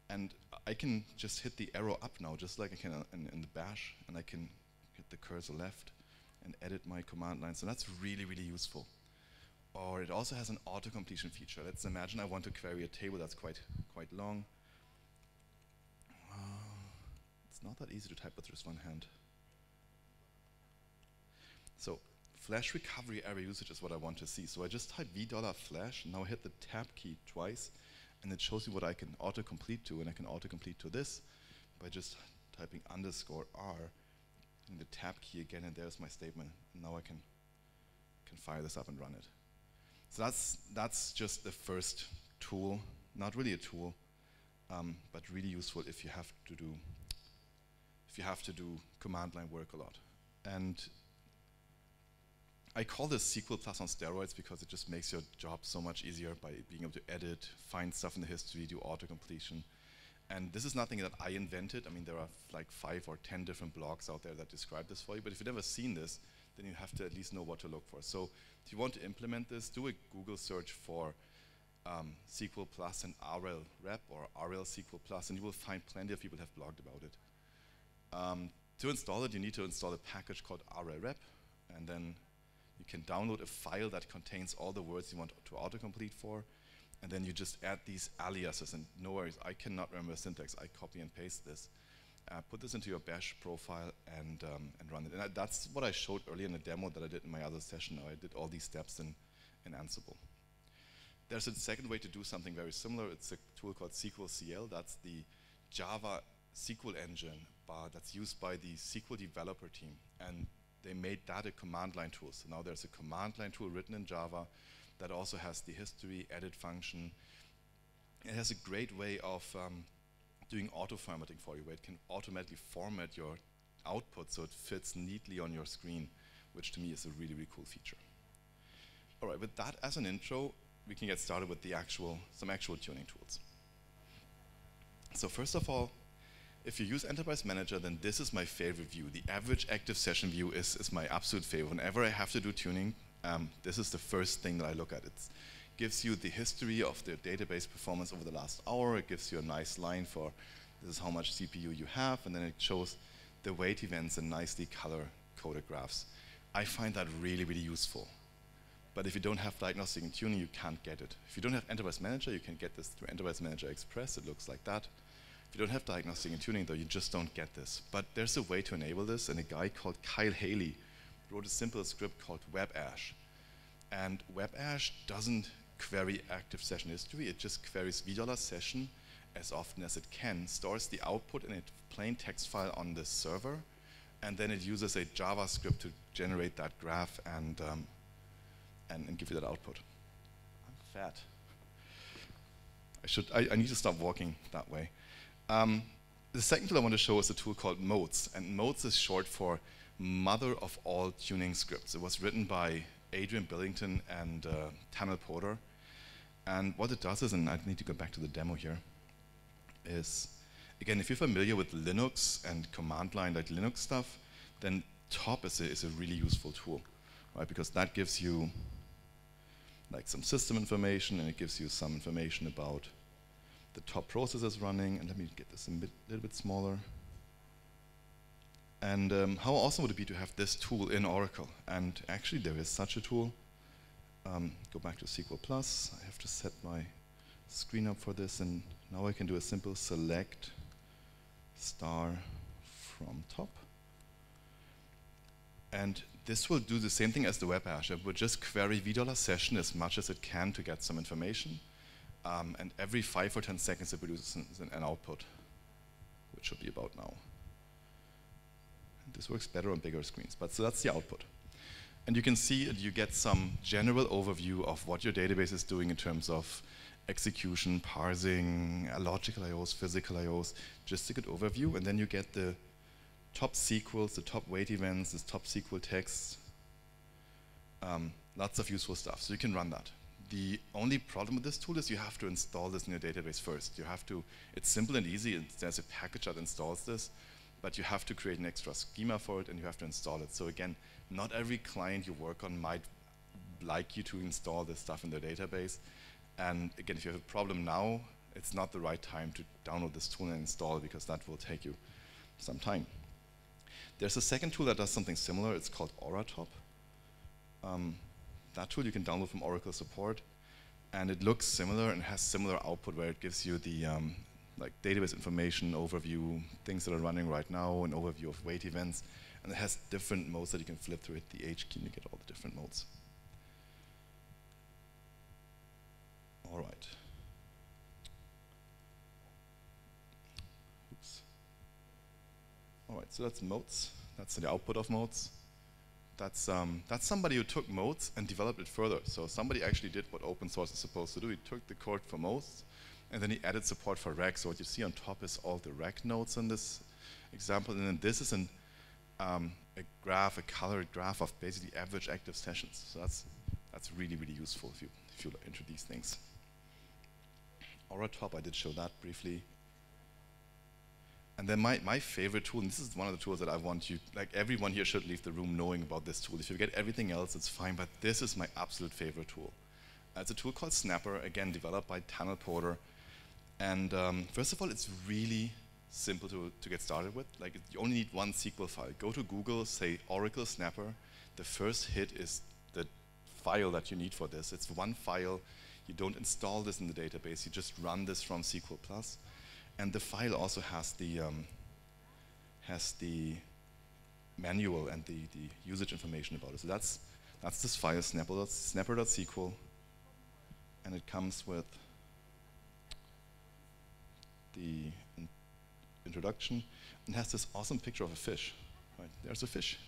And I can just hit the arrow up now, just like I can in the bash, and I can hit the cursor left and edit my command line. So that's really, really useful. Or it also has an auto-completion feature. Let's imagine I want to query a table that's quite long. It's not that easy to type with just one hand. So flash recovery error usage is what I want to see. So I just type $flash, and now I hit the tab key twice, and it shows you what I can autocomplete to, and I can autocomplete to this by just typing _R, and the tab key again, and there's my statement. And now I can fire this up and run it. So that's just the first tool, not really a tool, but really useful if you have to do command line work a lot. And I call this SQL Plus on steroids because it just makes your job so much easier by being able to edit, find stuff in the history, do auto-completion. And this is nothing that I invented. I mean, there are like 5 or 10 different blogs out there that describe this for you, but if you've never seen this, then you have to at least know what to look for. So if you want to implement this, do a Google search for SQL Plus and RL rep or RL SQL Plus, and you will find plenty of people have blogged about it. To install it, you need to install a package called RL rep, and then you can download a file that contains all the words you want to autocomplete for, and then you just add these aliases, and no worries, I cannot remember syntax, I copy and paste this. Put this into your bash profile and run it. And that's what I showed earlier in the demo that I did in my other session. Now I did all these steps in Ansible. There's a second way to do something very similar. It's a tool called SQLCL. That's the Java SQL engine that's used by the SQL developer team. And they made that a command line tool. So now there's a command line tool written in Java that also has the history edit function. It has a great way of doing auto formatting for you, where it can automatically format your output so it fits neatly on your screen, which to me is a really, really cool feature. All right, with that as an intro, we can get started with some actual tuning tools. So first of all, if you use Enterprise Manager, then this is my favorite view. The average active session view is my absolute favorite. Whenever I have to do tuning, this is the first thing that I look at. It gives you the history of the database performance over the last hour. It gives you a nice line for this is how much CPU you have, and then it shows the wait events in nicely color-coded graphs. I find that really, really useful. But if you don't have diagnostic and tuning, you can't get it. If you don't have Enterprise Manager, you can get this through Enterprise Manager Express. It looks like that. If you don't have diagnostic and tuning, though, you just don't get this. But there's a way to enable this, and a guy called Kyle Haley wrote a simple script called WebAsh. And WebAsh doesn't query active session history. It just queries $session as often as it can, stores the output in a plain text file on the server, and then it uses a JavaScript to generate that graph and give you that output. I'm fat. I need to stop walking that way. The second tool I want to show is a tool called Modes, and Modes is short for Mother of All Tuning Scripts. It was written by Adrian Billington and Tamil Porter, and what it does is, and I need to go back to the demo here, is, again, if you're familiar with Linux and command line like Linux stuff, then Top is a really useful tool, right? Because that gives you like some system information, and it gives you some information about the top processes running. And let me get this a little bit smaller. And how awesome would it be to have this tool in Oracle? And actually, there is such a tool. Go back to SQL Plus. I have to set my screen up for this, and now I can do a simple select star from top. And this will do the same thing as the WebAsh. It will just query $session as much as it can to get some information. And every 5 or 10 seconds it produces an output, which should be about now. And this works better on bigger screens, but so that's the output. And you can see that you get some general overview of what your database is doing in terms of execution, parsing, logical IOs, physical IOs, just a good overview. And then you get the top SQLs, the top wait events, the top SQL texts, lots of useful stuff. So you can run that. The only problem with this tool is you have to install this in your database first. You have to, it's simple and easy. There's a package that installs this, but you have to create an extra schema for it, and you have to install it. So again, not every client you work on might like you to install this stuff in their database. And again, if you have a problem now, it's not the right time to download this tool and install it, because that will take you some time. There's a second tool that does something similar. It's called Auratop. That tool you can download from Oracle support, and it looks similar and has similar output, where it gives you the like database information, overview, things that are running right now, an overview of wait events, and it has different modes that you can flip through. Hit the H key and you get all the different modes. All right. Oops. All right, so that's modes. That's the output of modes. That's somebody who took modes and developed it further. So somebody actually did what open source is supposed to do. He took the code for modes, and then he added support for rec. So what you see on top is all the rec nodes in this example, and then this is a graph, a colored graph of basically average active sessions. So that's really, really useful if you look into these things. Auratop, I did show that briefly. And then my favorite tool, and this is one of the tools that I want you, like everyone here should leave the room knowing about this tool. If you get everything else, it's fine, but this is my absolute favorite tool. It's a tool called Snapper, again, developed by Tunnel Porter. And first of all, it's really simple to get started with. Like, you only need one SQL file. Go to Google, say Oracle Snapper. The first hit is the file that you need for this. It's one file. You don't install this in the database. You just run this from SQL+. And the file also has the manual and the usage information about it. So that's this file, snapper.sql, and it comes with the introduction, and has this awesome picture of a fish. Right, there's a fish.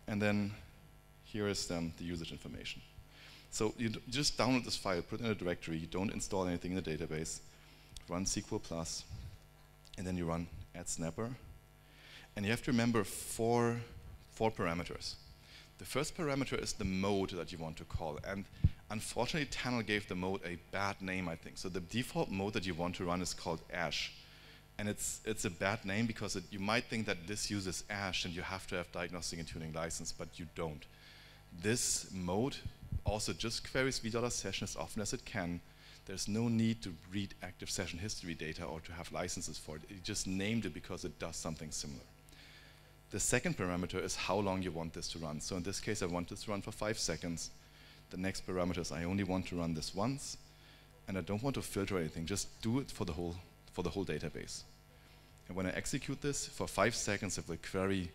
And then here is the usage information. So you just download this file, put it in a directory, you don't install anything in the database, run SQL+, and then you run add snapper. And you have to remember four parameters. The first parameter is the mode that you want to call. And unfortunately, Tunnel gave the mode a bad name, I think. So the default mode that you want to run is called Ash. And it's a bad name because you might think that this uses Ash and you have to have diagnostic and tuning license, but you don't. This mode also just queries v.session as often as it can. There's no need to read active session history data or to have licenses for it. It just named it because it does something similar. The second parameter is how long you want this to run. So in this case, I want this to run for 5 seconds. The next parameter is I only want to run this once, and I don't want to filter anything. Just do it for the whole database. And when I execute this, for 5 seconds, it will query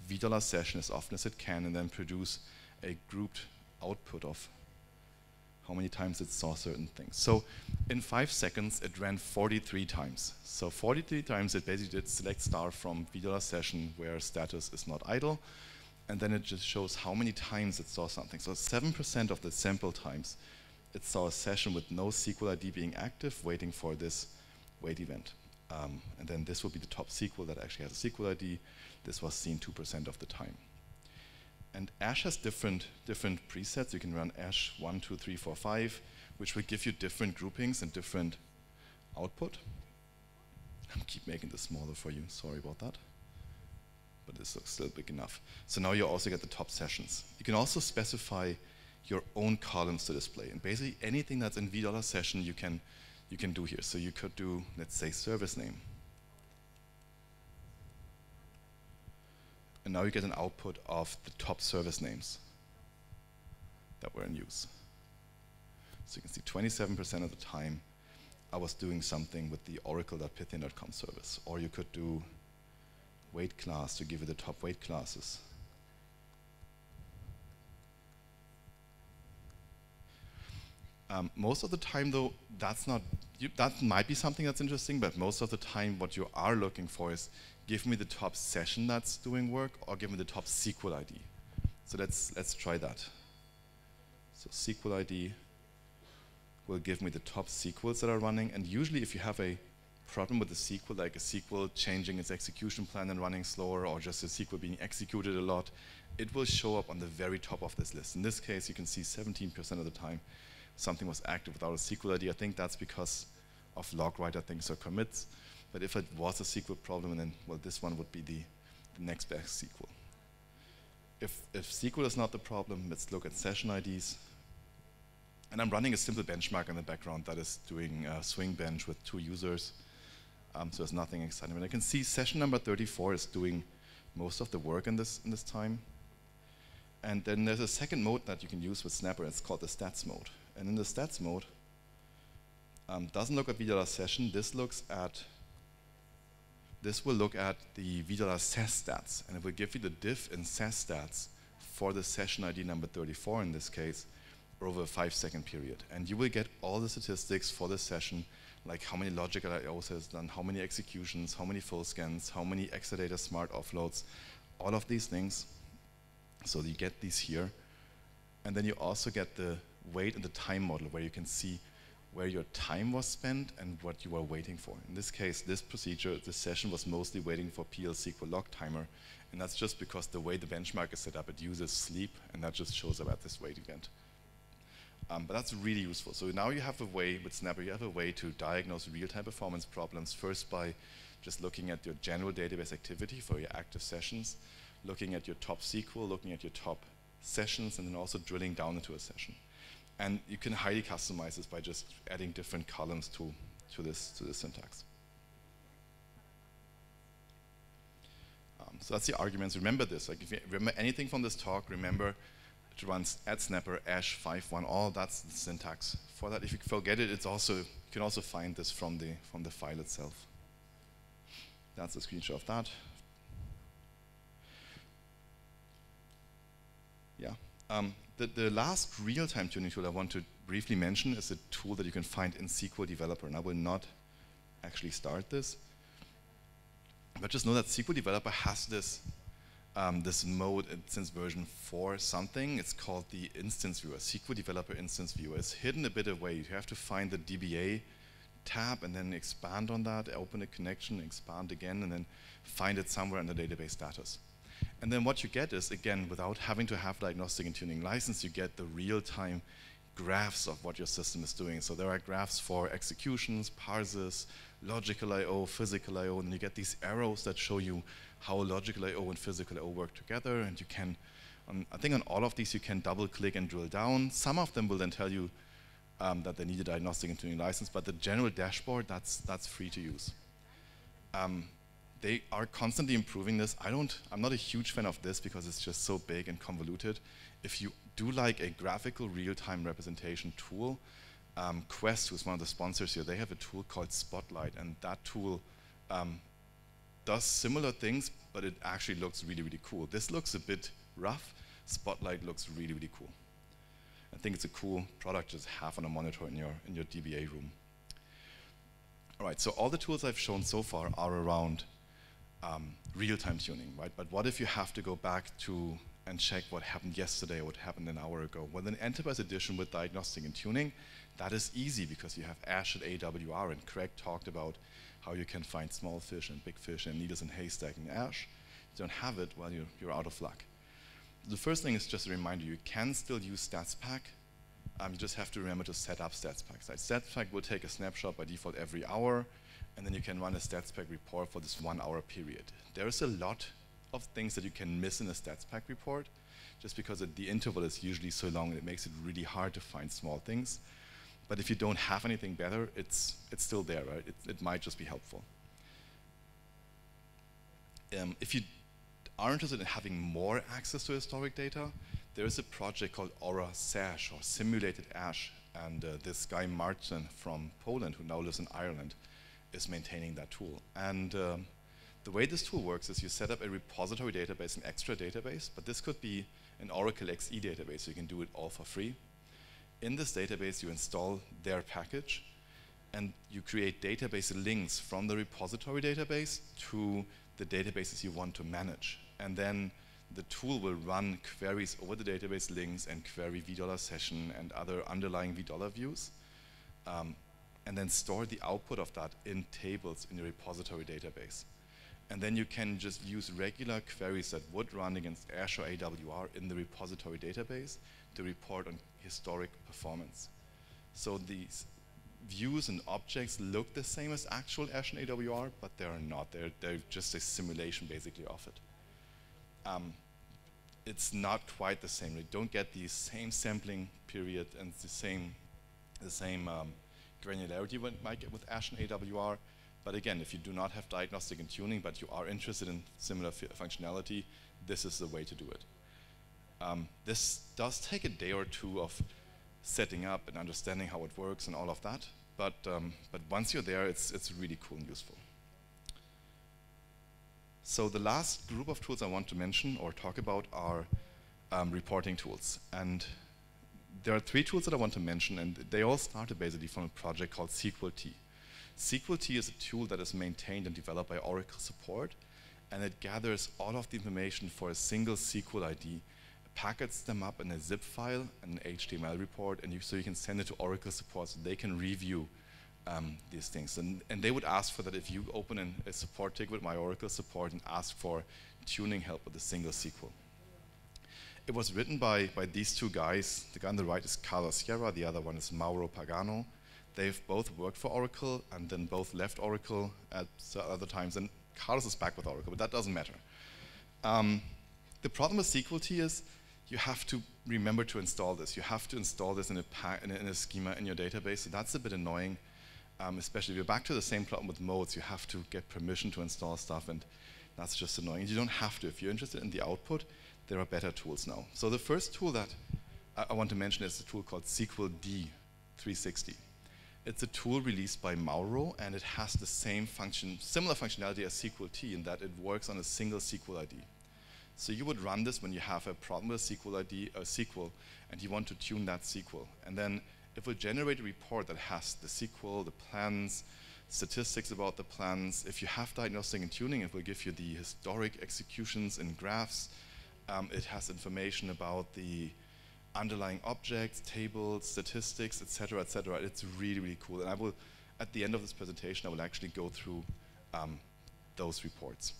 v.session as often as it can, and then produce a grouped output of how many times it saw certain things. So in 5 seconds, it ran 43 times. So 43 times, it basically did select star from v.session where status is not idle, and then it just shows how many times it saw something. So 7% of the sample times, it saw a session with no SQL ID being active, waiting for this wait event. And then this will be the top SQL that actually has a SQL ID. This was seen 2% of the time. And Ash has different presets. You can run Ash 1, 2, 3, 4, 5, which will give you different groupings and different output. I'll keep making this smaller for you. Sorry about that. But this looks still big enough. So now you also get the top sessions. You can also specify your own columns to display. And basically anything that's in v.session you can do here. So you could do, let's say, service name. And now you get an output of the top service names that were in use. So you can see 27% of the time I was doing something with the oracle.python.com service. Or you could do weight class to give you the top weight classes. Most of the time, though, that might be something that's interesting, but most of the time what you are looking for is give me the top session that's doing work, or give me the top SQL ID. So let's try that. So SQL ID will give me the top SQLs that are running, and usually if you have a problem with the SQL, like a SQL changing its execution plan and running slower, or just a SQL being executed a lot, it will show up on the very top of this list. In this case, you can see 17% of the time something was active without a SQL ID. I think that's because of log writer things or commits. But if it was a SQL problem, then, well, this one would be the next best SQL. If SQL is not the problem, let's look at session IDs. And I'm running a simple benchmark in the background that is doing swing bench with 2 users. So there's nothing exciting. But I can see session number 34 is doing most of the work in this time. And then there's a second mode that you can use with Snapper. It's called the stats mode. And in the stats mode, doesn't look at VDALA session. This will look at the VDALA SES stats, and it will give you the diff in SES stats for the session ID number 34 in this case, over a 5-second period. And you will get all the statistics for the session, like how many logical I/Os has done, how many executions, how many full scans, how many Exadata smart offloads, all of these things. So you get these here. And then you also get the wait and the time model, where you can see where your time was spent and what you were waiting for. In this case, this procedure, this session was mostly waiting for PL/SQL log timer, and that's just because the way the benchmark is set up, it uses sleep, and that just shows up at this wait event. But that's really useful. So now you have a way, with Snapper, you have a way to diagnose real-time performance problems, first by just looking at your general database activity for your active sessions, looking at your top SQL, looking at your top sessions, and then also drilling down into a session. And you can highly customize this by just adding different columns to this syntax. So that's the arguments. Remember this. Like, if you remember anything from this talk, remember to run @snapper #51 all. That's the syntax for that. If you forget it, you can also find this from the file itself. That's a screenshot of that. Yeah. The last real-time tuning tool I want to briefly mention is a tool that you can find in SQL Developer, and I will not actually start this. But just know that SQL Developer has this mode since version 4 something. It's called the instance viewer, SQL Developer Instance Viewer. It's hidden a bit away. You have to find the DBA tab and then expand on that, open a connection, expand again, and then find it somewhere in the database status. And then what you get is, again, without having to have diagnostic and tuning license, you get the real-time graphs of what your system is doing. So there are graphs for executions, parses, logical I/O, physical I/O, and you get these arrows that show you how logical I/O and physical I/O work together. And you can, I think on all of these, you can double-click and drill down. Some of them will then tell you that they need a diagnostic and tuning license, but the general dashboard, that's free to use. They are constantly improving this. I'm not a huge fan of this because it's just so big and convoluted. If you do like a graphical real-time representation tool, Quest, who's one of the sponsors here, they have a tool called Spotlight, and that tool does similar things, but it actually looks really, really cool. This looks a bit rough. Spotlight looks really, really cool. I think it's a cool product to just have on a monitor in your DBA room. All right, so all the tools I've shown so far are around real-time tuning, right? But what if you have to go back to and check what happened yesterday or what happened an hour ago? Well, in Enterprise Edition with diagnostic and tuning, that is easy because you have Ash at AWR, and Craig talked about how you can find small fish and big fish and needles and haystack in Ash. If you don't have it, well, you're out of luck. The first thing is just a reminder, you can still use StatsPack. You just have to remember to set up StatsPack. StatsPack will take a snapshot by default every hour, and then you can run a StatsPack report for this 1 hour period. There is a lot of things that you can miss in a StatsPack report, just because the interval is usually so long, it makes it really hard to find small things. But if you don't have anything better, it's still there, right? It might just be helpful. If you are interested in having more access to historic data, there is a project called Aura Sash, or Simulated Ash, and this guy Martin from Poland, who now lives in Ireland, is maintaining that tool. And the way this tool works is you set up a repository database, an extra database, but this could be an Oracle XE database, so you can do it all for free. In this database, you install their package, and you create database links from the repository database to the databases you want to manage. And then the tool will run queries over the database links and query $VDollar session and other underlying $VDollar views, and then store the output of that in tables in the repository database. And then you can just use regular queries that would run against Ash or AWR in the repository database to report on historic performance. So these views and objects look the same as actual Ash and AWR, but they're not. They're just a simulation basically of it. It's not quite the same. You don't get the same sampling period and the same the same granularity you might get with Ash and AWR. But again, if you do not have diagnostic and tuning, but you are interested in similar functionality, this is the way to do it. This does take a day or two of setting up and understanding how it works and all of that. But once you're there, it's really cool and useful. So the last group of tools I want to mention or talk about are reporting tools. And there are 3 tools that I want to mention, and they all started basically from a project called SQLT. SQLT is a tool that is maintained and developed by Oracle Support, and it gathers all of the information for a single SQL ID, packets them up in a zip file, an HTML report, and so you can send it to Oracle Support so they can review these things. And they would ask for that if you open a support ticket with My Oracle Support and ask for tuning help with a single SQL. It was written by these 2 guys. The guy on the right is Carlos Sierra, the other one is Mauro Pagano. They've both worked for Oracle and then both left Oracle at other times, and Carlos is back with Oracle, but that doesn't matter. The problem with SQLT is you have to remember to install this. You have to install this in a schema in your database, so that's a bit annoying, especially if you're back to the same problem with modes. You have to get permission to install stuff, and that's just annoying. You don't have to. If you're interested in the output, there are better tools now. So the first tool that I want to mention is a tool called SQL D360. It's a tool released by Mauro, and it has the same similar functionality as SQLT in that it works on a single SQL ID. So you would run this when you have a problem with SQL, and you want to tune that SQL. And then it will generate a report that has the SQL, the plans, statistics about the plans. If you have diagnostic and tuning, it will give you the historic executions in graphs. It has information about the underlying objects, tables, statistics, etc., etc. It's really, really cool. And I will, at the end of this presentation, I will actually go through those reports.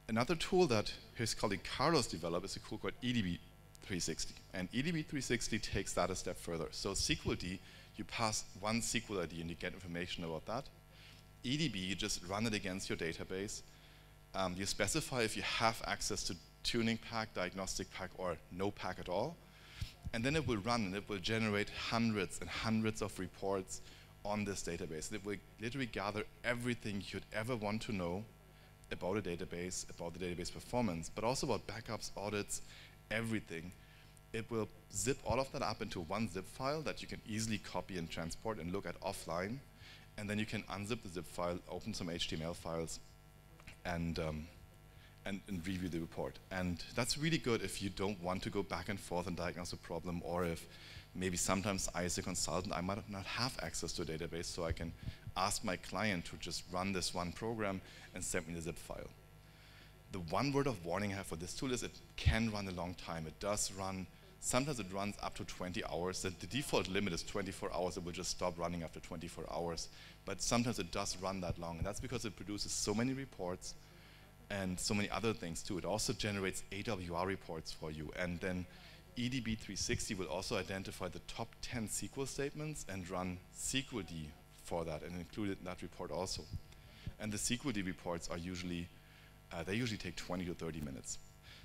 Another tool that his colleague Carlos developed is a tool called EDB360. And EDB360 takes that a step further. So SQLD, you pass one SQL ID and you get information about that. EDB, you just run it against your database. You specify if you have access to tuning pack, diagnostic pack, or no pack at all. And then it will run and it will generate hundreds and hundreds of reports on this database. It will literally gather everything you'd ever want to know about a database, about the database performance, but also about backups, audits, everything. It will zip all of that up into one zip file that you can easily copy and transport and look at offline. And then you can unzip the zip file, open some HTML files, and review the report. And that's really good if you don't want to go back and forth and diagnose a problem, or if maybe sometimes I, as a consultant, I might not have access to a database, so I can ask my client to just run this one program and send me the zip file. The one word of warning I have for this tool is it can run a long time. It does run, sometimes it runs up to 20 hours. The default limit is 24 hours. It will just stop running after 24 hours. But sometimes it does run that long, and that's because it produces so many reports and so many other things too. It also generates AWR reports for you, and then EDB360 will also identify the top 10 SQL statements and run SQLD for that and include it in that report also. And the SQLD reports are usually, they usually take 20 to 30 minutes.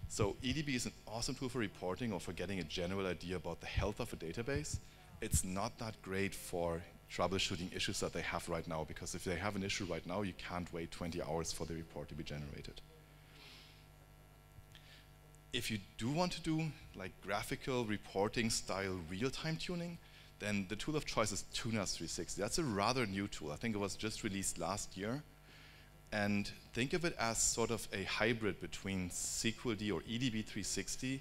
So EDB is an awesome tool for reporting or for getting a general idea about the health of a database. It's not that great for troubleshooting issues that they have right now, because if they have an issue right now, you can't wait 20 hours for the report to be generated. If you do want to do like graphical reporting style real-time tuning, then the tool of choice is Tunas360. That's a rather new tool. I think it was just released last year. And think of it as sort of a hybrid between SQLD or EDB360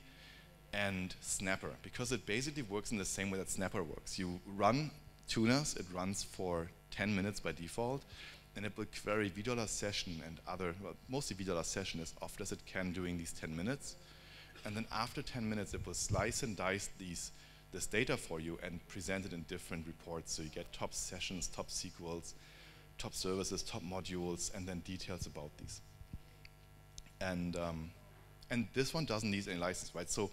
and Snapper, because it basically works in the same way that Snapper works. You run Tunas, it runs for 10 minutes by default, and it will query VDollar session and other, well, mostly VDollar session as often as it can during these 10 minutes. And then after 10 minutes, it will slice and dice this data for you and present it in different reports. So you get top sessions, top SQLs, top services, top modules, and then details about these. And this one doesn't need any license, right? So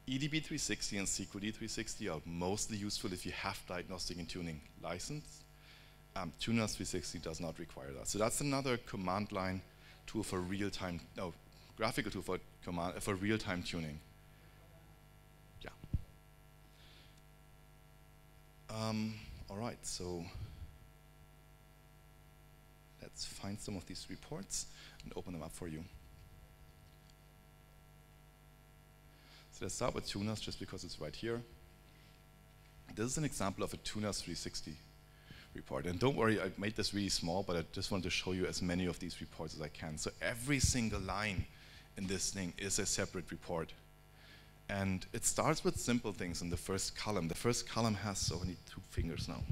EDB360 and SQLD360 are mostly useful if you have diagnostic and tuning license. Tunas360 does not require that. So that's another command line tool for real-time, no, graphical tool for real-time tuning. Yeah. All right, so let's find some of these reports and open them up for you. So let's start with Tunas, just because it's right here. This is an example of a Tunas 360 report. And don't worry, I made this really small, but I just wanted to show you as many of these reports as I can. So every single line in this thing is a separate report. And it starts with simple things in the first column. The first column has, so I need 2 fingers now.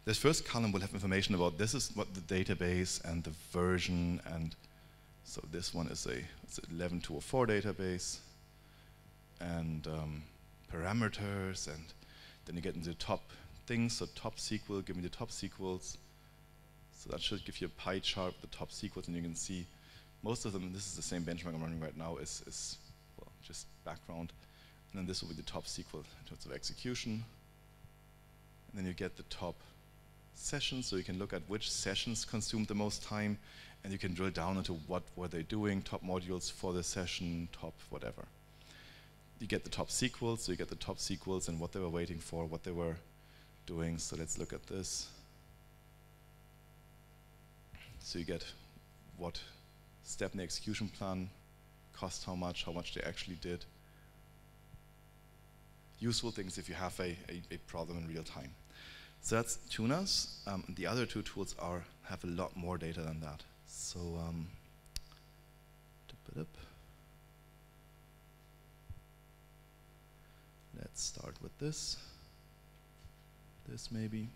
This first column will have information about this is what the database and the version, and so this one is it's an 11.204 database, and parameters, and then you get into the top things, so top SQL, give me the top SQLs. So that should give you a pie chart of the top SQLs, and you can see most of them, this is the same benchmark I'm running right now, is well, just background. And then this will be the top SQL in terms of execution. And then you get the top sessions, so you can look at which sessions consumed the most time, and you can drill down into what were they doing, top modules for the session, top whatever. You get the top SQLs, so you get the top SQLs and what they were waiting for, what they were doing. So let's look at this. So you get what step in the execution plan cost how much they actually did. Useful things if you have a problem in real time. So that's Tunas. The other 2 tools have a lot more data than that. So let's start with this. This maybe.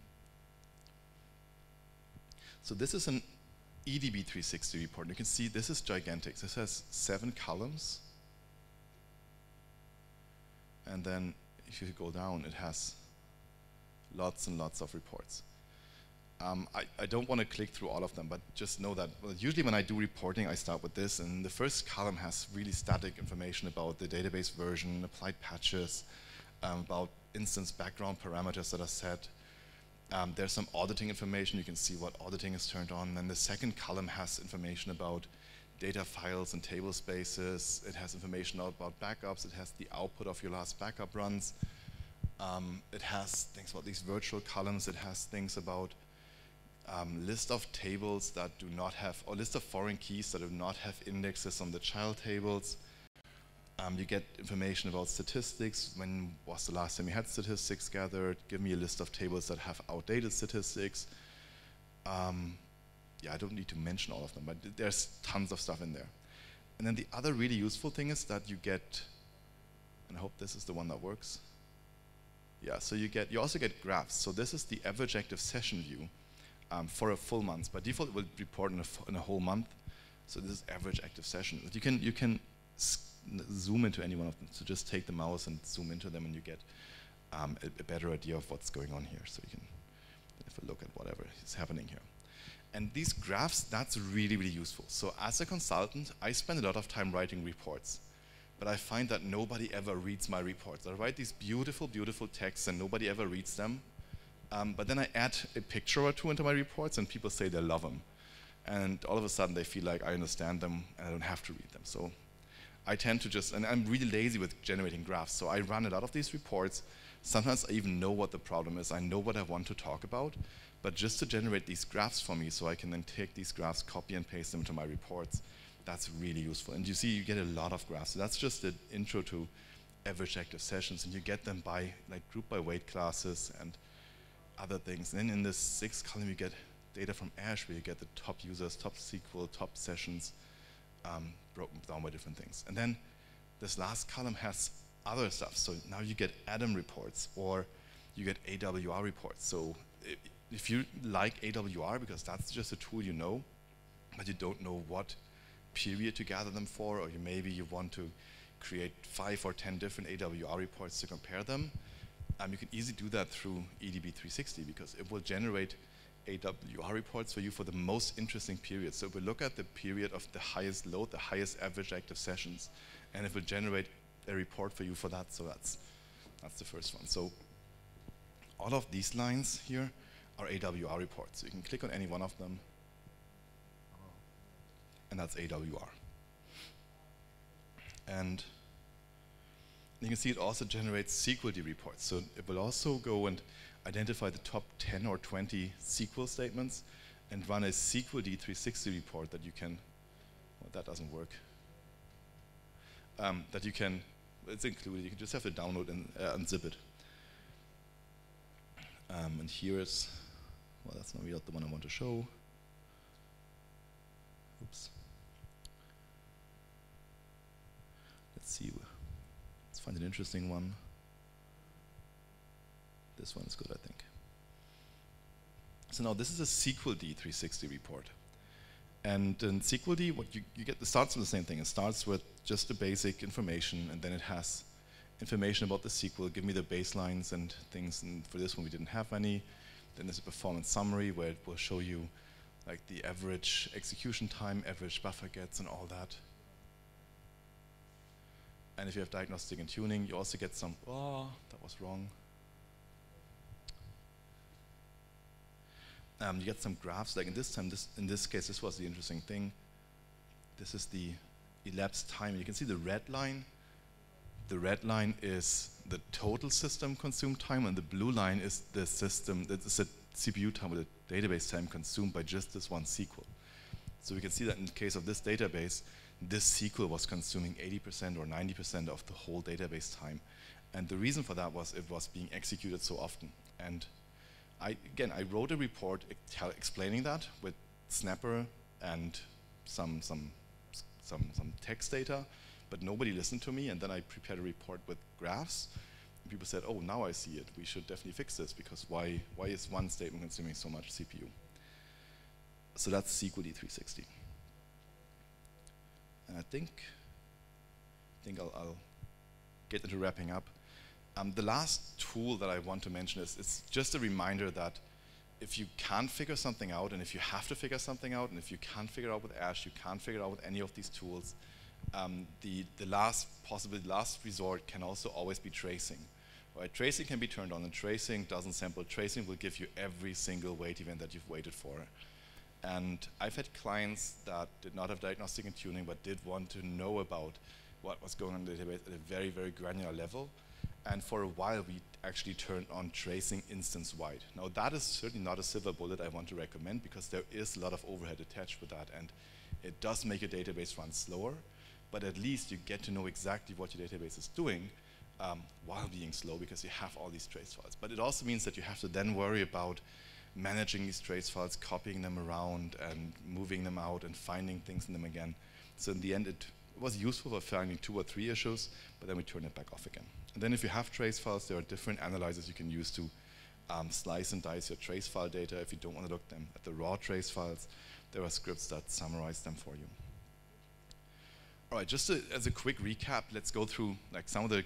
So this is an EDB 360 report. You can see this is gigantic. This has 7 columns. And then if you go down, it has lots and lots of reports. I don't want to click through all of them, but just know that usually when I do reporting, I start with this, and the first column has really static information about the database version, applied patches, about instance background parameters that are set. There's some auditing information. You can see what auditing is turned on. And then the second column has information about data files and table spaces. It has information about backups. It has the output of your last backup runs. It has things about these virtual columns. It has things about list of tables that do not have, or list of foreign keys that do not have indexes on the child tables. You get information about statistics. When was the last time you had statistics gathered? Give me a list of tables that have outdated statistics. Yeah, I don't need to mention all of them, but there's tons of stuff in there. And then the other really useful thing is that you get, and I hope this is the one that works. Yeah, so you also get graphs. So this is the average active session view for a full month. By default, it will report in a whole month. So this is average active session. But you can zoom into any one of them. So just take the mouse and zoom into them, and you get a better idea of what's going on here. So you can have a look at whatever is happening here. And these graphs, that's really, really useful. So as a consultant, I spend a lot of time writing reports. But I find that nobody ever reads my reports. I write these beautiful, beautiful texts, and nobody ever reads them. But then I add a picture or 2 into my reports, and people say they love them. And all of a sudden, they feel like I understand them, and I don't have to read them. So I tend to just, and I'm really lazy with generating graphs, so I run a lot of these reports. Sometimes I even know what the problem is. I know what I want to talk about, but just to generate these graphs for me so I can then take these graphs, copy and paste them to my reports, that's really useful. And you see, you get a lot of graphs. So that's just an intro to average active sessions, and you get them by group by weight classes and other things. And then in this 6th column, you get data from Ash, where you get the top users, top SQL, top sessions, broken down by different things. And then this last column has other stuff. So now you get Adam reports, or you get AWR reports. So if you like AWR, because that's just a tool you know, but you don't know what period to gather them for, or maybe you want to create 5 or 10 different AWR reports to compare them, you can easily do that through EDB 360, because it will generate AWR reports for you for the most interesting periods. So it will look at the period of the highest load, the highest average active sessions, and it will generate a report for you for that. So that's the first one. So all of these lines here are AWR reports. So you can click on any one of them, and that's AWR. And you can see it also generates SQLD reports. So it will also go and identify the top 10 or 20 SQL statements and run a SQLD 360 report that you can, well, that doesn't work. That you can, it's included, you can just have to download and unzip it. And here is, well, that's not really the one I want to show. Oops. Let's see, let's find an interesting one. This one is good, I think. So now this is a SQLD 360 report. And in SQLD, what you get, it starts with the same thing. It starts with just the basic information, and then it has information about the SQL, give me the baselines and things, and for this one we didn't have any. Then there's a performance summary where it will show you like the average execution time, average buffer gets, and all that. And if you have diagnostic and tuning, you also get some, oh, that was wrong. You get some graphs, like in this case, this was the interesting thing. This is the elapsed time. You can see the red line. The red line is the total system consumed time, and the blue line is the system, it's the CPU time or the database time consumed by just this one SQL. So we can see that in the case of this database, this SQL was consuming 80% or 90% of the whole database time. And the reason for that was it was being executed so often. And I wrote a report explaining that with Snapper and some text data, but nobody listened to me, and then I prepared a report with graphs, and people said, oh, now I see it. We should definitely fix this, because why is one statement consuming so much CPU? So that's SQLD 360. And I think I'll get into wrapping up. The last tool that I want to mention is it's just a reminder that if you can't figure something out, and if you have to figure something out, and if you can't figure it out with Ash, you can't figure it out with any of these tools, possibly the last resort can also always be tracing. Right? Tracing can be turned on, and tracing doesn't sample. Tracing will give you every single wait event that you've waited for. And I've had clients that did not have diagnostic and tuning, but did want to know about what was going on in the database at a very, very granular level. And for a while, we actually turned on tracing instance-wide. Now, that is certainly not a silver bullet I want to recommend, because there is a lot of overhead attached with that, and it does make your database run slower, but at least you get to know exactly what your database is doing while being slow, because you have all these trace files. But it also means that you have to then worry about managing these trace files, copying them around, and moving them out, and finding things in them again. So in the end, it was useful for finding 2 or 3 issues, but then we turn it back off again. And then if you have trace files, there are different analyzers you can use to slice and dice your trace file data. If you don't want to look them at the raw trace files, there are scripts that summarize them for you. All right, just as a quick recap, let's go through like some of the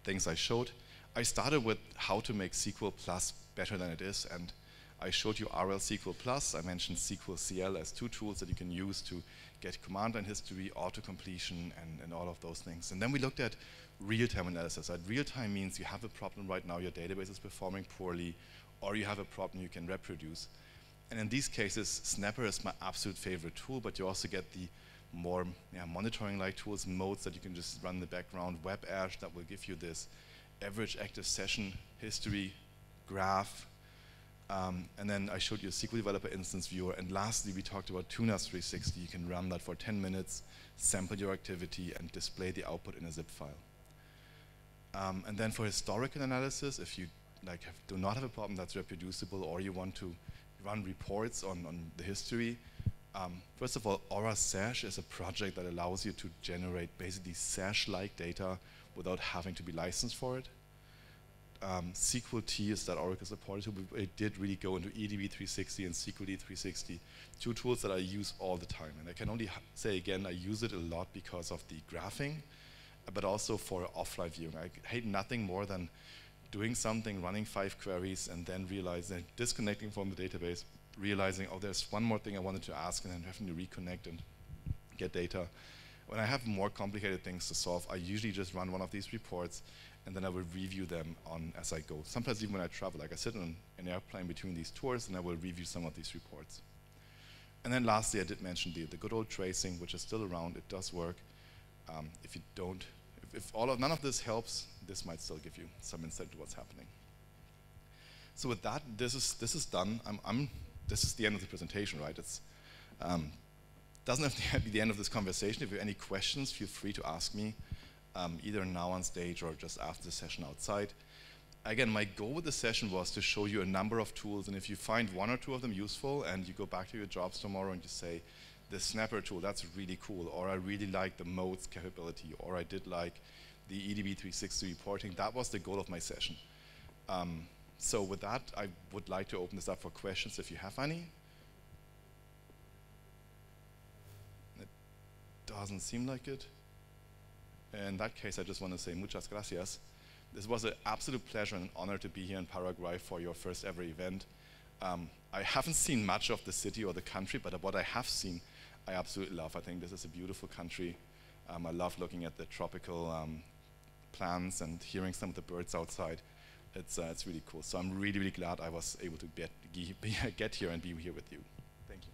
things I showed. I started with how to make SQL Plus better than it is, and I showed you RL SQL Plus. I mentioned SQL CL as 2 tools that you can use to get command line history, auto-completion, and all of those things. And then we looked at real-time analysis. Real-time means you have a problem right now, your database is performing poorly, or you have a problem you can reproduce. And in these cases, Snapper is my absolute favorite tool, but you also get the more monitoring-like tools, modes that you can just run in the background, WebAsh that will give you this average active session history graph. And then I showed you a SQL Developer Instance Viewer. And lastly, we talked about Tunas 360. You can run that for 10 minutes, sample your activity, and display the output in a zip file. And then for historical analysis, if you do not have a problem that's reproducible, or you want to run reports on the history, first of all, Aura Sash is a project that allows you to generate basically Sash-like data without having to be licensed for it. SQLT is that Oracle supported, so it did really go into EDB 360 and SQLD 360, 2 tools that I use all the time. And I can only say again, I use it a lot because of the graphing, but also for offline viewing. I hate nothing more than doing something, running 5 queries, and then realizing, disconnecting from the database, realizing, oh, there's one more thing I wanted to ask, and then having to reconnect and get data. When I have more complicated things to solve, I usually just run one of these reports, and then I will review them as I go. Sometimes even when I travel, like I sit on an airplane between these tours, and I will review some of these reports. And then lastly, I did mention the good old tracing, which is still around. It does work. If you don't, if none of this helps, this might still give you some insight to what's happening. So with that, this is done. This is the end of the presentation, right? It's doesn't have to be the end of this conversation. If you have any questions, feel free to ask me, either now on stage or just after the session outside. Again, my goal with the session was to show you a number of tools, and if you find one or two of them useful and you go back to your jobs tomorrow and you say, the Snapper tool, that's really cool, or I really like the modes capability, or I did like the EDB 360 reporting, that was the goal of my session. So with that, I would like to open this up for questions if you have any. It doesn't seem like it. In that case, I just want to say muchas gracias. This was an absolute pleasure and honor to be here in Paraguay for your first ever event. I haven't seen much of the city or the country, but what I have seen, I absolutely love. I think this is a beautiful country. I love looking at the tropical plants and hearing some of the birds outside. It's really cool. So I'm really, really glad I was able to get here and be here with you. Thank you.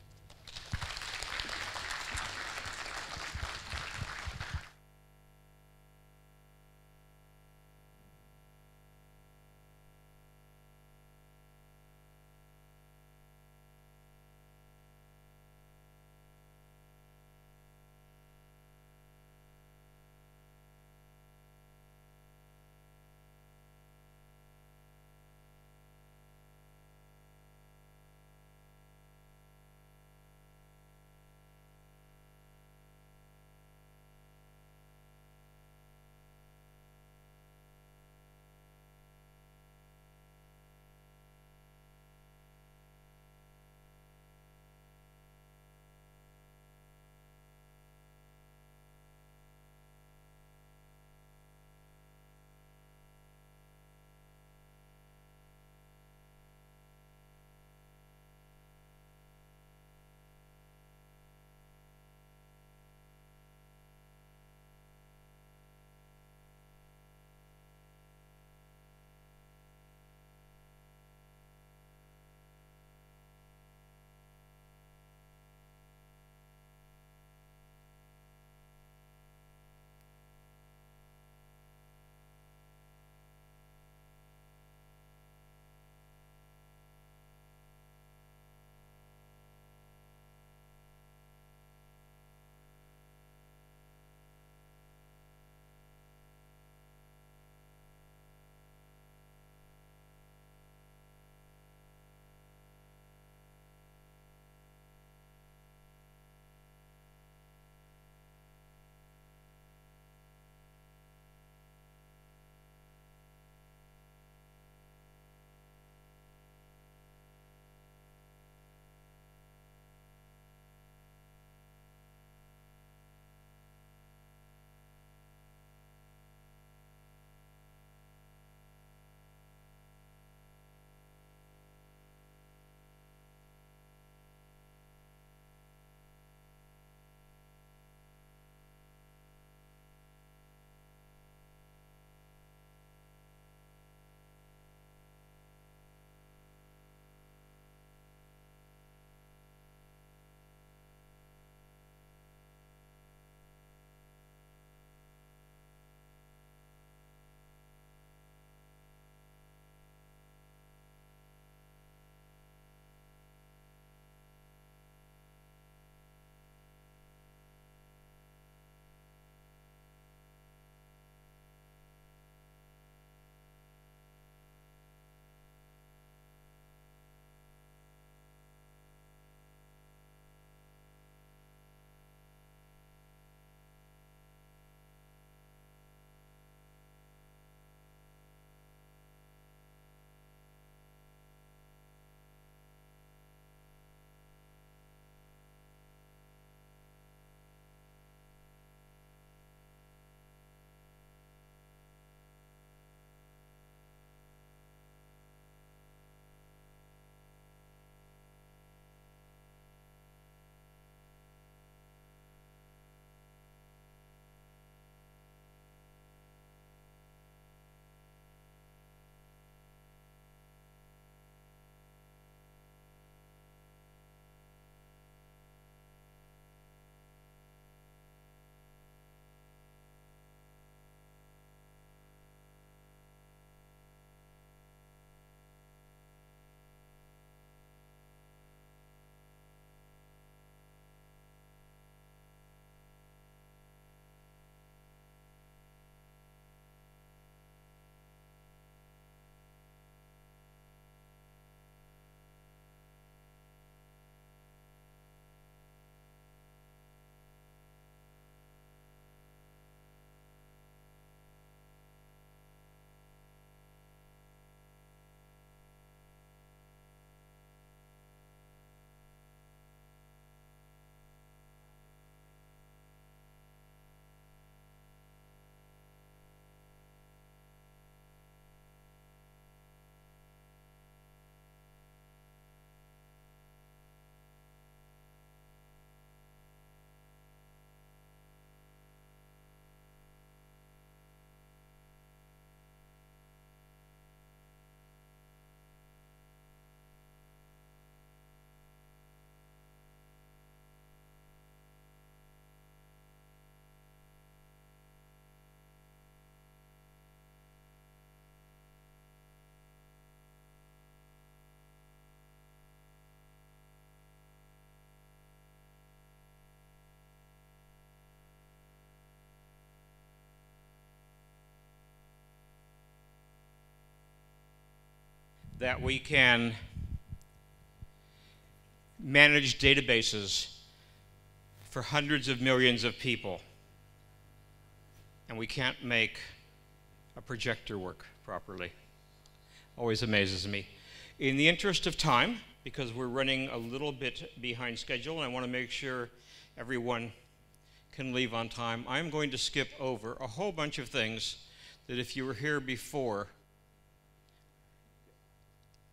that we can manage databases for hundreds of millions of people, and we can't make a projector work properly. Always amazes me. In the interest of time, because we're running a little bit behind schedule and I want to make sure everyone can leave on time, I'm going to skip over a whole bunch of things that if you were here before,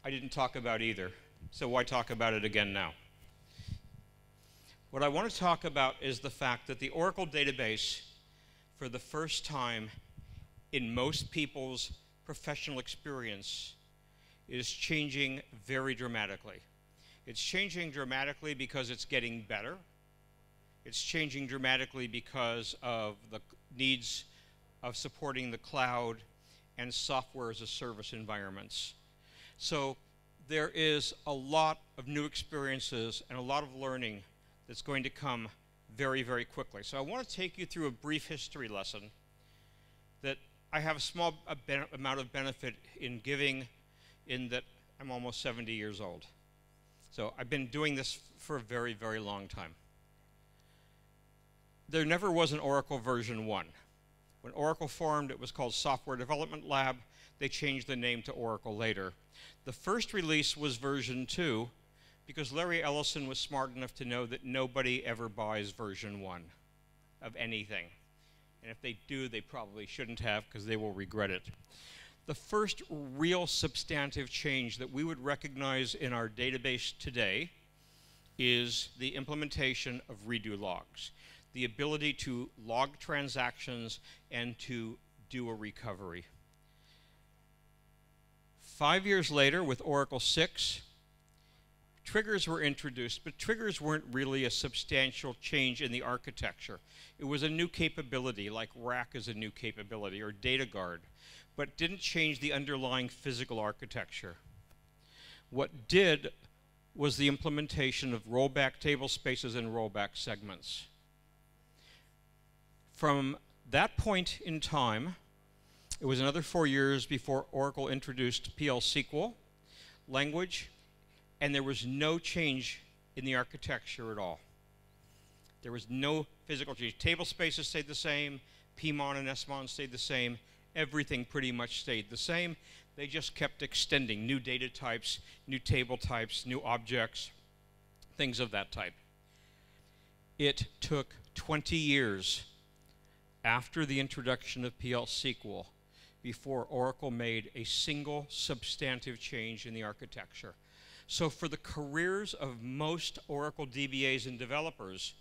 I didn't talk about either. So why talk about it again now? What I want to talk about is the fact that the Oracle database, for the first time in most people's professional experience, is changing very dramatically. It's changing dramatically because it's getting better. It's changing dramatically because of the needs of supporting the cloud and software as a service environments. So there is a lot of new experiences and a lot of learning that's going to come very, very quickly. So I want to take you through a brief history lesson that I have a small amount of benefit in giving, in that I'm almost 70 years old. So I've been doing this for a very, very long time. There never was an Oracle version 1. When Oracle formed, it was called Software Development Lab. They changed the name to Oracle later. The first release was version 2 because Larry Ellison was smart enough to know that nobody ever buys version 1 of anything. And if they do, they probably shouldn't have because they will regret it. The first real substantive change that we would recognize in our database today is the implementation of redo logs, the ability to log transactions and to do a recovery. 5 years later, with Oracle 6, triggers were introduced, but triggers weren't really a substantial change in the architecture. It was a new capability, like RAC is a new capability, or Data Guard, but didn't change the underlying physical architecture. What did was the implementation of rollback table spaces and rollback segments. From that point in time, it was another 4 years before Oracle introduced PL SQL language, and there was no change in the architecture at all. There was no physical change. Table spaces stayed the same, PMON and SMON stayed the same, everything pretty much stayed the same. They just kept extending new data types, new table types, new objects, things of that type. It took 20 years after the introduction of PL SQL before Oracle made a single substantive change in the architecture. So for the careers of most Oracle DBAs and developers,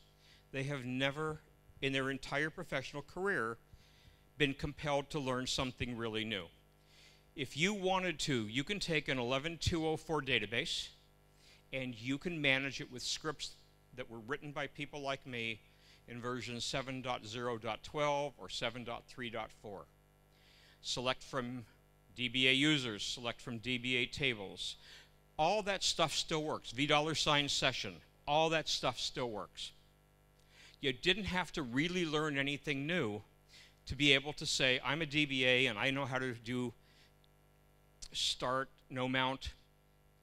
they have never, in their entire professional career, been compelled to learn something really new. If you wanted to, you can take an 11.204 database and you can manage it with scripts that were written by people like me in versions 7.0.12 or 7.3.4. Select from DBA users, select from DBA tables. All that stuff still works. $$ session, all that stuff still works. You didn't have to really learn anything new to be able to say, I'm a DBA and I know how to do start, no mount,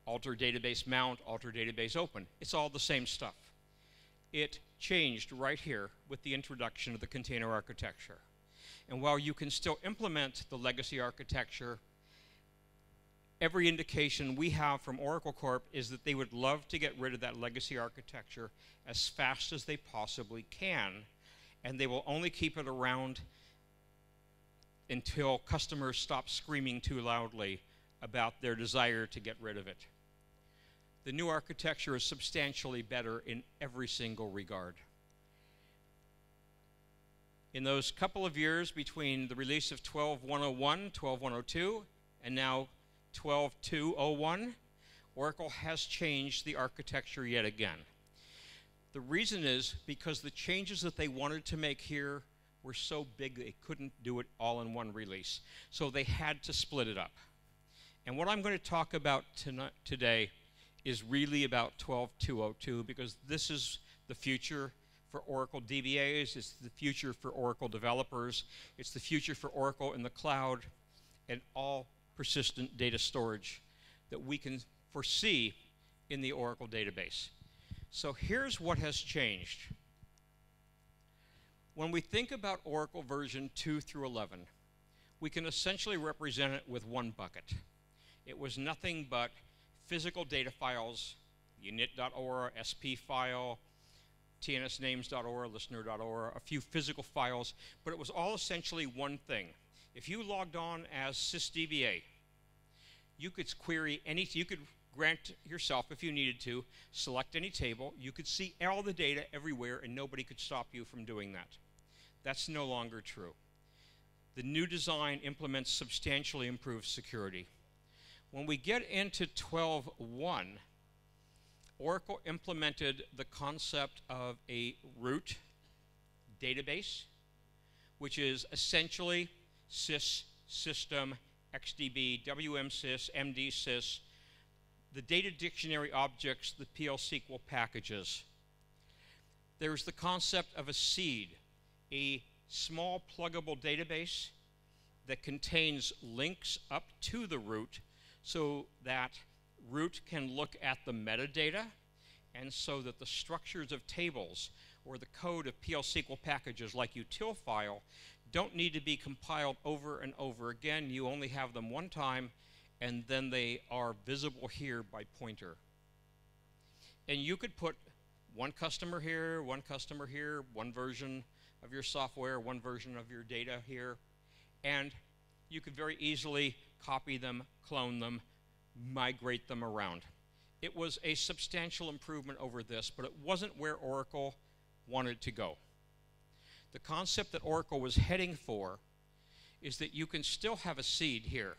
alter database open. It's all the same stuff. It changed right here with the introduction of the container architecture. And while you can still implement the legacy architecture, every indication we have from Oracle Corp is that they would love to get rid of that legacy architecture as fast as they possibly can, and they will only keep it around until customers stop screaming too loudly about their desire to get rid of it. The new architecture is substantially better in every single regard. In those couple of years between the release of 12.101, 12.102, and now 12.201, Oracle has changed the architecture yet again. The reason is because the changes that they wanted to make here were so big they couldn't do it all in one release. So they had to split it up. And what I'm going to talk about today is really about 12.202 because this is the future for Oracle DBAs, it's the future for Oracle developers, it's the future for Oracle in the cloud, and all persistent data storage that we can foresee in the Oracle database. So here's what has changed. When we think about Oracle version 2 through 11, we can essentially represent it with one bucket. It was nothing but physical data files, unit.ora, SP file, tnsnames.ora, listener.ora, a few physical files, but it was all essentially one thing. If you logged on as sysdba, you could query any, you could grant yourself, if you needed to, select any table, you could see all the data everywhere and nobody could stop you from doing that. That's no longer true. The new design implements substantially improved security. When we get into 12.1, Oracle implemented the concept of a root database, which is essentially sys, system, XDB, WMSys, MDSys, the data dictionary objects, the PL SQL packages. There's the concept of a seed, a small pluggable database that contains links up to the root so that root can look at the metadata and so that the structures of tables or the code of PL SQL packages like util file don't need to be compiled over and over again. You only have them one time and then they are visible here by pointer. And you could put one customer here, one version of your software, one version of your data here, and you could very easily copy them, clone them, migrate them around. It was a substantial improvement over this, but it wasn't where Oracle wanted to go. The concept that Oracle was heading for is that you can still have a seed here,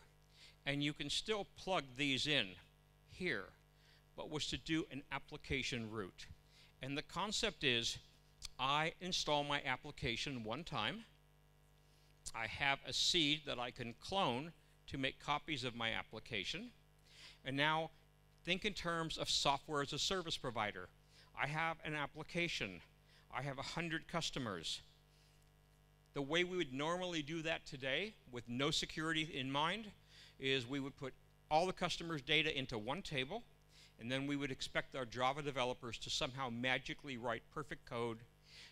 and you can still plug these in here, but was to do an application root. And the concept is, I install my application one time, I have a seed that I can clone to make copies of my application, and now think in terms of software as a service provider. I have an application, I have 100 customers. The way we would normally do that today with no security in mind is we would put all the customers' data into one table, and then we would expect our Java developers to somehow magically write perfect code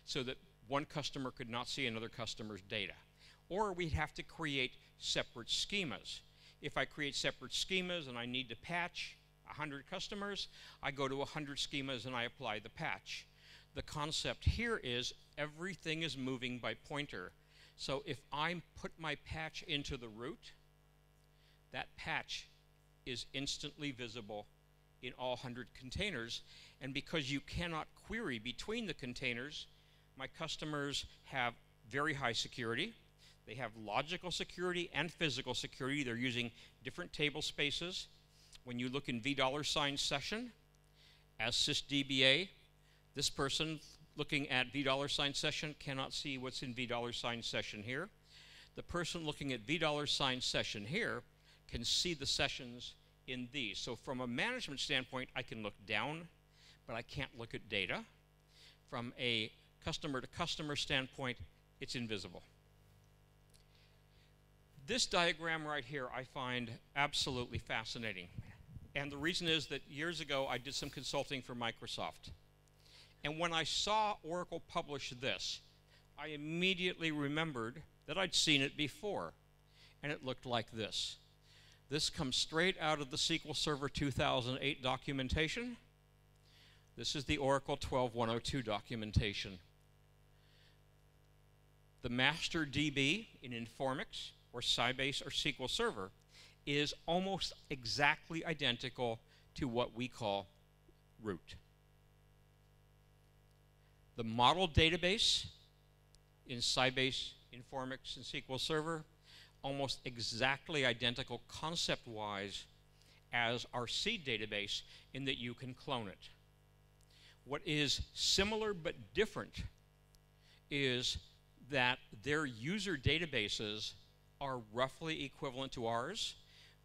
so that one customer could not see another customer's data. Or we'd have to create separate schemas. If I create separate schemas and I need to patch 100 customers, I go to 100 schemas and I apply the patch. The concept here is everything is moving by pointer. So if I put my patch into the root, that patch is instantly visible in all 100 containers, and because you cannot query between the containers, my customers have very high security. They have logical security and physical security. They're using different table spaces. When you look in $$ session as sysdba, this person looking at $$ session cannot see what's in $$ session here. The person looking at $$ session here can see the sessions in these. So from a management standpoint, I can look down, but I can't look at data. From a customer-to-customer standpoint, it's invisible. This diagram right here I find absolutely fascinating. And the reason is that years ago I did some consulting for Microsoft. And when I saw Oracle publish this, I immediately remembered that I'd seen it before. And it looked like this. This comes straight out of the SQL Server 2008 documentation. This is the Oracle 12.102 documentation. The master DB in Informix, or Sybase, or SQL Server is almost exactly identical to what we call root. The model database in Sybase, Informix, and SQL Server, almost exactly identical concept-wise as our seed database in that you can clone it. What is similar but different is that their user databases are roughly equivalent to ours,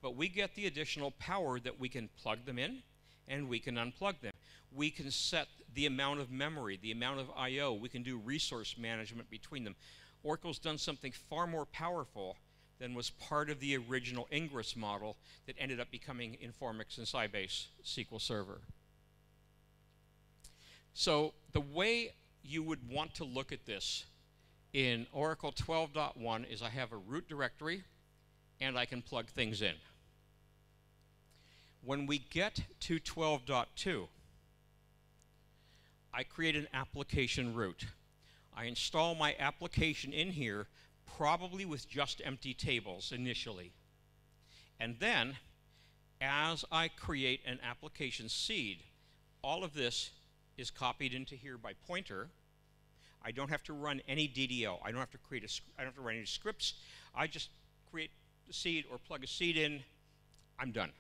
but we get the additional power that we can plug them in and we can unplug them. We can set the amount of memory, the amount of I/O. We can do resource management between them. Oracle's done something far more powerful than was part of the original Ingress model that ended up becoming Informix and Sybase SQL Server. So the way you would want to look at this in Oracle 12.1 is I have a root directory and I can plug things in. When we get to 12.2, I create an application root. I install my application in here, probably with just empty tables initially. And then, as I create an application seed, all of this is copied into here by pointer. I don't have to run any DDL. I don't have to I don't have to run any scripts. I just create a seed or plug a seed in. I'm done.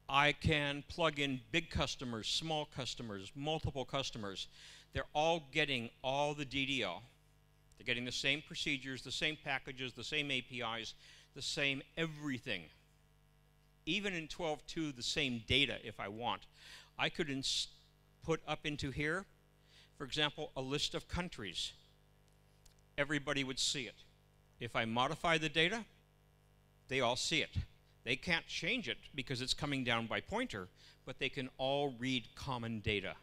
I can plug in big customers, small customers, multiple customers. They're all getting all the DDL. They're getting the same procedures, the same packages, the same APIs, the same everything. Even in 12.2, the same data if I want. I could put up into here, for example, a list of countries. Everybody would see it. If I modify the data, they all see it. They can't change it because it's coming down by pointer, but they can all read common data.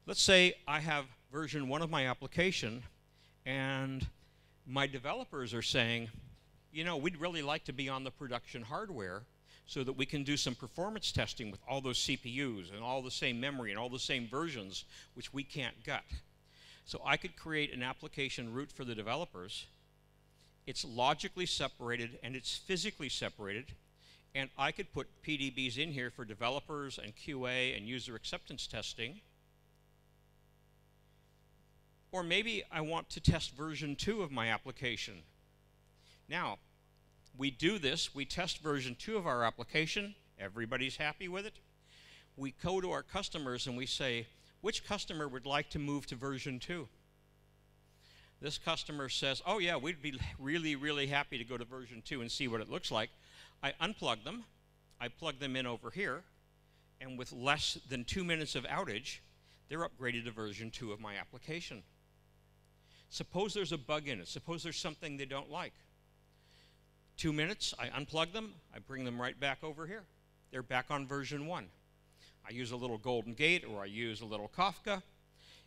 Let's say I have version 1 of my application, and my developers are saying, you know, we'd really like to be on the production hardware so that we can do some performance testing with all those CPUs and all the same memory and all the same versions, which we can't get. So I could create an application root for the developers. It's logically separated and it's physically separated, and I could put PDBs in here for developers and QA and user acceptance testing. Or maybe I want to test version 2 of my application. Now, we do this, we test version 2 of our application, everybody's happy with it. We go to our customers and we say, which customer would like to move to version 2? This customer says, oh yeah, we'd be really, really happy to go to version 2 and see what it looks like. I unplug them, I plug them in over here, and with less than 2 minutes of outage, they're upgraded to version 2 of my application. Suppose there's a bug in it, suppose there's something they don't like. 2 minutes, I unplug them, I bring them right back over here. They're back on version 1. I use a little Golden Gate or I use a little Kafka.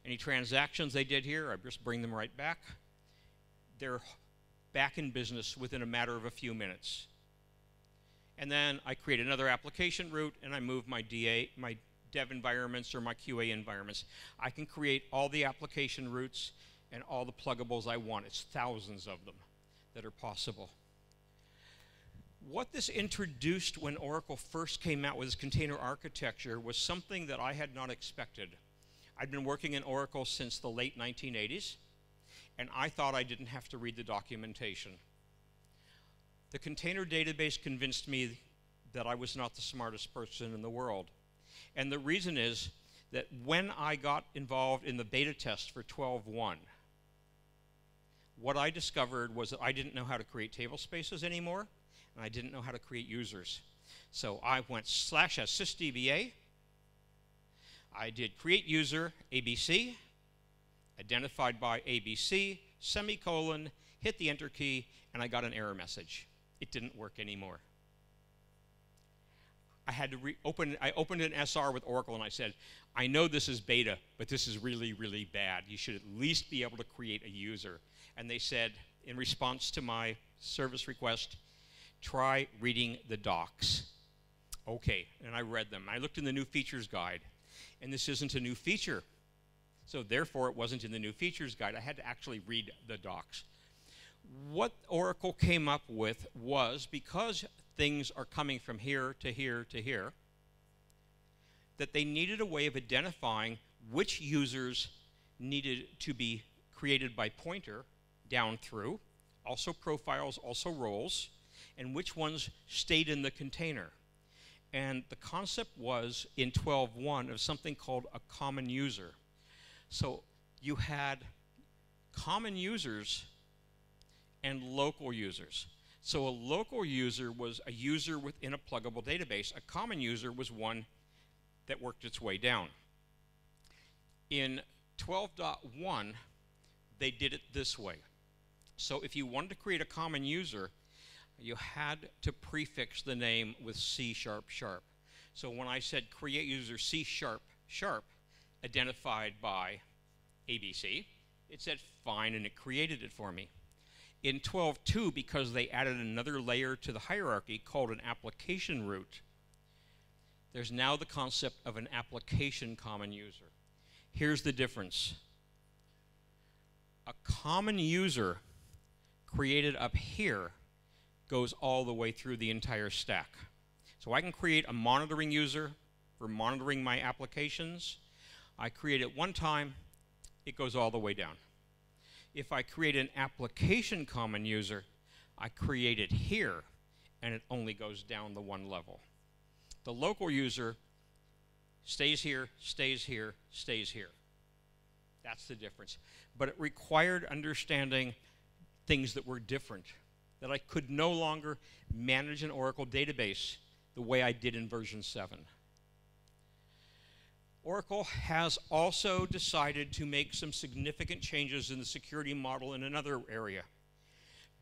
Any transactions they did here, I just bring them right back. They're back in business within a matter of a few minutes. And then I create another application root and I move my dev environments or my QA environments. I can create all the application roots and all the pluggables I want. It's thousands of them that are possible. What this introduced when Oracle first came out with its container architecture was something that I had not expected. I'd been working in Oracle since the late 1980s, and I thought I didn't have to read the documentation. The container database convinced me that I was not the smartest person in the world. And the reason is that when I got involved in the beta test for 12.1, what I discovered was that I didn't know how to create table spaces anymore, and I didn't know how to create users. So I went /sysdba, I did create user ABC, identified by ABC, semicolon, hit the enter key, and I got an error message. It didn't work anymore. I had to I opened an SR with Oracle and I said, I know this is beta, but this is really, really bad. You should at least be able to create a user. And they said, in response to my service request, try reading the docs. Okay, and I read them. I looked in the new features guide, and this isn't a new feature. So therefore, it wasn't in the new features guide. I had to actually read the docs. What Oracle came up with was, because things are coming from here to here to here, that they needed a way of identifying which users needed to be created by pointer down through, also profiles, also roles, and which ones stayed in the container. And the concept was, in 12.1, of something called a common user. So you had common users and local users. So a local user was a user within a pluggable database. A common user was one that worked its way down. In 12.1, they did it this way. So if you wanted to create a common user, you had to prefix the name with C##. So when I said create user C##, identified by ABC, it said fine, and it created it for me. In 12.2, because they added another layer to the hierarchy called an application root, there's now the concept of an application common user. Here's the difference. A common user created up here goes all the way through the entire stack. So I can create a monitoring user for monitoring my applications. I create it one time, it goes all the way down. If I create an application common user, I create it here, and it only goes down the one level. The local user stays here, stays here, stays here. That's the difference. But it required understanding things that were different, that I could no longer manage an Oracle database the way I did in version 7. Oracle has also decided to make some significant changes in the security model in another area.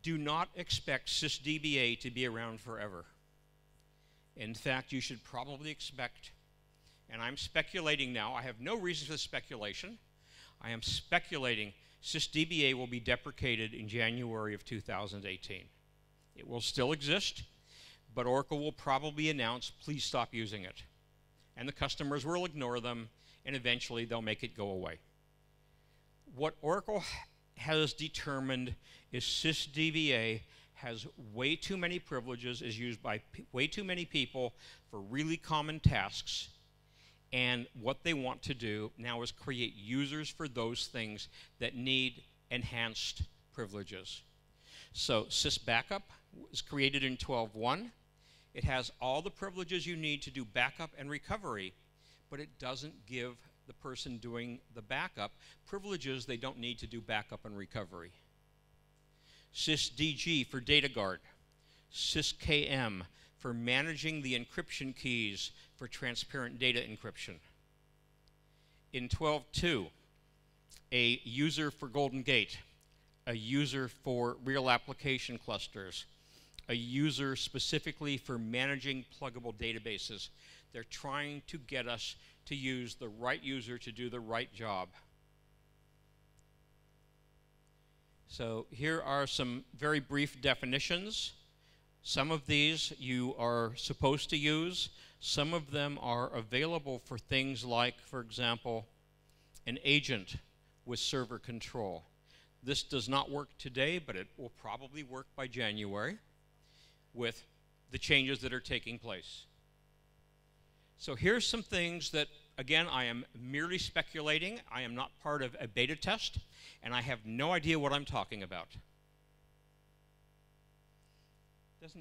Do not expect sysdba to be around forever. In fact, you should probably expect, and I'm speculating now, I have no reason for speculation, I am speculating sysdba will be deprecated in January of 2018. It will still exist, but Oracle will probably announce, please stop using it. And the customers will ignore them, and eventually they'll make it go away. What Oracle has determined is sysdba has way too many privileges, is used by way too many people for really common tasks, and what they want to do now is create users for those things that need enhanced privileges. So sysbackup was created in 12.1. It has all the privileges you need to do backup and recovery, but it doesn't give the person doing the backup privileges they don't need to do backup and recovery. sysdg for data guard, syskm for managing the encryption keys for transparent data encryption. In 12.2, a user for Golden Gate, a user for real application clusters, a user specifically for managing pluggable databases. They're trying to get us to use the right user to do the right job. So here are some very brief definitions. Some of these you are supposed to use. Some of them are available for things like, for example, an agent with server control. This does not work today, but it will probably work by January with the changes that are taking place. So here's some things that, again, I am merely speculating. I am not part of a beta test, and I have no idea what I'm talking about.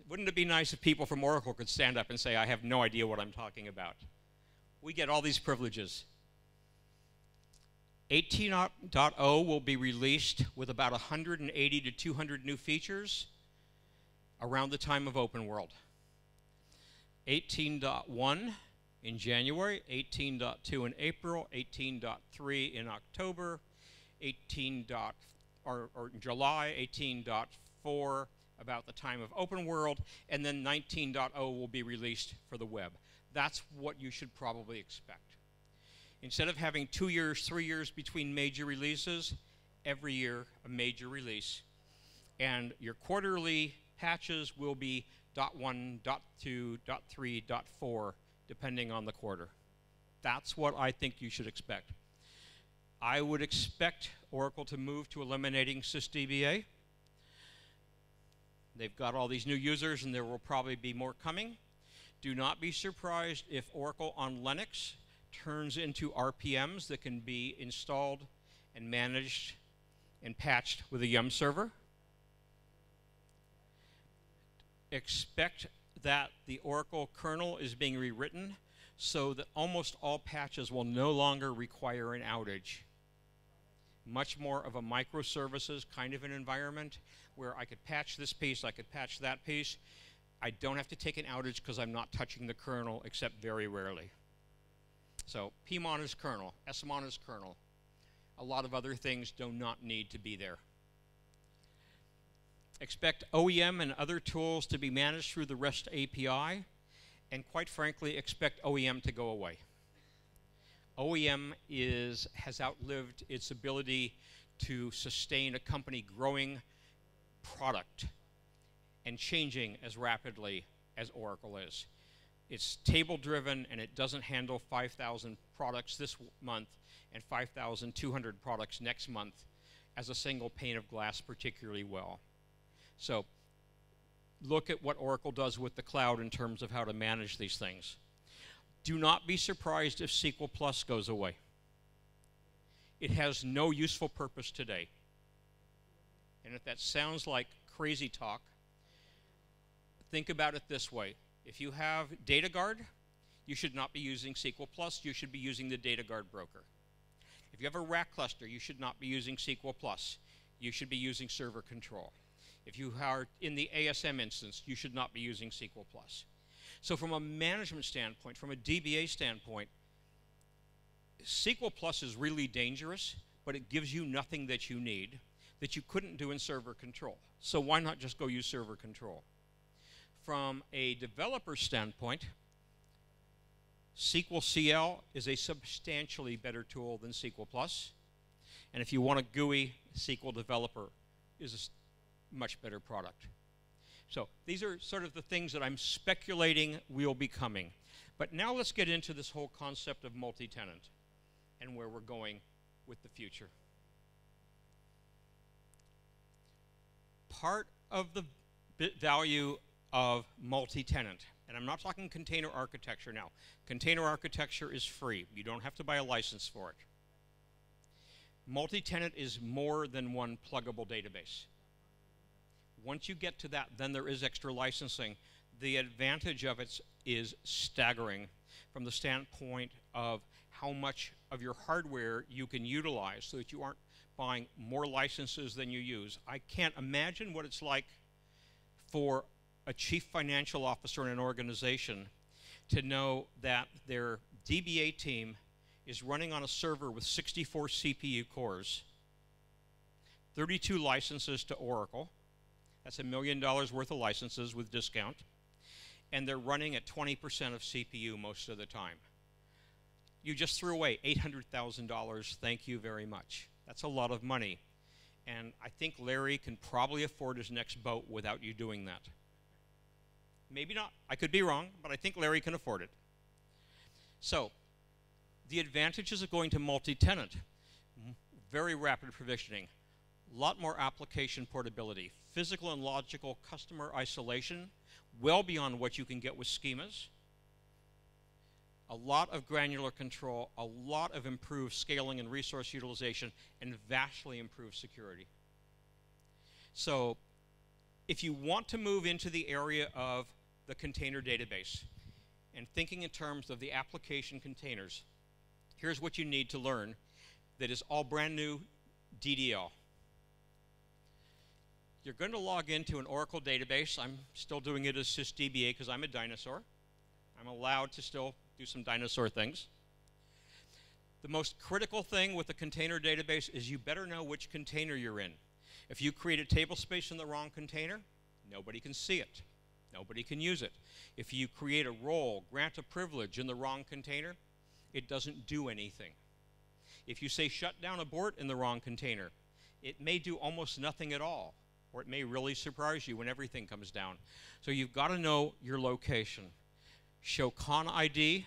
Wouldn't it be nice if people from Oracle could stand up and say, I have no idea what I'm talking about? We get all these privileges. 18.0 will be released with about 180 to 200 new features around the time of Open World. 18.1 in January, 18.2 in April, 18.3 in October, 18. Or July, 18.4 about the time of Open World, and then 19.0 will be released for the web. That's what you should probably expect. Instead of having 2 years, 3 years between major releases, every year a major release. And your quarterly patches will be .1, .2, .3, .4, depending on the quarter. That's what I think you should expect. I would expect Oracle to move to eliminating sysdba. They've got all these new users, and there will probably be more coming. Do not be surprised if Oracle on Linux turns into RPMs that can be installed and managed and patched with a Yum server. Expect that the Oracle kernel is being rewritten so that almost all patches will no longer require an outage. Much more of a microservices kind of an environment where I could patch this piece, I could patch that piece. I don't have to take an outage because I'm not touching the kernel except very rarely. So pmon is kernel, smon is kernel. A lot of other things do not need to be there. Expect OEM and other tools to be managed through the REST API, and quite frankly, expect OEM to go away. OEM has outlived its ability to sustain a company growing product and changing as rapidly as Oracle is. It's table-driven, and it doesn't handle 5,000 products this month and 5,200 products next month as a single pane of glass particularly well. So look at what Oracle does with the cloud in terms of how to manage these things. Do not be surprised if SQL Plus goes away. It has no useful purpose today. And if that sounds like crazy talk, think about it this way. If you have DataGuard, you should not be using SQL Plus. You should be using the DataGuard broker. If you have a rack cluster, you should not be using SQL Plus. You should be using Server Control. If you are in the ASM instance, you should not be using SQL Plus. So from a management standpoint, from a DBA standpoint, SQL Plus is really dangerous, but it gives you nothing that you need that you couldn't do in Server Control. So why not just go use Server Control? From a developer standpoint, SQL CL is a substantially better tool than SQL Plus. And if you want a GUI, SQL Developer is a much better product. So these are sort of the things that I'm speculating will be coming. But now let's get into this whole concept of multi-tenant and where we're going with the future. Part of the value of multi-tenant, and I'm not talking container architecture now. Container architecture is free. You don't have to buy a license for it. Multi-tenant is more than one pluggable database. Once you get to that, then there is extra licensing. The advantage of it is staggering from the standpoint of how much of your hardware you can utilize so that you aren't buying more licenses than you use. I can't imagine what it's like for a chief financial officer in an organization to know that their DBA team is running on a server with 64 CPU cores, 32 licenses to Oracle. That's $1 million worth of licenses with discount. And they're running at 20% of CPU most of the time. You just threw away $800,000. Thank you very much. That's a lot of money. And I think Larry can probably afford his next boat without you doing that. Maybe not. I could be wrong, but I think Larry can afford it. So, the advantages of going to multi-tenant: very rapid provisioning, a lot more application portability, physical and logical customer isolation, well beyond what you can get with schemas, a lot of granular control, a lot of improved scaling and resource utilization, and vastly improved security. So, if you want to move into the area of the container database and thinking in terms of the application containers, here's what you need to learn that is all brand new DDL. You're going to log into an Oracle database. I'm still doing it as sysdba because I'm a dinosaur. I'm allowed to still do some dinosaur things. The most critical thing with a container database is you better know which container you're in. If you create a table space in the wrong container, nobody can see it. Nobody can use it. If you create a role, grant a privilege in the wrong container, it doesn't do anything. If you say shut down abort in the wrong container, it may do almost nothing at all, or it may really surprise you when everything comes down. So you've got to know your location. Show con ID,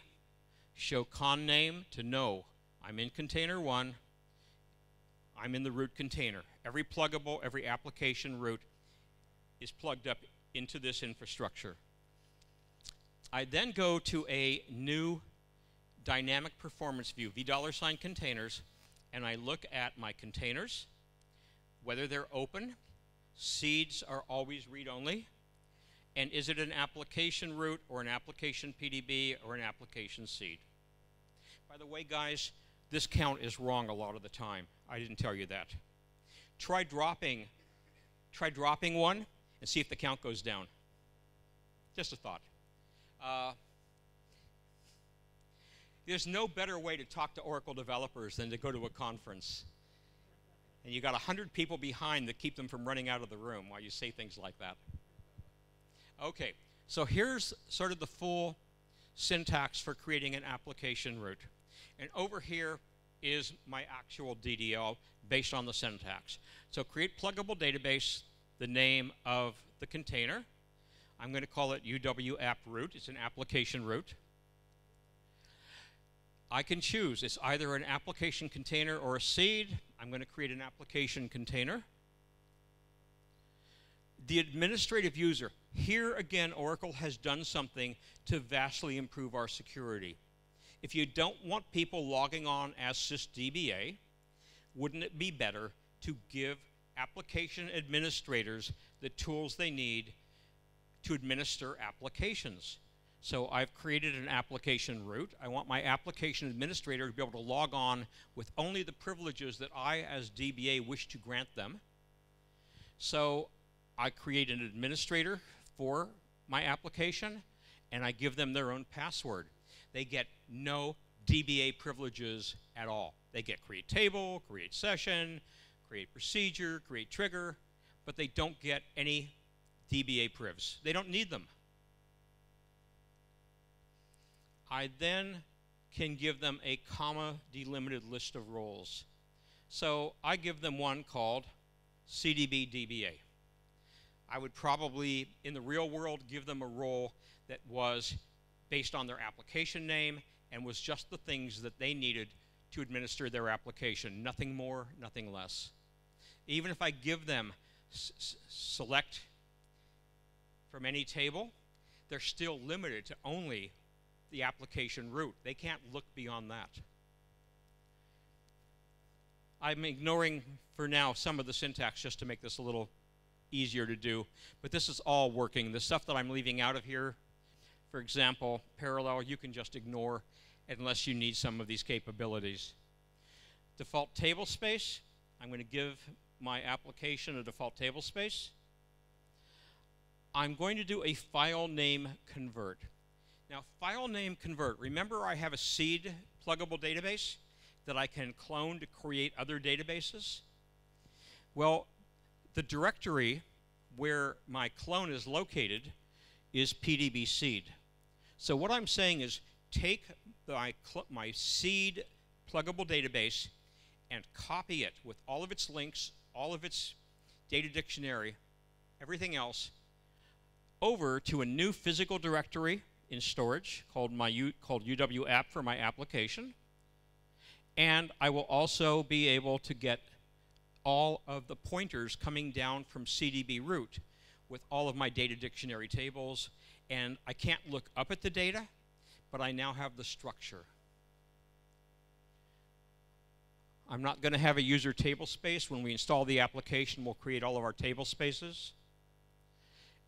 show con name to know I'm in container 1, I'm in the root container. Every pluggable, every application root is plugged up into this infrastructure. I then go to a new dynamic performance view, $$ containers, and I look at my containers, whether they're open, seeds are always read-only, and is it an application root or an application PDB or an application seed? By the way, guys, this count is wrong a lot of the time. I didn't tell you that. Try dropping one and see if the count goes down. Just a thought. There's no better way to talk to Oracle developers than to go to a conference And you got 100 people behind that keep them from running out of the room while you say things like that. Okay, so here's sort of the full syntax for creating an application route. And over here is my actual DDL based on the syntax. So create pluggable database, the name of the container. I'm going to call it UW app route. It's an application route. I can choose. It's either an application container or a seed. I'm going to create an application container. The administrative user. Here again, Oracle has done something to vastly improve our security. If you don't want people logging on as sysdba, wouldn't it be better to give application administrators the tools they need to administer applications? So I've created an application route. I want my application administrator to be able to log on with only the privileges that I, as DBA, wish to grant them. So I create an administrator for my application, and I give them their own password. They get no DBA privileges at all. They get create table, create session, create procedure, create trigger, but they don't get any DBA privs. They don't need them. I then can give them a comma delimited list of roles. So I give them one called CDB DBA. I would probably, in the real world, give them a role that was based on their application name and was just the things that they needed to administer their application. Nothing more, nothing less. Even if I give them select from any table, they're still limited to only the application route. They can't look beyond that. I'm ignoring for now some of the syntax just to make this a little easier to do, but this is all working. The stuff that I'm leaving out of here, for example, parallel, you can just ignore unless you need some of these capabilities. Default table space, I'm going to give my application a default table space. I'm going to do a file name convert. Now, file name convert, remember I have a seed pluggable database that I can clone to create other databases? Well, the directory where my clone is located is PDB seed. So what I'm saying is take my seed pluggable database and copy it with all of its links, all of its data dictionary, everything else, over to a new physical directory in storage called UW app for my application. And I will also be able to get all of the pointers coming down from CDB root with all of my data dictionary tables. And I can't look up at the data, but I now have the structure. I'm not going to have a user table space. When we install the application, we'll create all of our table spaces.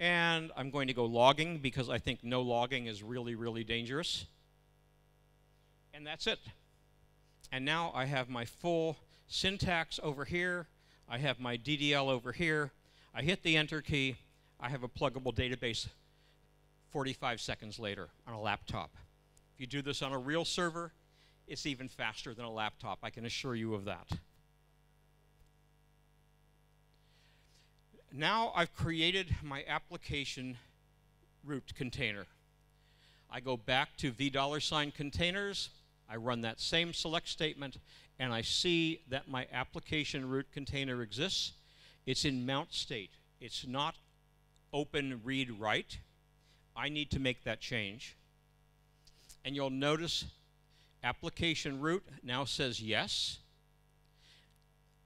And I'm going to go logging because I think no logging is really, really dangerous. And that's it. And now I have my full syntax over here. I have my DDL over here. I hit the enter key. I have a pluggable database 45 seconds later on a laptop. If you do this on a real server, it's even faster than a laptop. I can assure you of that. Now I've created my application root container. I go back to $$ containers. I run that same select statement, and I see that my application root container exists. It's in mount state. It's not open read write. I need to make that change. And you'll notice application root now says yes.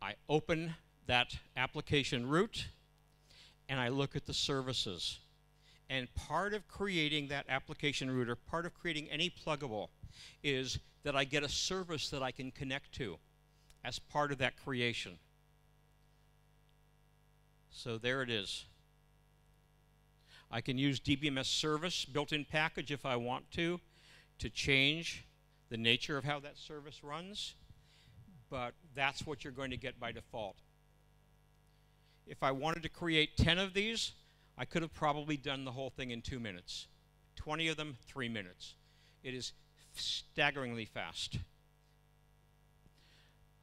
I open that application root, and I look at the services. And part of creating that application root, or part of creating any pluggable, is that I get a service that I can connect to as part of that creation. So there it is. I can use DBMS service built-in package if I want to change the nature of how that service runs, but that's what you're going to get by default. If I wanted to create 10 of these, I could have probably done the whole thing in 2 minutes. 20 of them, 3 minutes. It is staggeringly fast.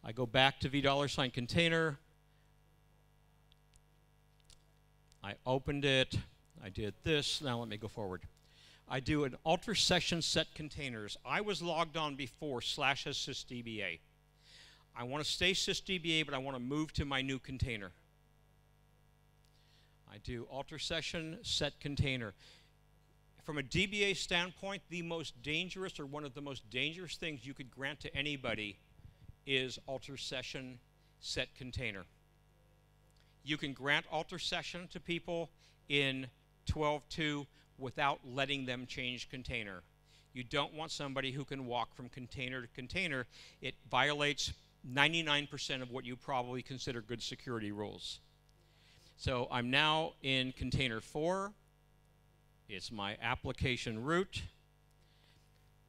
I go back to $container. I opened it. I did this. Now let me go forward. I do an alter session set containers. I was logged on before /sysdba. I want to stay sysdba, but I want to move to my new container. I do alter session set container. From a DBA standpoint, the most dangerous, or one of the most dangerous things you could grant to anybody is alter session set container. You can grant alter session to people in 12.2 without letting them change container. You don't want somebody who can walk from container to container. It violates 99% of what you probably consider good security rules. So I'm now in container 4. It's my application root.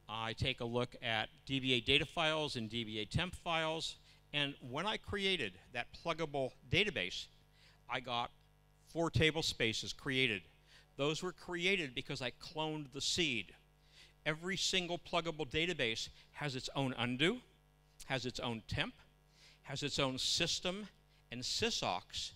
I take a look at DBA data files and DBA temp files. And when I created that pluggable database, I got 4 table spaces created. Those were created because I cloned the seed. Every single pluggable database has its own undo, has its own temp, has its own system and sysaux,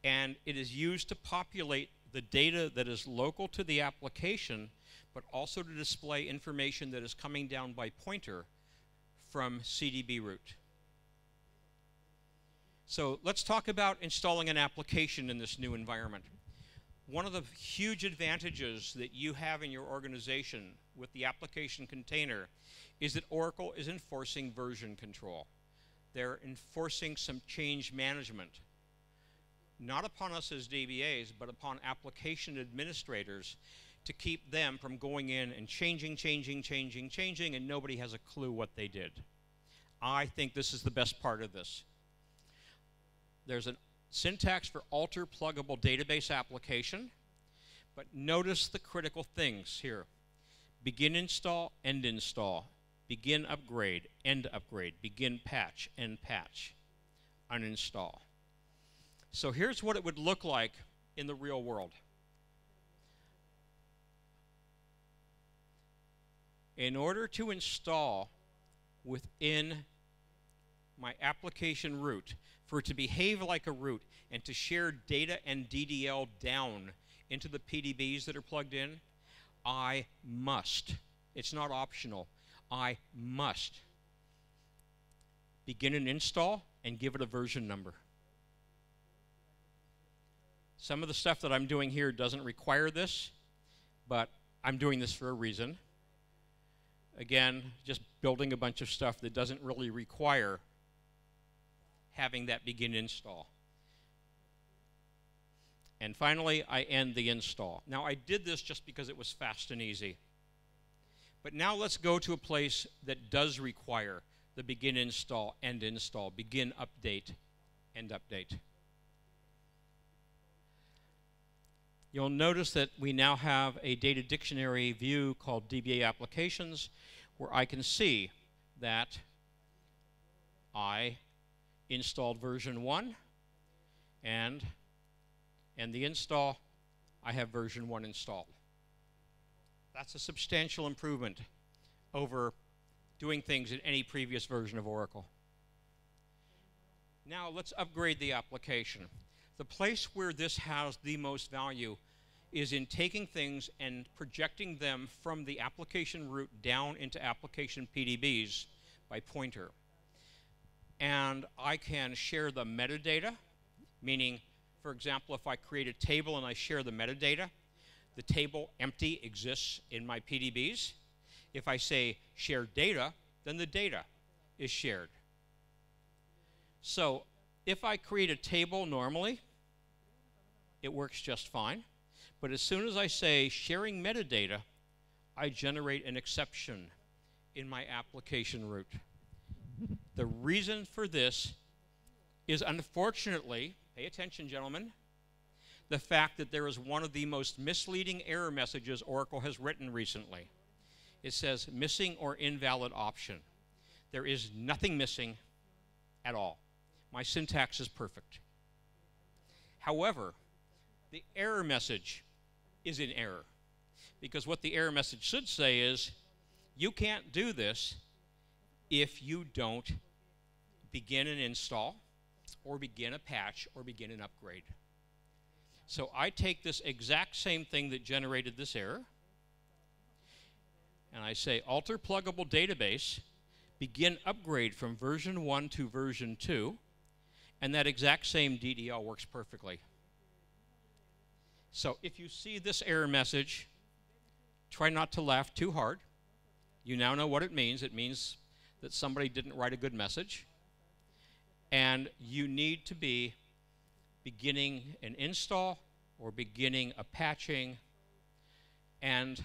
and it is used to populate the data that is local to the application, but also to display information that is coming down by pointer from CDB root. So let's talk about installing an application in this new environment. One of the huge advantages that you have in your organization with the application container is that Oracle is enforcing version control. They're enforcing some change management, not upon us as DBAs, but upon application administrators to keep them from going in and changing, and nobody has a clue what they did. I think this is the best part of this. There's a syntax for alter pluggable database application, but notice the critical things here. Begin install, end install, begin upgrade, end upgrade, begin patch, end patch, uninstall. So here's what it would look like in the real world. In order to install within my application root, for it to behave like a root and to share data and DDL down into the PDBs that are plugged in, I must, it's not optional, I must begin an install and give it a version number. Some of the stuff that I'm doing here doesn't require this, but I'm doing this for a reason. Again, just building a bunch of stuff that doesn't really require having that begin install. And finally, I end the install. Now, I did this just because it was fast and easy. But now let's go to a place that does require the begin install, end install, begin update, end update. You'll notice that we now have a data dictionary view called DBA Applications, where I can see that I installed version 1, and the install, I have version 1 installed. That's a substantial improvement over doing things in any previous version of Oracle. Now let's upgrade the application. The place where this has the most value is in taking things and projecting them from the application root down into application PDBs by pointer. And I can share the metadata, meaning, for example, if I create a table and I share the metadata, the table empty exists in my PDBs. If I say share data, then the data is shared. So if I create a table normally, it works just fine. But as soon as I say sharing metadata, I generate an exception in my application root. The reason for this is, unfortunately, pay attention, gentlemen, the fact that there is one of the most misleading error messages Oracle has written recently. It says missing or invalid option. There is nothing missing at all. My syntax is perfect. However, the error message is in error, because what the error message should say is, you can't do this if you don't begin an install or begin a patch or begin an upgrade. So I take this exact same thing that generated this error, and I say alter pluggable database, begin upgrade from version 1 to version 2, and that exact same DDL works perfectly. So if you see this error message, try not to laugh too hard. You now know what it means. It means that somebody didn't write a good message. And you need to be beginning an install or beginning a patching and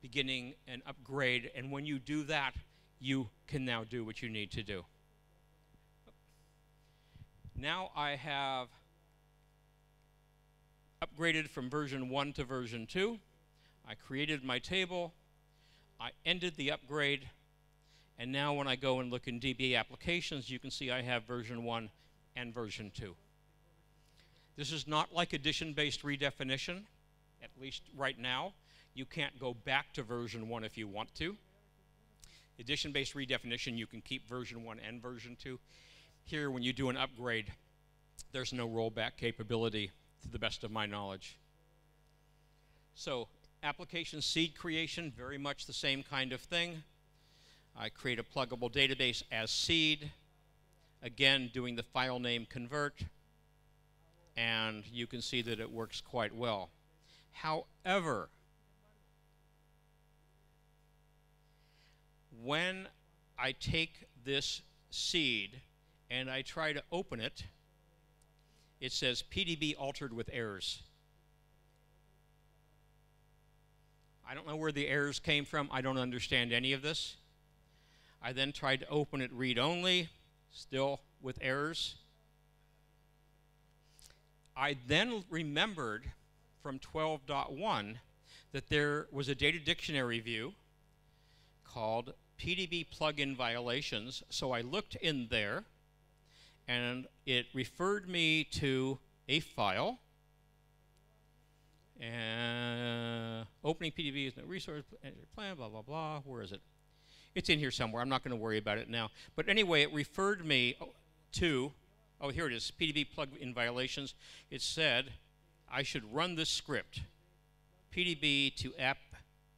beginning an upgrade. And when you do that, you can now do what you need to do. Now I have upgraded from version 1 to version 2. I created my table. I ended the upgrade. And now when I go and look in DBA applications, you can see I have version 1 and version 2. This is not like edition-based redefinition, at least right now. You can't go back to version 1 if you want to. Edition-based redefinition, you can keep version 1 and version 2. Here, when you do an upgrade, there's no rollback capability, to the best of my knowledge. So, application seed creation, very much the same kind of thing. I create a pluggable database as seed, again doing the file name convert, and you can see that it works quite well. However, when I take this seed and I try to open it, it says PDB altered with errors. I don't know where the errors came from. I don't understand any of this. I then tried to open it read-only, still with errors. I then remembered from 12.1 that there was a data dictionary view called PDB plugin violations. So I looked in there, and it referred me to a file. And opening PDB is no resource plan, blah, blah, blah. Where is it? It's in here somewhere. I'm not going to worry about it now. But anyway, it referred me to, oh, here it is, PDB plugin violations. It said I should run this script, PDB to app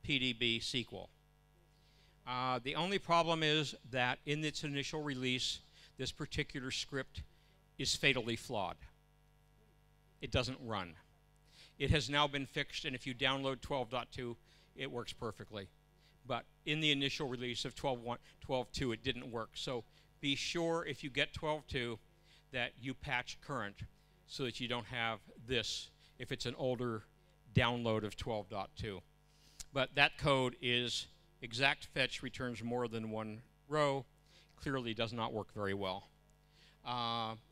PDB SQL. The only problem is that in its initial release, this particular script is fatally flawed. It doesn't run. It has now been fixed, and if you download 12.2, it works perfectly. But in the initial release of 12.2, it didn't work. So be sure if you get 12.2 that you patch current so that you don't have this if it's an older download of 12.2. But that code is exact fetch returns more than one row. Clearly does not work very well.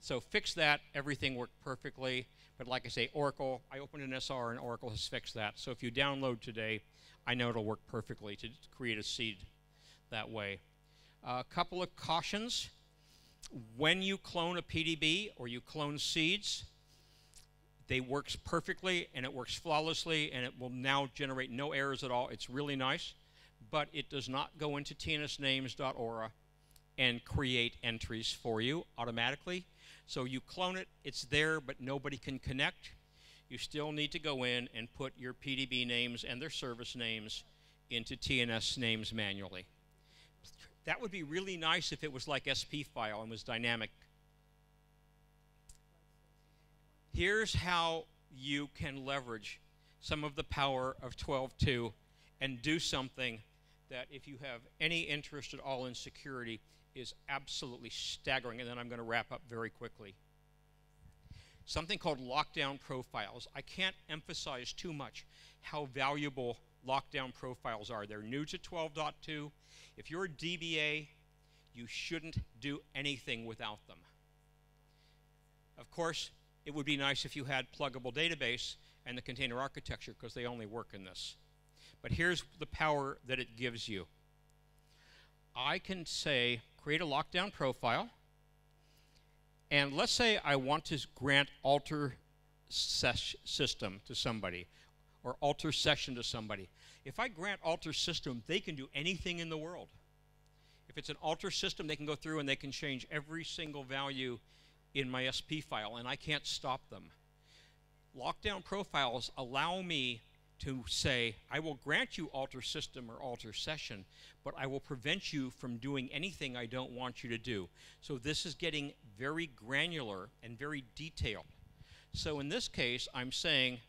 So fix that. Everything worked perfectly. But like I say, Oracle, I opened an SR and Oracle has fixed that. So if you download today, I know it'll work perfectly to create a seed that way. A couple of cautions. When you clone a PDB or you clone seeds, they works perfectly and it works flawlessly and it will now generate no errors at all. It's really nice, but it does not go into tnsnames.aura and create entries for you automatically. So you clone it, it's there, but nobody can connect. You still need to go in and put your PDB names and their service names into TNS names manually. That would be really nice if it was like SP file and was dynamic. Here's how you can leverage some of the power of 12.2 and do something that, if you have any interest at all in security, is absolutely staggering, and then I'm going to wrap up very quickly. Something called lockdown profiles. I can't emphasize too much how valuable lockdown profiles are. They're new to 12.2. If you're a DBA, you shouldn't do anything without them. Of course, it would be nice if you had pluggable database and the container architecture, because they only work in this. But here's the power that it gives you. I can say, create a lockdown profile, and let's say I want to grant alter system to somebody, or alter session to somebody. If I grant alter system, they can do anything in the world. If it's an alter system, they can go through and they can change every single value in my SP file, and I can't stop them. Lockdown profiles allow me to say, I will grant you alter system or alter session, but I will prevent you from doing anything I don't want you to do. So this is getting very granular and very detailed. So in this case, I'm saying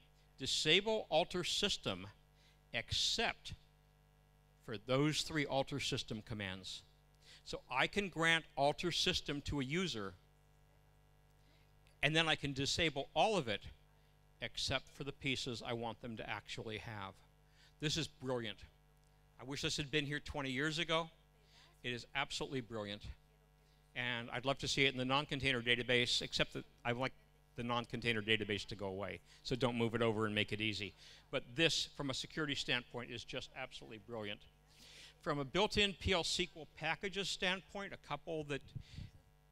disable alter system except for those 3 alter system commands. So I can grant alter system to a user, and then I can disable all of it except for the pieces I want them to actually have. This is brilliant. I wish this had been here 20 years ago. It is absolutely brilliant. And I'd love to see it in the non-container database, except that I like the non-container database to go away. So don't move it over and make it easy. But this, from a security standpoint, is just absolutely brilliant. From a built-in PL SQL packages standpoint, a couple that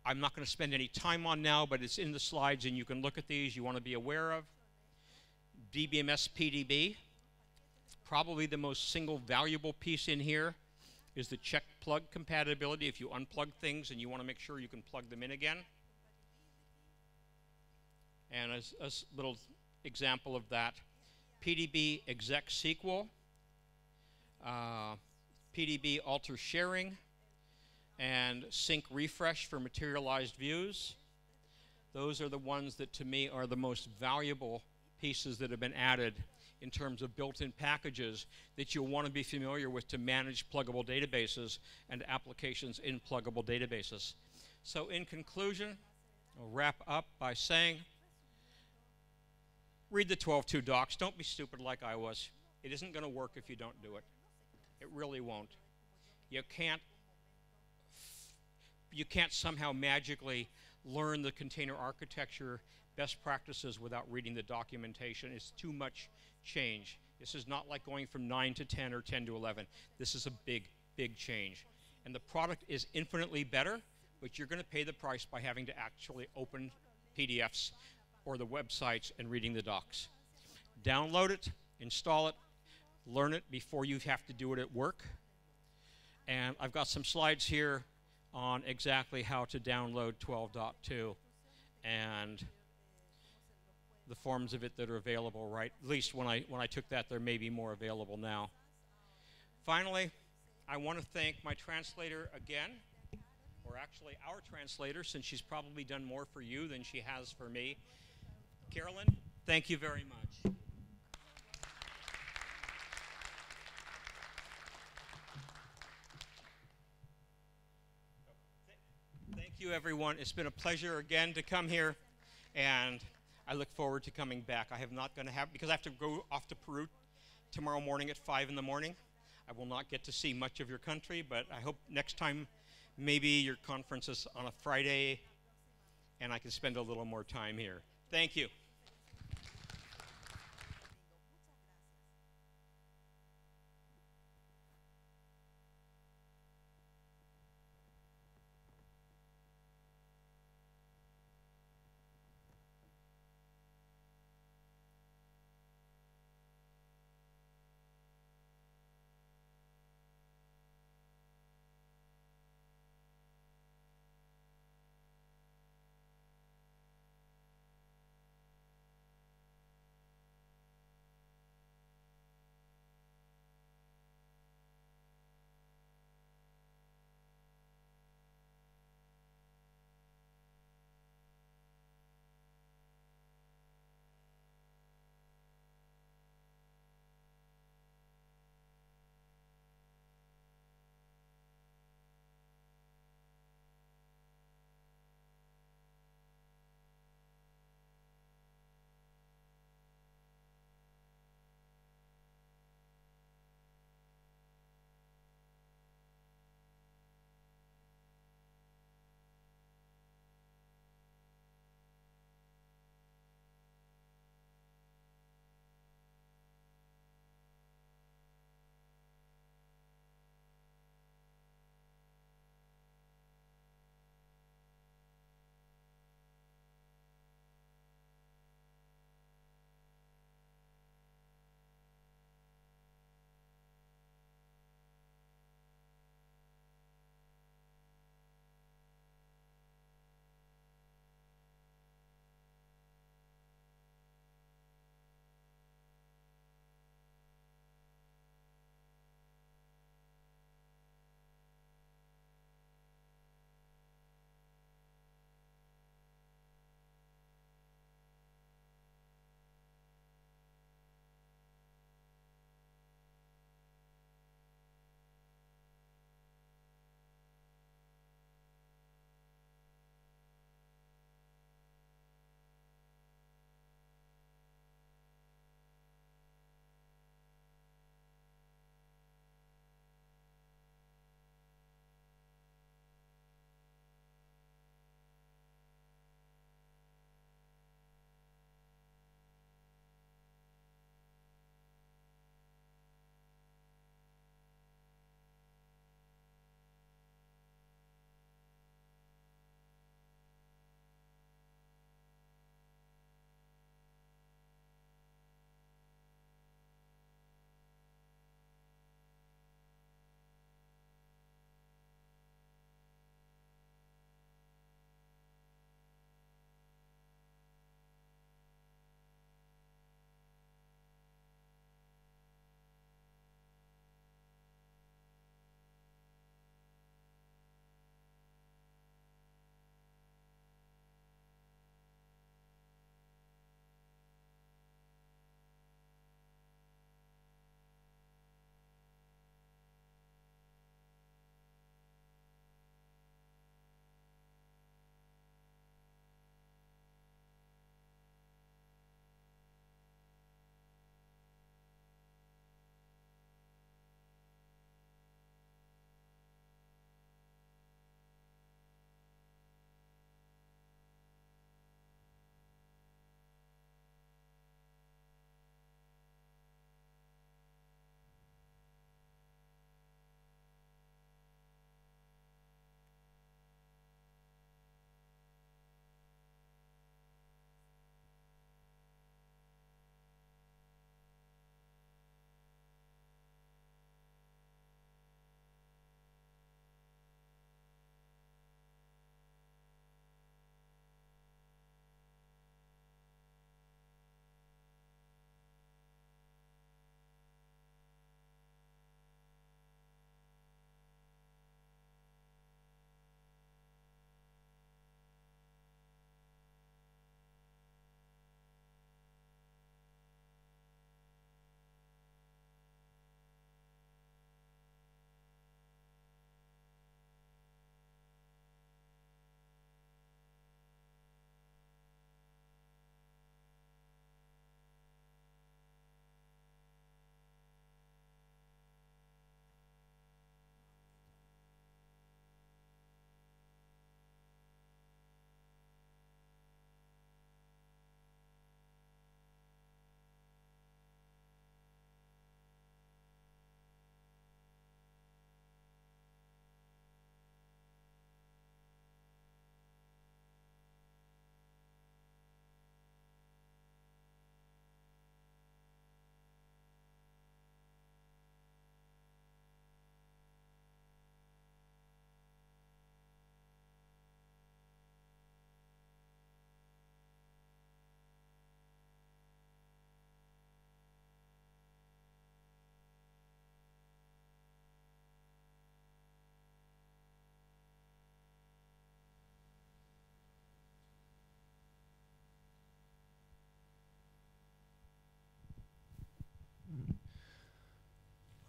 I'm not going to spend any time on now, but it's in the slides and you can look at these you want to be aware of. DBMS PDB, probably the most single valuable piece in here is the check plug compatibility. If you unplug things and you want to make sure you can plug them in again. And as a little example of that, PDB exec SQL, PDB alter sharing, and sync refresh for materialized views. Those are the ones that to me are the most valuable pieces that have been added in terms of built-in packages that you'll want to be familiar with to manage pluggable databases and applications in pluggable databases. So in conclusion, I'll wrap up by saying, read the 12.2 docs. Don't be stupid like I was. It isn't going to work if you don't do it. It really won't. You can't somehow magically learn the container architecture best practices without reading the documentation. It's too much change. This is not like going from 9 to 10 or 10 to 11. This is a big, big change. And the product is infinitely better, but you're going to pay the price by having to actually open PDFs or the websites and reading the docs. Download it, install it, learn it before you have to do it at work. And I've got some slides here on exactly how to download 12.2 and the forms of it that are available, right? At least when I took that, there may be more available now. Finally, I want to thank my translator again, or actually our translator, since she's probably done more for you than she has for me. Carolyn, thank you very much. Thank you, everyone. It's been a pleasure again to come here, and I look forward to coming back. I have not going to have, because I have to go off to Peru tomorrow morning at 5 in the morning. I will not get to see much of your country, but I hope next time maybe your conference is on a Friday and I can spend a little more time here. Thank you.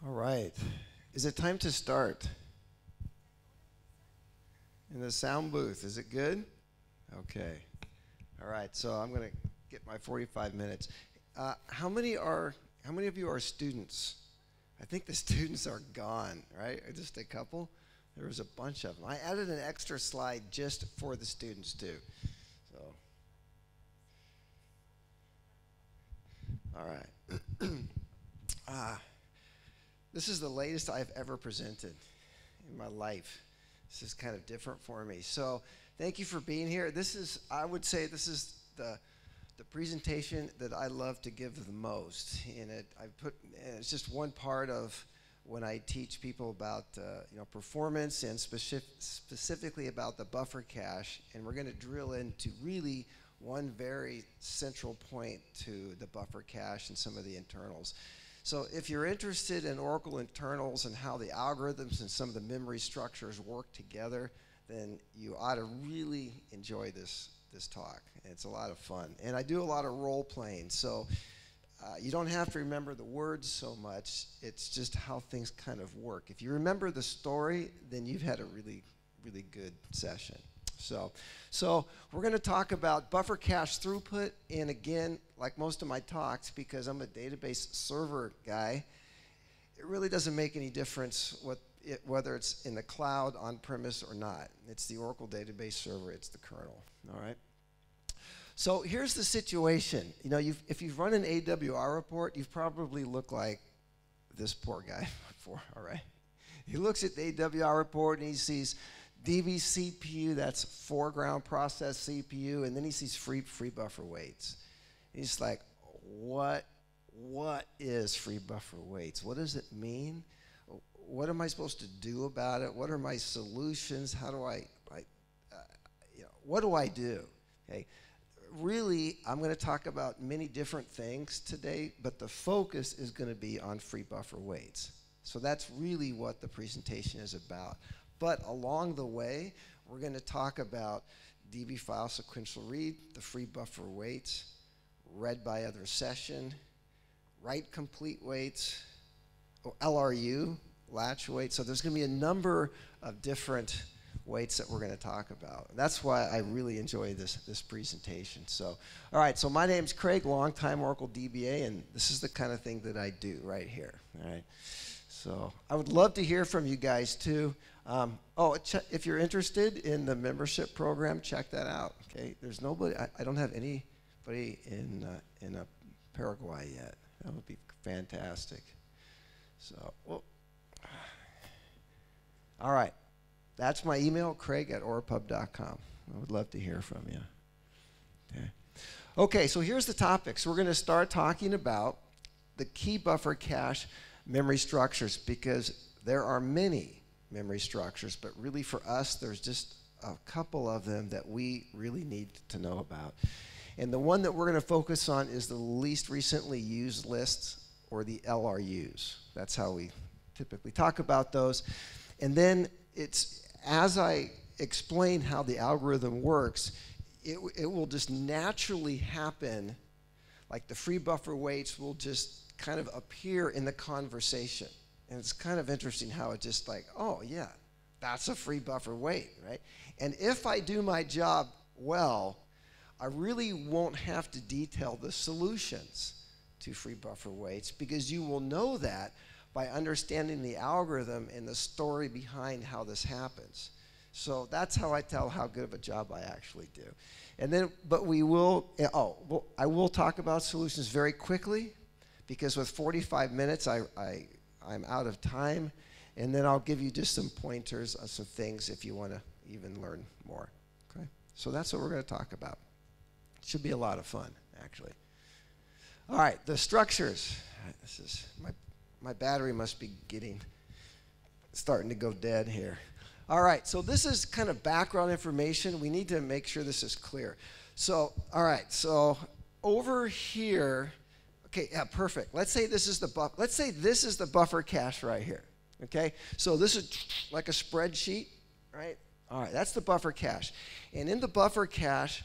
All right. Is it time to start? In the sound booth, is it good? Okay. All right, so I'm going to get my 45 minutes. How many of you are students? I think the students are gone, right? Just a couple? There was a bunch of them. I added an extra slide just for the students too. So, all right. This is the latest I've ever presented in my life. This is kind of different for me. So thank you for being here. I would say this is the presentation that I love to give the most. And it's just one part of when I teach people about performance and specifically about the buffer cache. And we're going to drill into really one very central point to the buffer cache and some of the internals. So if you're interested in Oracle internals and how the algorithms and some of the memory structures work together, then you ought to really enjoy this talk. It's a lot of fun. And I do a lot of role playing, so you don't have to remember the words so much. It's just how things kind of work. If you remember the story, then you've had a really, really good session. So we're going to talk about buffer cache throughput, and again, like most of my talks, because I'm a database server guy, it really doesn't make any difference whether it's in the cloud, on-premise, or not. It's the Oracle database server. It's the kernel. All right. So here's the situation. If you've run an AWR report, you've probably looked like this poor guy before. All right. He looks at the AWR report and he sees DB CPU, that's foreground process CPU, and then he sees free buffer weights. He's like, what is free buffer weights? What does it mean? What am I supposed to do about it? What are my solutions? How do what do I do? Okay. Really, I'm going to talk about many different things today, but the focus is going to be on free buffer weights. So that's really what the presentation is about. But along the way, we're going to talk about DB file sequential read, the free buffer weights, read by other session, write complete weights, LRU, latch weights. So there's going to be a number of different weights that we're going to talk about. That's why I really enjoy this presentation. So, all right, so my name's Craig, longtime Oracle DBA, and this is the kind of thing that I do right here. All right. So I would love to hear from you guys too. If you're interested in the membership program, check that out. Okay, there's nobody. I don't have anybody in Paraguay yet. That would be fantastic. So, all right, that's my email, Craig@orapub.com. I would love to hear from you. Okay, so here's the topics. We're going to start talking about the key buffer cache memory structures, because there are many memory structures, but really for us, there's just a couple of them that we really need to know about. And the one that we're going to focus on is the least recently used lists, or the LRUs. That's how we typically talk about those. And then as I explain how the algorithm works, it will just naturally happen, like the free buffer weights will just kind of appear in the conversation. And it's kind of interesting how it just like, oh yeah, that's a free buffer weight, right? And if I do my job well, I really won't have to detail the solutions to free buffer weights, because you will know that by understanding the algorithm and the story behind how this happens. So that's how I tell how good of a job I actually do. And then, but I will talk about solutions very quickly, because with 45 minutes, I'm out of time, and then I'll give you just some pointers on some things if you want to even learn more. Okay? So that's what we're going to talk about. Should be a lot of fun, actually. All right, the structures. This is my battery must be starting to go dead here. All right, so this is kind of background information. We need to make sure this is clear. So, all right, so over here. Okay, yeah, perfect. Let's say this is the buffer cache right here. Okay, so this is like a spreadsheet, right? All right, that's the buffer cache, and in the buffer cache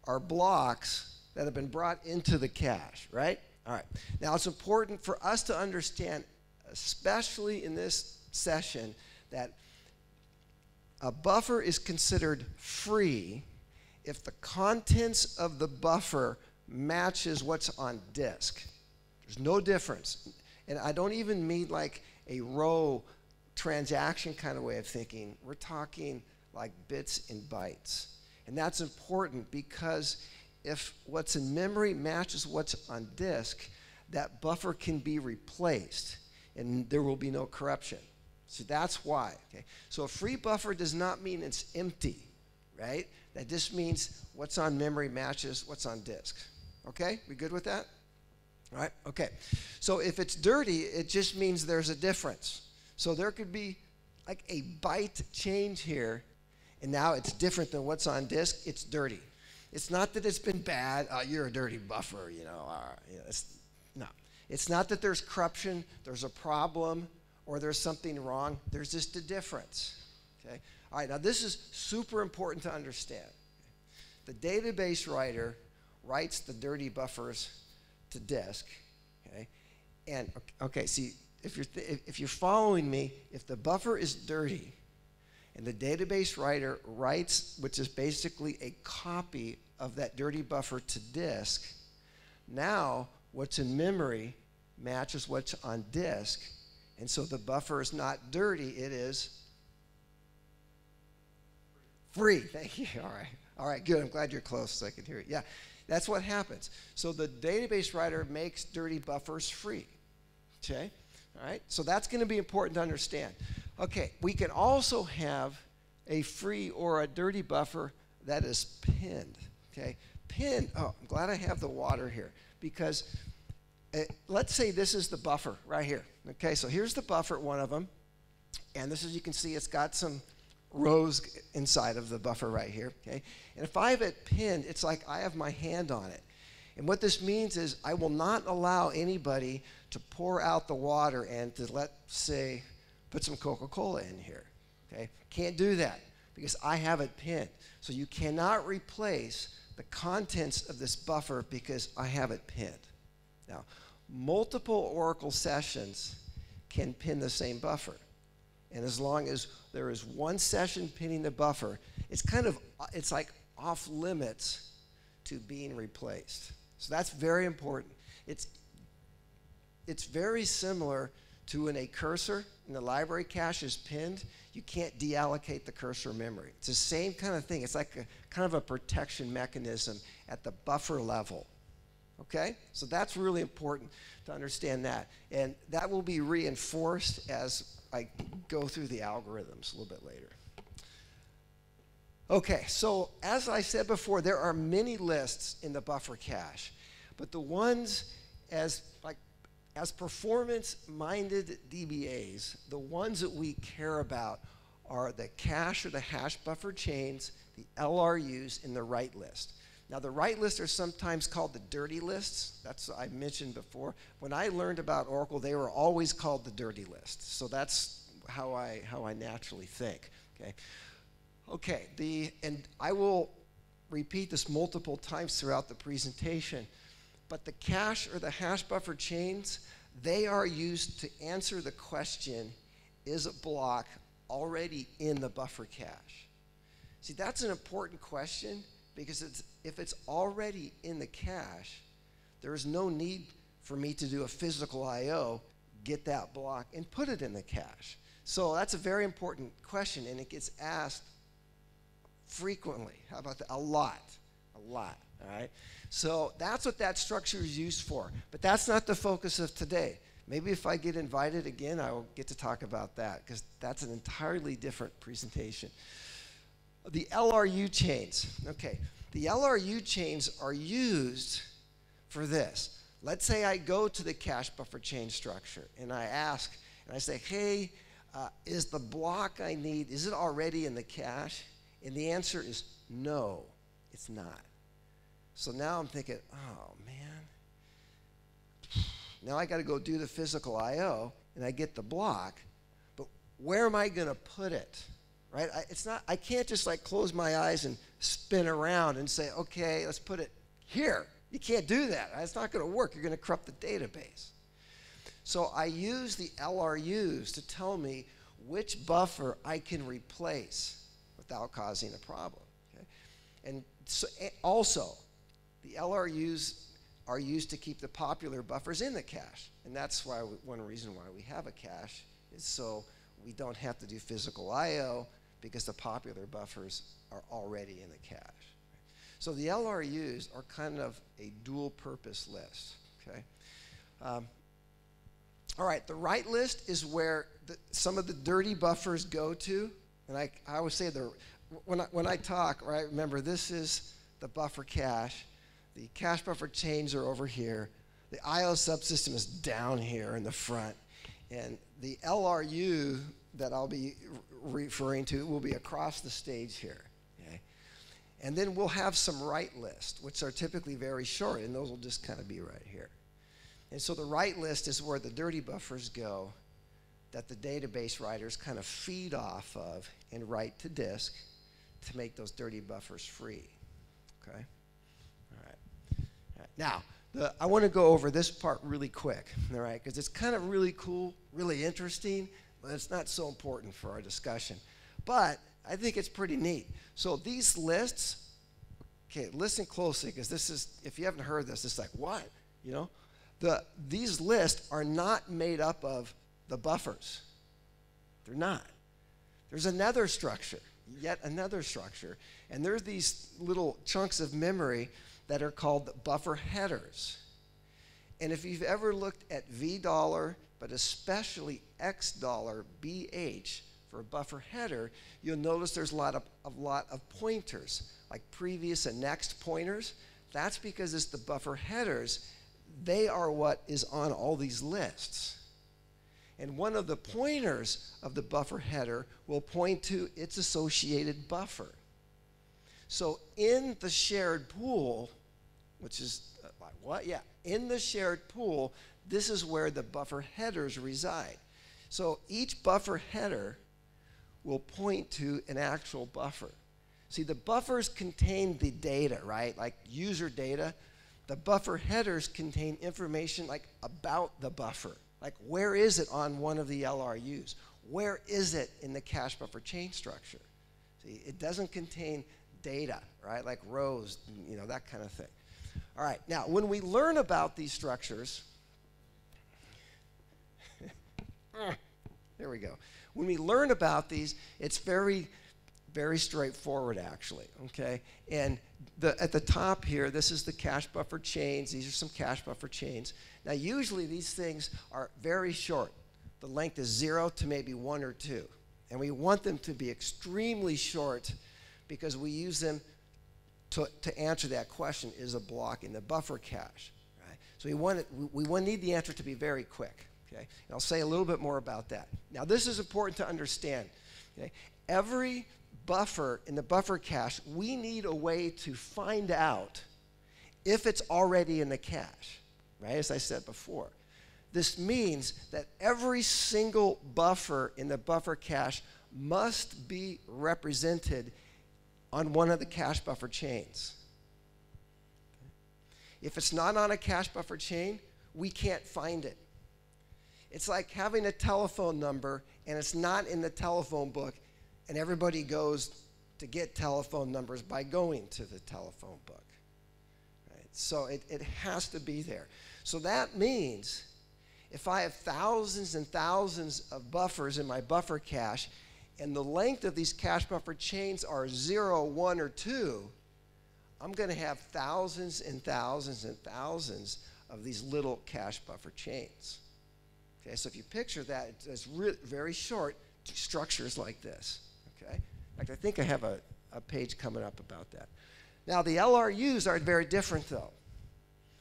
are blocks that have been brought into the cache, right? All right. Now it's important for us to understand especially in this session, that a buffer is considered free if the contents of the buffer matches what's on disk. There's no difference. And I don't even mean like a row transaction kind of way of thinking. We're talking like bits and bytes. And that's important because if what's in memory matches what's on disk, that buffer can be replaced and there will be no corruption. So that's why. Okay? So a free buffer does not mean it's empty, right? That just means what's on memory matches what's on disk. Okay? We good with that? All right? Okay. So if it's dirty, it just means there's a difference. So there could be like a byte change here, and now it's different than what's on disk. It's dirty. It's not that it's been bad. You're a dirty buffer, you know. No. It's not that there's corruption, there's a problem, or there's something wrong. There's just a difference. Okay? All right, now this is super important to understand. The database writer writes the dirty buffers to disk. Okay? And, okay, see, if you're following me, if the buffer is dirty and the database writer writes, which is basically a copy of that dirty buffer to disk, now what's in memory matches what's on disk, and so the buffer is not dirty, it is free. Thank you. All right, good. I'm glad you're close so I can hear it. Yeah, that's what happens. So the database writer makes dirty buffers free. Okay? All right? So that's going to be important to understand. Okay, we can also have a free or a dirty buffer that is pinned. Okay? Pinned. Oh, I'm glad I have the water here because let's say this is the buffer right here. Okay, so here's the buffer, one of them. And this, as you can see, it's got some rows inside of the buffer right here. Okay? And if I have it pinned, it's like I have my hand on it. And what this means is I will not allow anybody to pour out the water and to, let's say, put some Coca-Cola in here. Okay? Can't do that because I have it pinned. So you cannot replace the contents of this buffer because I have it pinned. Now, multiple Oracle sessions can pin the same buffer. And as long as there is one session pinning the buffer, it's like off limits to being replaced. So that's very important. It's very similar to when a cursor in the library cache is pinned, you can't deallocate the cursor memory. It's the same kind of thing. It's like a kind of a protection mechanism at the buffer level. Okay? So that's really important to understand that. And that will be reinforced as I go through the algorithms a little bit later. Okay, so as I said before, there are many lists in the buffer cache, but the ones as performance-minded DBAs, the ones that we care about are the cache or the hash buffer chains, the LRUs, and the write list. Now, the write lists are sometimes called the dirty lists. That's what I mentioned before. When I learned about Oracle, they were always called the dirty lists. So that's how I naturally think. Okay, and I will repeat this multiple times throughout the presentation, but the cache or the hash buffer chains, they are used to answer the question, is a block already in the buffer cache? See, that's an important question because if it's already in the cache, there is no need for me to do a physical I/O, get that block, and put it in the cache. So that's a very important question, and it gets asked frequently. How about that? A lot, all right? So that's what that structure is used for, but that's not the focus of today. Maybe if I get invited again, I will get to talk about that because that's an entirely different presentation. The LRU chains. Okay, the LRU chains are used for this. Let's say I go to the cache buffer chain structure and I ask, and I say, hey, is the block I need, is it already in the cache? And the answer is no, it's not. So now I'm thinking, oh man, now I got to go do the physical I/O and I get the block, but where am I going to put it? Right? I can't just like close my eyes and spin around and say, okay, let's put it here. You can't do that. It's not going to work. You're going to corrupt the database. So I use the LRUs to tell me which buffer I can replace without causing a problem. Okay? And so, also, the LRUs are used to keep the popular buffers in the cache. And that's why one reason why we have a cache is so we don't have to do physical I/O because the popular buffers are already in the cache. So the LRUs are kind of a dual purpose list. Okay? All right, the write list is where some of the dirty buffers go to. And I always say, when I talk, right, remember this is the buffer cache. The cache buffer chains are over here. The I/O subsystem is down here in the front. And the LRU that I'll be referring to will be across the stage here. Okay? And then we'll have some write lists, which are typically very short, and those will just kind of be right here. And so the write list is where the dirty buffers go that the database writers kind of feed off of and write to disk to make those dirty buffers free. Okay? All right. Now, I want to go over this part really quick, all right, because it's kind of really cool, really interesting, but it's not so important for our discussion. But I think it's pretty neat. So these lists, okay, listen closely, because this is, if you haven't heard this, it's like, what? You know? These lists are not made up of the buffers. They're not. There's another structure, yet another structure, and there's these little chunks of memory that are called buffer headers. And if you've ever looked at $, but especially $BH for a buffer header, you'll notice there's a lot of pointers, like previous and next pointers. That's because it's the buffer headers. They are what is on all these lists. And one of the pointers of the buffer header will point to its associated buffer. So in the shared pool, which is like what? Yeah, in the shared pool, this is where the buffer headers reside. So each buffer header will point to an actual buffer. See, the buffers contain the data, right? Like user data. The buffer headers contain information like about the buffer. Like where is it on one of the LRUs? Where is it in the cache buffer chain structure? See, it doesn't contain data, right? Like rows, you know, that kind of thing. All right, now when we learn about these structures, there we go. When we learn about these, it's very, very straightforward actually, okay? And at the top here, this is the cache buffer chains. These are some cache buffer chains. Now usually these things are very short. The length is 0 to maybe 1 or 2. And we want them to be extremely short because we use them to answer that question, is a block in the buffer cache, right? So we need the answer to be very quick, okay? And I'll say a little bit more about that. Now this is important to understand, okay? Every buffer in the buffer cache, we need a way to find out if it's already in the cache, right? As I said before. This means that every single buffer in the buffer cache must be represented on one of the cache buffer chains. If it's not on a cache buffer chain, we can't find it. It's like having a telephone number and it's not in the telephone book, and everybody goes to get telephone numbers by going to the telephone book. Right? So it has to be there. So that means if I have thousands and thousands of buffers in my buffer cache, and the length of these cache buffer chains are 0, 1, or 2, I'm going to have thousands and thousands and thousands of these little cache buffer chains. Okay, so if you picture that, it's very short structures like this. Okay, in fact, I think I have a page coming up about that. Now, the LRUs are very different, though.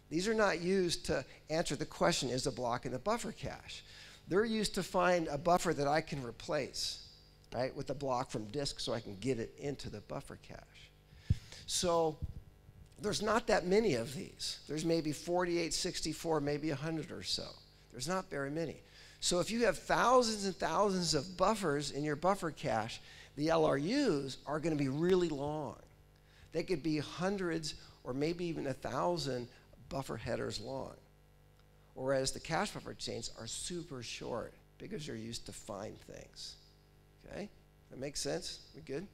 These are not used to answer the question, is a block in the buffer cache? They're used to find a buffer that I can replace, right, with a block from disk so I can get it into the buffer cache. So there's not that many of these. There's maybe 48, 64, maybe 100 or so. There's not very many. So if you have thousands and thousands of buffers in your buffer cache, the LRUs are going to be really long. They could be hundreds or maybe even 1,000 buffer headers long. whereas the cache buffer chains are super short because they're used to find things. Okay? That makes sense? We good?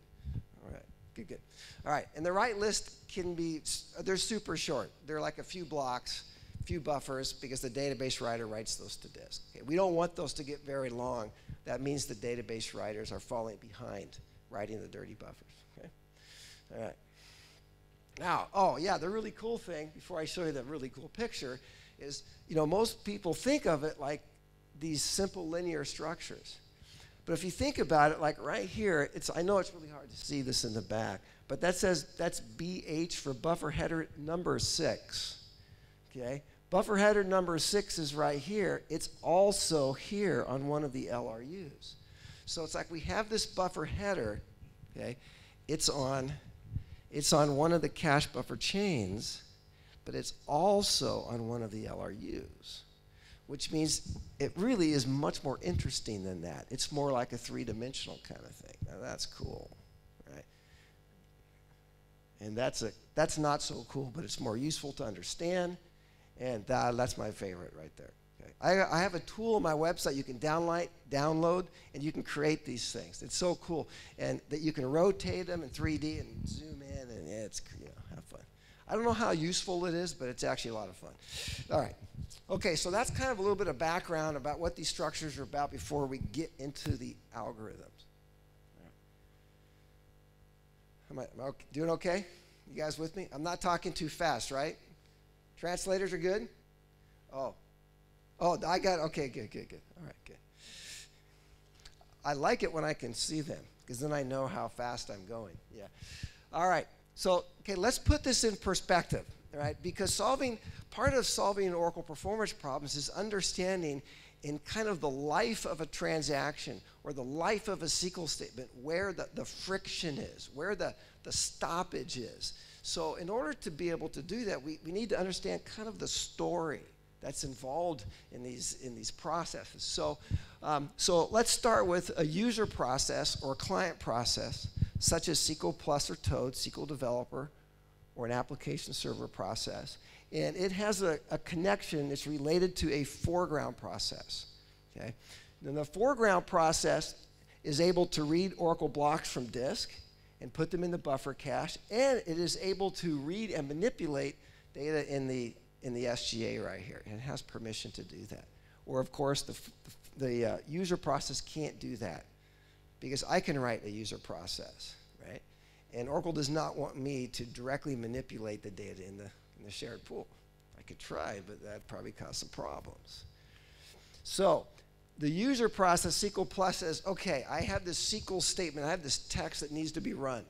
All right. Good, good. All right. And the write list can be, they're super short. They're like a few blocks, few buffers, because the database writer writes those to disk. Okay? We don't want those to get very long. That means the database writers are falling behind writing the dirty buffers. Okay? All right. Now, oh yeah, the really cool thing, before I show you the really cool picture, is, you know, most people think of it like these simple linear structures. But if you think about it, like right here, I know it's really hard to see this in the back, but that says that's BH for buffer header number 6. Okay? Buffer header number 6 is right here. It's also here on one of the LRUs. So it's like we have this buffer header, okay? It's on one of the cache buffer chains, but it's also on one of the LRUs, which means it really is much more interesting than that. It's more like a three-dimensional kind of thing. Now that's cool, right? And that's not so cool, but it's more useful to understand, and that's my favorite right there. Okay. I have a tool on my website you can download, and you can create these things. It's so cool, and that you can rotate them in 3D and zoom in, and it's, you know, have fun. I don't know how useful it is, but it's actually a lot of fun. All right. Okay, so that's kind of a little bit of background about what these structures are about before we get into the algorithms. Am I doing okay? You guys with me? I'm not talking too fast, right? Translators are good? Oh, I got it. Okay, good. All right, good. I like it when I can see them, because then I know how fast I'm going. Yeah. All right. So, okay, let's put this in perspective, all right? Because part of solving Oracle performance problems is understanding in kind of the life of a transaction or the life of a SQL statement where the friction is, where the stoppage is. So in order to be able to do that, we need to understand kind of the story that's involved in these processes. So let's start with a user process or a client process, such as SQL Plus or Toad, SQL Developer, or an application server process. And it has a connection that's related to a foreground process. Okay? Then the foreground process is able to read Oracle blocks from disk and put them in the buffer cache, and it is able to read and manipulate data in the SGA right here, and it has permission to do that. Or of course, the user process can't do that, because I can write a user process, right? And Oracle does not want me to directly manipulate the data in the shared pool. I could try, but that'd probably cause some problems. So the user process, SQL Plus, says, okay, I have this SQL statement, I have this text that needs to be run.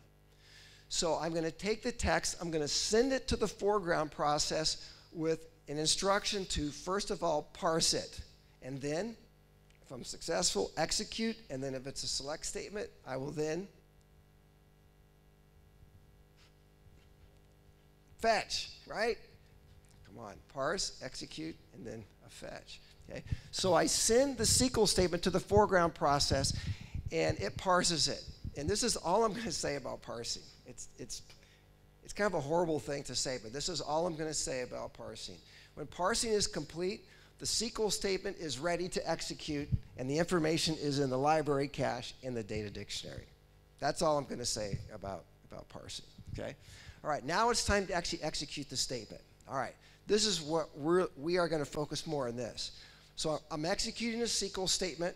So I'm going to take the text, I'm going to send it to the foreground process with an instruction to, first of all, parse it. And then, if I'm successful, execute, and then if it's a select statement, I will then fetch, right? Come on, parse, execute, and then a fetch. Okay? So I send the SQL statement to the foreground process, and it parses it. And this is all I'm going to say about parsing. It's kind of a horrible thing to say, but this is all I'm going to say about parsing. When parsing is complete, the SQL statement is ready to execute, and the information is in the library cache in the data dictionary. That's all I'm going to say about parsing. Okay? All right, now it's time to actually execute the statement. All right, this is what we are going to focus more on this. So I'm executing a SQL statement,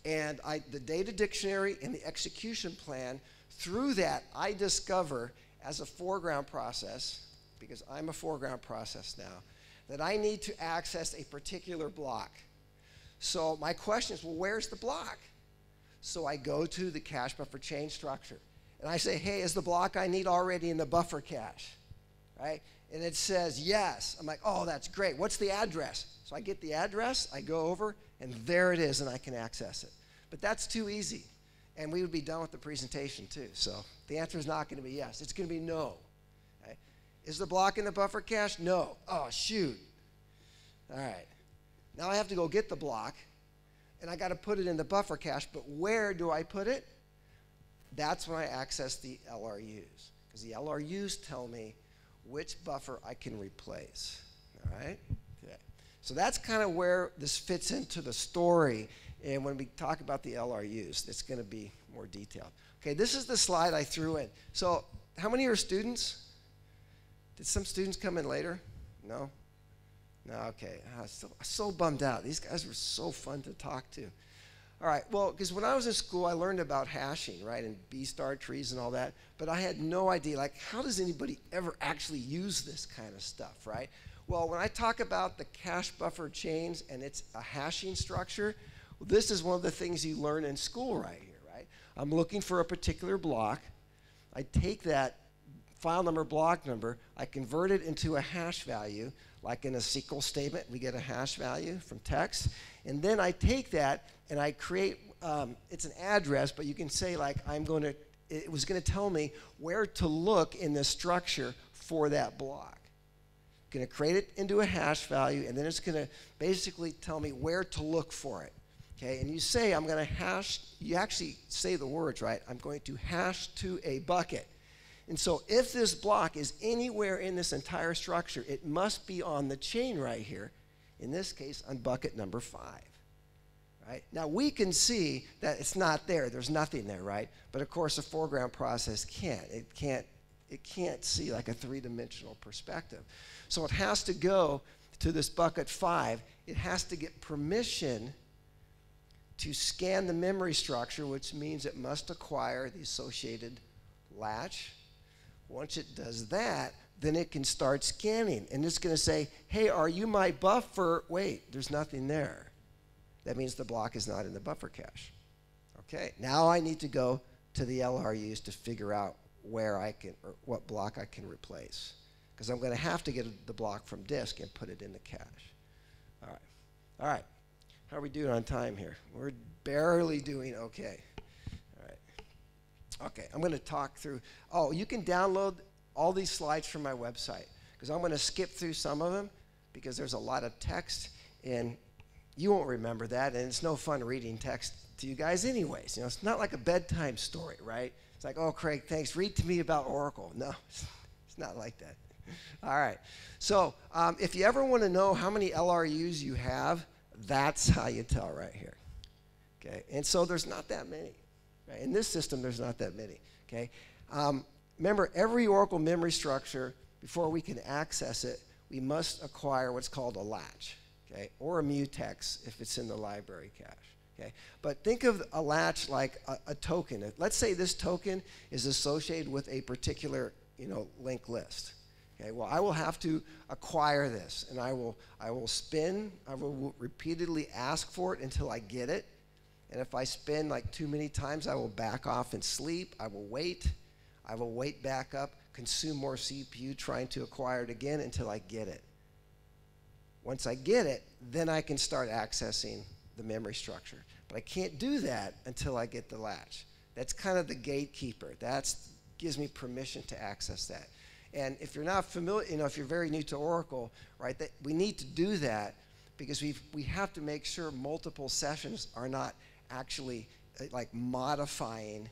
and the data dictionary and the execution plan, through that I discover as a foreground process, because I'm a foreground process now, that I need to access a particular block. So my question is, well, where's the block? So I go to the cache buffer chain structure, and I say, hey, is the block I need already in the buffer cache, right? And it says yes. I'm like, oh, that's great. What's the address? So I get the address, I go over, and there it is, and I can access it. But that's too easy, and we would be done with the presentation too. So the answer is not going to be yes. It's going to be no. Okay? Is the block in the buffer cache? No. Oh, shoot. All right. Now I have to go get the block, and I got to put it in the buffer cache, but where do I put it? That's when I access the LRUs, because the LRUs tell me which buffer I can replace. All right? Okay. So that's kind of where this fits into the story. And when we talk about the LRUs, it's going to be more detailed. Okay, this is the slide I threw in. So how many are students? Did some students come in later? No? No, okay. I was so bummed out. These guys were so fun to talk to. All right, well, because when I was in school, I learned about hashing, right, and B-star trees and all that, but I had no idea, like, how does anybody ever actually use this kind of stuff, right? Well, when I talk about the cache buffer chains and it's a hashing structure, well, this is one of the things you learn in school right here, right? I'm looking for a particular block. I take that file number, block number, I convert it into a hash value, like in a SQL statement, we get a hash value from text, and then I take that and I create, it's an address, but you can say like, it was gonna tell me where to look in the structure for that block. Gonna create it into a hash value, and then it's gonna basically tell me where to look for it. Okay, and you say, I'm gonna hash, you actually say the words, right? I'm going to hash to a bucket. And so if this block is anywhere in this entire structure, it must be on the chain right here, in this case on bucket number 5. Right? Now we can see that it's not there, there's nothing there, right? But of course a foreground process can't. It can't see like a three-dimensional perspective. So it has to go to this bucket 5, it has to get permission to scan the memory structure, which means it must acquire the associated latch. Once it does that, then it can start scanning. And it's going to say, hey, are you my buffer? Wait, there's nothing there. That means the block is not in the buffer cache. Okay, now I need to go to the LRUs to figure out where I can, or what block I can replace. Because I'm going to have to get the block from disk and put it in the cache. All right. All right. How are we doing on time here? We're barely doing okay. Okay, I'm going to talk through, you can download all these slides from my website, because I'm going to skip through some of them because there's a lot of text and you won't remember that, and it's no fun reading text to you guys anyways. You know, it's not like a bedtime story, right? It's like, oh, Craig, thanks, read to me about Oracle. No, it's not like that. All right, so if you ever want to know how many LRUs you have, that's how you tell right here. Okay, and so there's not that many. In this system, there's not that many, okay? Remember, every Oracle memory structure, before we can access it, we must acquire what's called a latch, okay? Or a mutex if it's in the library cache, okay? But think of a latch like a token. Let's say this token is associated with a particular, linked list. Okay, well, I will have to acquire this, and I will repeatedly ask for it until I get it. And if I spin like too many times, I will back off and sleep. I will wait back up, consume more CPU trying to acquire it again until I get it. Once I get it, then I can start accessing the memory structure. But I can't do that until I get the latch. That's kind of the gatekeeper. That gives me permission to access that. And if you're not familiar, if you're very new to Oracle, right, that we need to do that because we have to make sure multiple sessions are not actually like modifying,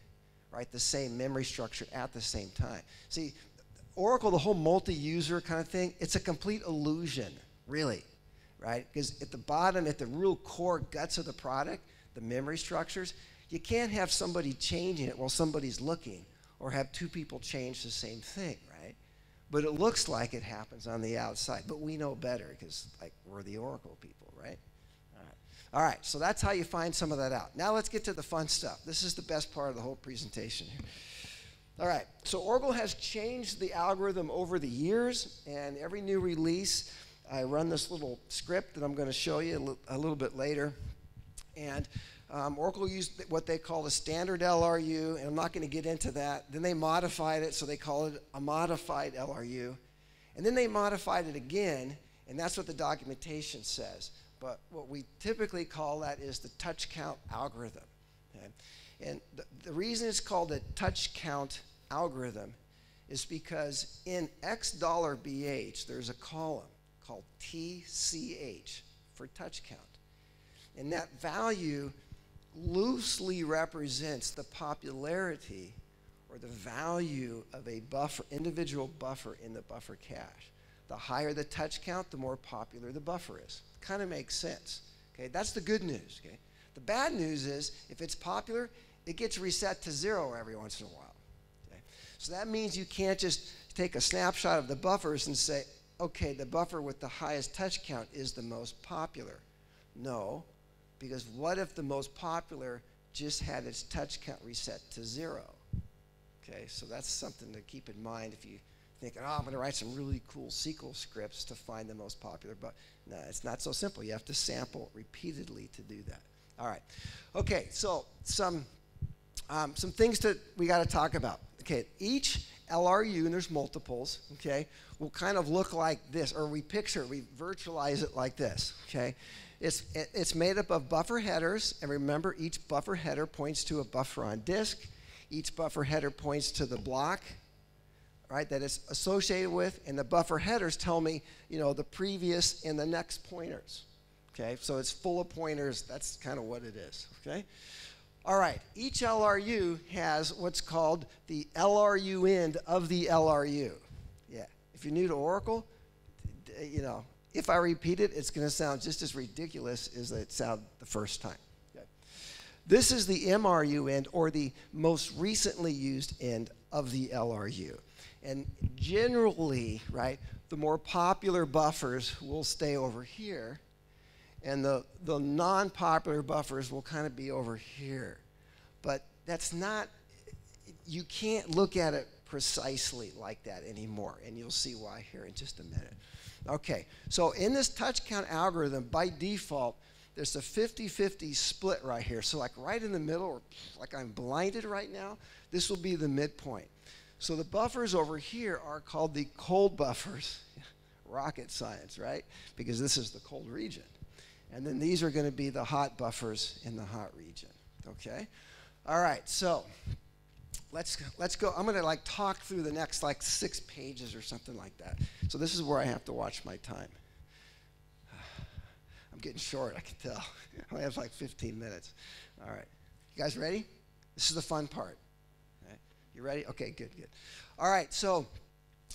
right, the same memory structure at the same time. See, Oracle, the whole multi-user kind of thing, it's a complete illusion, really, right? Because at the bottom, at the real core guts of the product, the memory structures, you can't have somebody changing it while somebody's looking, or have two people change the same thing, right? But it looks like it happens on the outside, but we know better because like we're the Oracle people, right? All right, so that's how you find some of that out. Now let's get to the fun stuff. This is the best part of the whole presentation here. All right, so Oracle has changed the algorithm over the years, and every new release, I run this little script that I'm going to show you a little bit later. And Oracle used what they call the standard LRU, and I'm not going to get into that. Then they modified it, so they call it a modified LRU. And then they modified it again, and that's what the documentation says. But what we typically call that is the touch count algorithm. Okay? And the reason it's called a touch count algorithm is because in $BH, there's a column called TCH for touch count. And that value loosely represents the popularity or the value of a buffer, individual buffer in the buffer cache. The higher the touch count, the more popular the buffer is. Kind of makes sense. Okay, that's the good news. Okay, the bad news is if it's popular, it gets reset to 0 every once in a while. Okay? So that means you can't just take a snapshot of the buffers and say, okay, the buffer with the highest touch count is the most popular. No, because what if the most popular just had its touch count reset to 0? Okay, so that's something to keep in mind if you think, oh, I'm going to write some really cool SQL scripts to find the most popular. But no, it's not so simple. You have to sample repeatedly to do that. All right. Okay, so some things that we got to talk about. Okay, each LRU, and there's multiples, okay, will kind of look like this, or we virtualize it like this, okay? It's made up of buffer headers, and remember, each buffer header points to a buffer on disk. Each buffer header points to the block, right, that it's associated with, and the buffer headers tell me, you know, the previous and the next pointers, okay? So it's full of pointers. That's kind of what it is, okay? All right, each LRU has what's called the LRU end of the LRU. Yeah, if you're new to Oracle, you know, if I repeat it, it's going to sound just as ridiculous as it sounded the first time. Okay. This is the MRU end, or the most recently used end of the LRU. And generally, right, the more popular buffers will stay over here, and the non-popular buffers will kind of be over here. But that's not, you can't look at it precisely like that anymore, and you'll see why here in just a minute. Okay, so in this touch count algorithm, by default, there's a 50-50 split right here. So like right in the middle, or like I'm blinded right now, this will be the midpoint. So the buffers over here are called the cold buffers. Rocket science, right? Because this is the cold region. And then these are going to be the hot buffers in the hot region, okay? All right, so let's go. I'm going to like talk through the next like 6 pages or something like that. So this is where I have to watch my time. I'm getting short, I can tell. I only have like 15 minutes. All right, you guys ready? This is the fun part. Okay. You ready? Okay, good, good. All right, so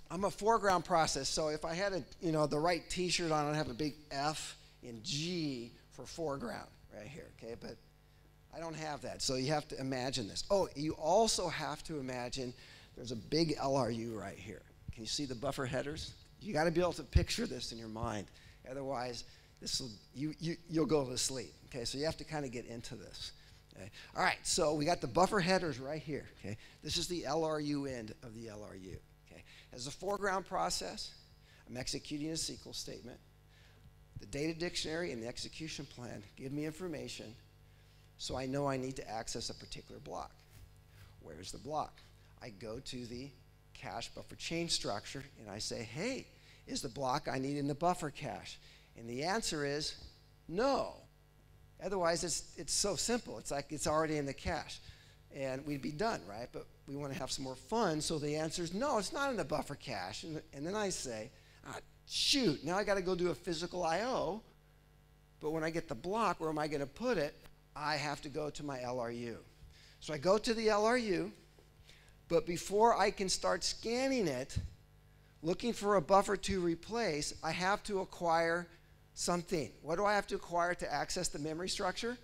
I'm a foreground process. So if I had the right T-shirt on, I'd have a big F in G for foreground right here, okay? But I don't have that, so you have to imagine this. Oh, you also have to imagine there's a big LRU right here. Can you see the buffer headers? You got to be able to picture this in your mind. Otherwise, you'll go to sleep, okay? So you have to kind of get into this. Okay? All right, so we got the buffer headers right here, okay? This is the LRU end of the LRU, okay? As a foreground process, I'm executing a SQL statement. The data dictionary and the execution plan give me information, so I know I need to access a particular block. Where's the block? I go to the cache buffer change structure, and I say, hey, is the block I need in the buffer cache? And the answer is no. Otherwise, it's so simple. It's like it's already in the cache, and we'd be done, right? But we want to have some more fun, so the answer is no, it's not in the buffer cache. And then I say, shoot, now I got to go do a physical I/O, but when I get the block, where am I going to put it? I have to go to my LRU. So I go to the LRU, but before I can start scanning it, looking for a buffer to replace, I have to acquire something. What do I have to acquire to access the memory structure?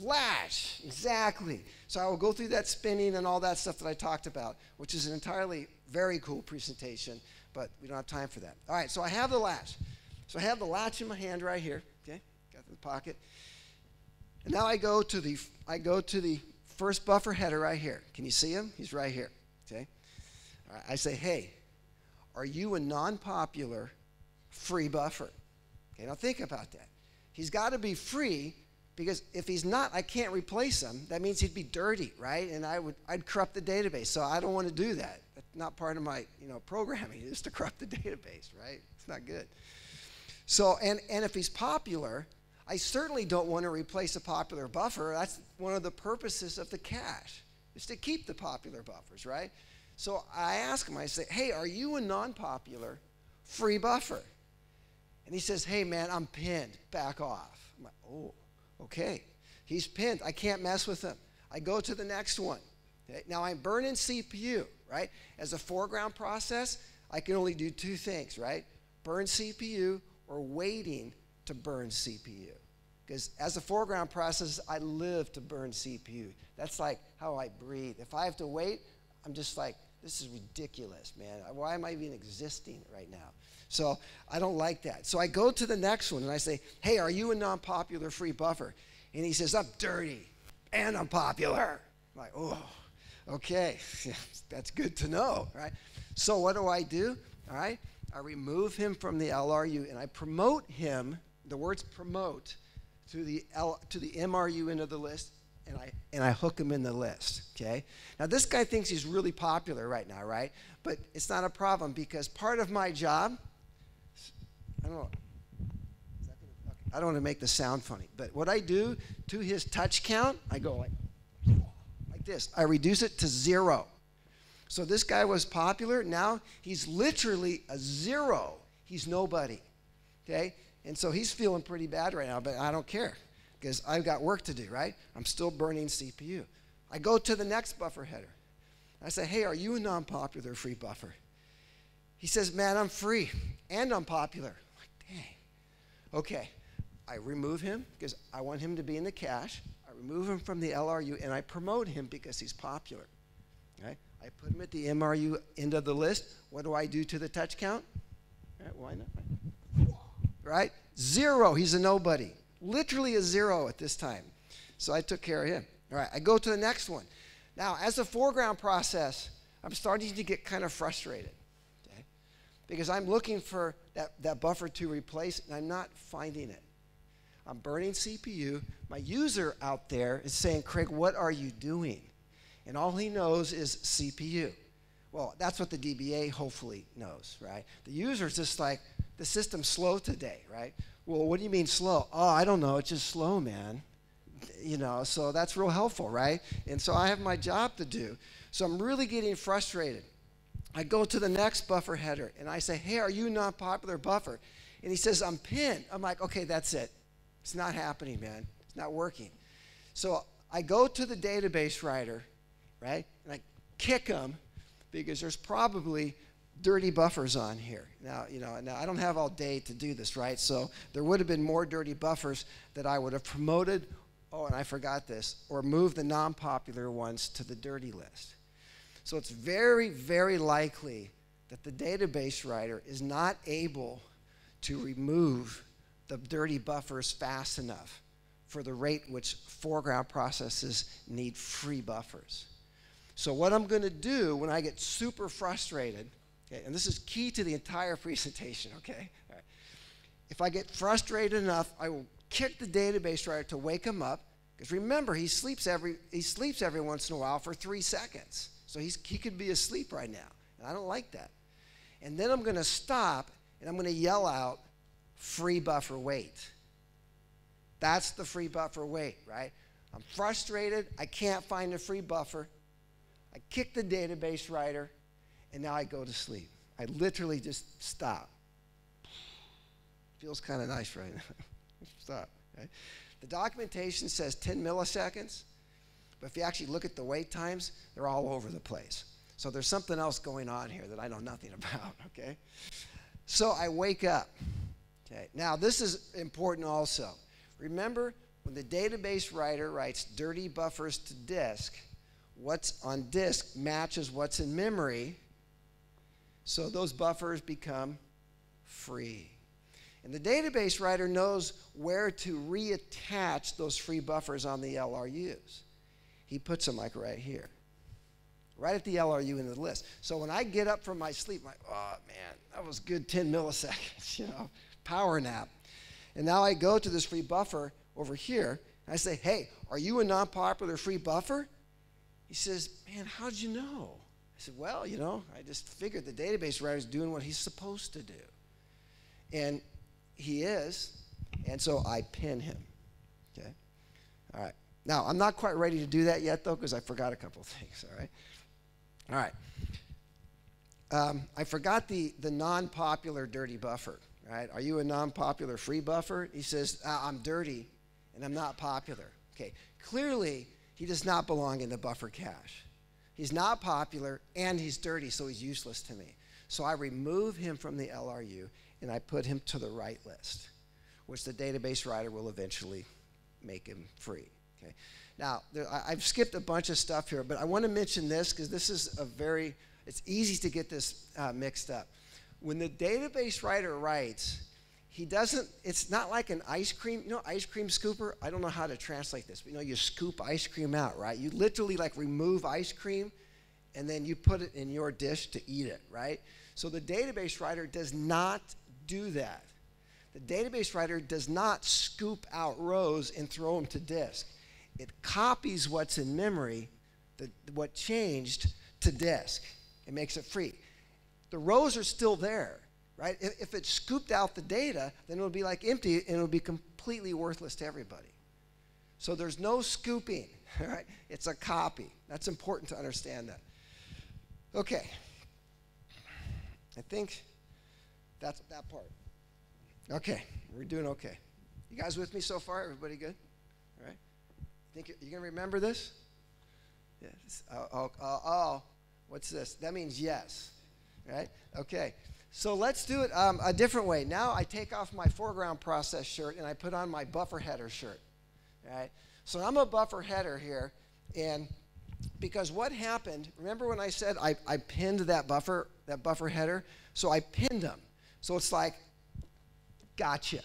Latch, exactly. So I will go through that spinning and all that stuff that I talked about, which is an entirely very cool presentation, but we don't have time for that. All right, so I have the latch. So I have the latch in my hand right here, okay? Got it in the pocket. And now I go to the first buffer header right here. Can you see him? He's right here, okay? All right, I say, hey, are you a non-popular free buffer? Okay, now think about that. He's got to be free, because if he's not, I can't replace him. That means he'd be dirty, right? And I'd corrupt the database. So I don't want to do that. That's not part of my programming, is to corrupt the database, right? It's not good. So and if he's popular, I certainly don't want to replace a popular buffer. That's one of the purposes of the cache, is to keep the popular buffers, right? So I ask him, I say, hey, are you a non-popular free buffer? And he says, hey, man, I'm pinned. Back off. I'm like, oh, okay. He's pinned. I can't mess with him. I go to the next one. Okay? Now I'm burning CPU, right? As a foreground process, I can only do two things, right? Burn CPU or waiting to burn CPU. Because as a foreground process, I live to burn CPU. That's like how I breathe. If I have to wait, I'm just like, this is ridiculous, man. Why am I even existing right now? So I don't like that. So I go to the next one and I say, hey, are you a non-popular free buffer? And he says, I'm dirty and I'm popular. I'm like, oh, okay. That's good to know, right? So what do? All right. I remove him from the LRU and I promote him, the words promote, to the MRU into the list, and I hook him in the list, okay? Now this guy thinks he's really popular right now, right? But it's not a problem because part of my job, I don't know, I don't want to make the sound funny, but what I do to his touch count, I go like this. I reduce it to 0. So this guy was popular. Now he's literally a 0. He's nobody, okay? And so he's feeling pretty bad right now, but I don't care because I've got work to do, right? I'm still burning CPU. I go to the next buffer header. I say, hey, are you a non-popular free buffer? He says, man, I'm free and I'm popular. I'm like, dang. Okay. I remove him because I want him to be in the cache. I remove him from the LRU and I promote him because he's popular. Okay? I put him at the MRU end of the list. What do I do to the touch count? Right, why not? Right? 0. He's a nobody. Literally a 0 at this time. So I took care of him. All right, I go to the next one. Now, as a foreground process, I'm starting to get kind of frustrated. Okay? Because I'm looking for that buffer to replace, and I'm not finding it. I'm burning CPU. My user out there is saying, Craig, what are you doing? And all he knows is CPU. Well, that's what the DBA hopefully knows, right? The user's just like, the system's slow today, right? Well, what do you mean slow? Oh, I don't know, it's just slow, man. You know, so that's real helpful, right? And so I have my job to do. So I'm really getting frustrated. I go to the next buffer header and I say, hey, are you a non-popular buffer? And he says, I'm pinned. I'm like, okay, that's it. It's not happening, man. It's not working. So I go to the database writer, right? And I kick him because there's probably dirty buffers on here. Now, now I don't have all day to do this, right? So there would have been more dirty buffers that I would have promoted, oh, and I forgot this, or moved the non-popular ones to the dirty list. So it's very, very likely that the database writer is not able to remove the dirty buffers fast enough for the rate which foreground processes need free buffers. So what I'm going to do when I get super frustrated, okay, and this is key to the entire presentation, okay? All right. If I get frustrated enough, I will kick the database writer to wake him up, because remember, he sleeps every once in a while for 3 seconds. So he could be asleep right now, and I don't like that. And then I'm going to stop, and I'm going to yell out, free buffer wait. That's the free buffer wait, right? I'm frustrated. I can't find a free buffer. I kick the database writer, and now I go to sleep. I literally just stop. Feels kind of nice right now. Stop. Okay? The documentation says 10 milliseconds, but if you actually look at the wait times, they're all over the place. So there's something else going on here that I know nothing about, okay? So I wake up. Okay. Now, this is important also. Remember, when the database writer writes dirty buffers to disk, what's on disk matches what's in memory, so those buffers become free. And the database writer knows where to reattach those free buffers on the LRUs. He puts them like right here, right at the LRU in the list. So when I get up from my sleep, I'm like, oh man, that was good 10 milliseconds, power nap. And now I go to this free buffer over here, and I say, hey, are you a non-popular free buffer? He says, man, how'd you know? I said, well, I just figured the database writer's doing what he's supposed to do. And he is, and so I pin him, okay? All right. Now, I'm not quite ready to do that yet, though, because I forgot a couple things, all right? All right. I forgot the non-popular dirty buffer, right? Are you a non-popular free buffer? He says, I'm dirty, and I'm not popular. Okay, clearly, he does not belong in the buffer cache. He's not popular, and he's dirty, so he's useless to me. So I remove him from the LRU, and I put him to the write list, which the database writer will eventually make him free. Okay. Now, I've skipped a bunch of stuff here, but I want to mention this because this is it's easy to get this mixed up. When the database writer writes, it's not like an ice cream, ice cream scooper. I don't know how to translate this, but you scoop ice cream out, right? You literally like remove ice cream and then you put it in your dish to eat it, right? So the database writer does not do that. The database writer does not scoop out rows and throw them to disk. It copies what's in memory, what changed, to disk. It makes it free. The rows are still there, right? If it scooped out the data, then it would be like empty and it would be completely worthless to everybody. So there's no scooping, right? It's a copy. That's important to understand that. Okay. I think that's that part. Okay, we're doing okay. You guys with me so far? Everybody good? All right. Think you're going to remember this? Yes. What's this? That means yes, right? Okay. So let's do it a different way. Now I take off my foreground process shirt and I put on my buffer header shirt, right? So I'm a buffer header here, and because what happened, remember when I said I pinned that buffer header? So I pinned them. So it's like, gotcha.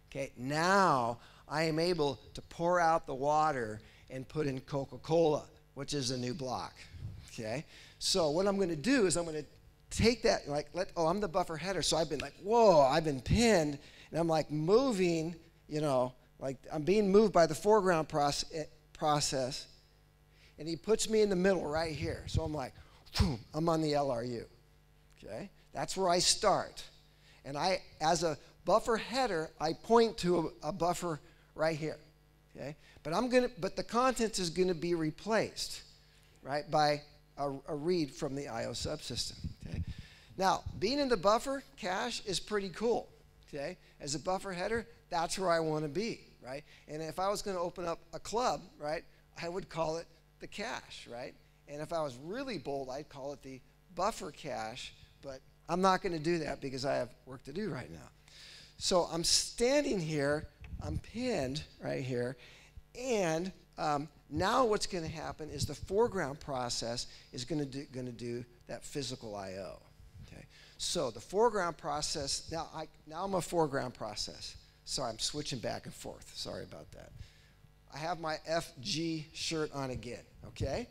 Okay, now I am able to pour out the water and put in Coca-Cola, which is a new block. Okay, so what I'm going to do is I'm going to take that, I'm the buffer header, so I've been like, whoa, I've been pinned, and I'm like moving, like I'm being moved by the foreground process, and he puts me in the middle right here. So I'm like, boom, I'm on the LRU. Okay, that's where I start, and as a buffer header, I point to a buffer right here. Okay, but the content is going to be replaced, right, by a read from the I/O subsystem. Okay, now being in the buffer cache is pretty cool. Okay, as a buffer header, that's where I want to be, right? And if I was going to open up a club, right, I would call it the cache, right? And if I was really bold, I'd call it the buffer cache. But I'm not going to do that because I have work to do right now. So I'm standing here, I'm pinned right here, and now what's going to happen is the foreground process is going to do that physical I/O. Okay, so the foreground process, now I'm a foreground process. Sorry, I'm switching back and forth. Sorry about that. I have my FG shirt on again. Okay,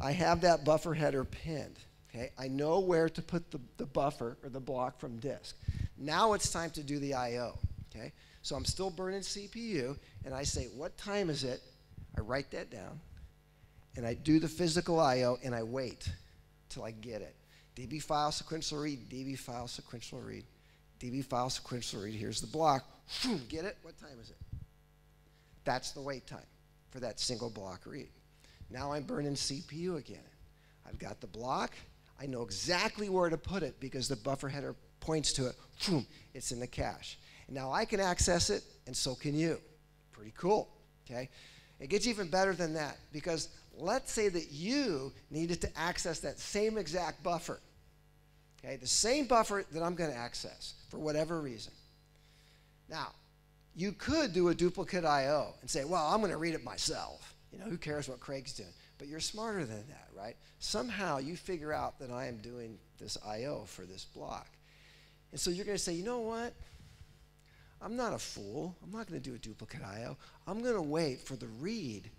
I have that buffer header pinned. Okay, I know where to put the buffer or the block from disk. Now it's time to do the I/O. Okay, so I'm still burning CPU, and I say, what time is it? I write that down, and I do the physical I/O, and I wait till I get it. DB file sequential read, DB file sequential read, DB file sequential read. Here's the block. Get it? What time is it? That's the wait time for that single block read. Now I'm burning CPU again. I've got the block. I know exactly where to put it because the buffer header points to it. It's in the cache. And now I can access it, and so can you. Pretty cool. Okay. It gets even better than that because let's say that you needed to access that same exact buffer. Okay, the same buffer that I'm going to access for whatever reason. Now, you could do a duplicate I/O and say, well, I'm going to read it myself. Who cares what Craig's doing? But you're smarter than that, right? Somehow you figure out that I am doing this I/O for this block. And so you're going to say, you know what? I'm not a fool. I'm not going to do a duplicate I/O. I'm going to wait for the read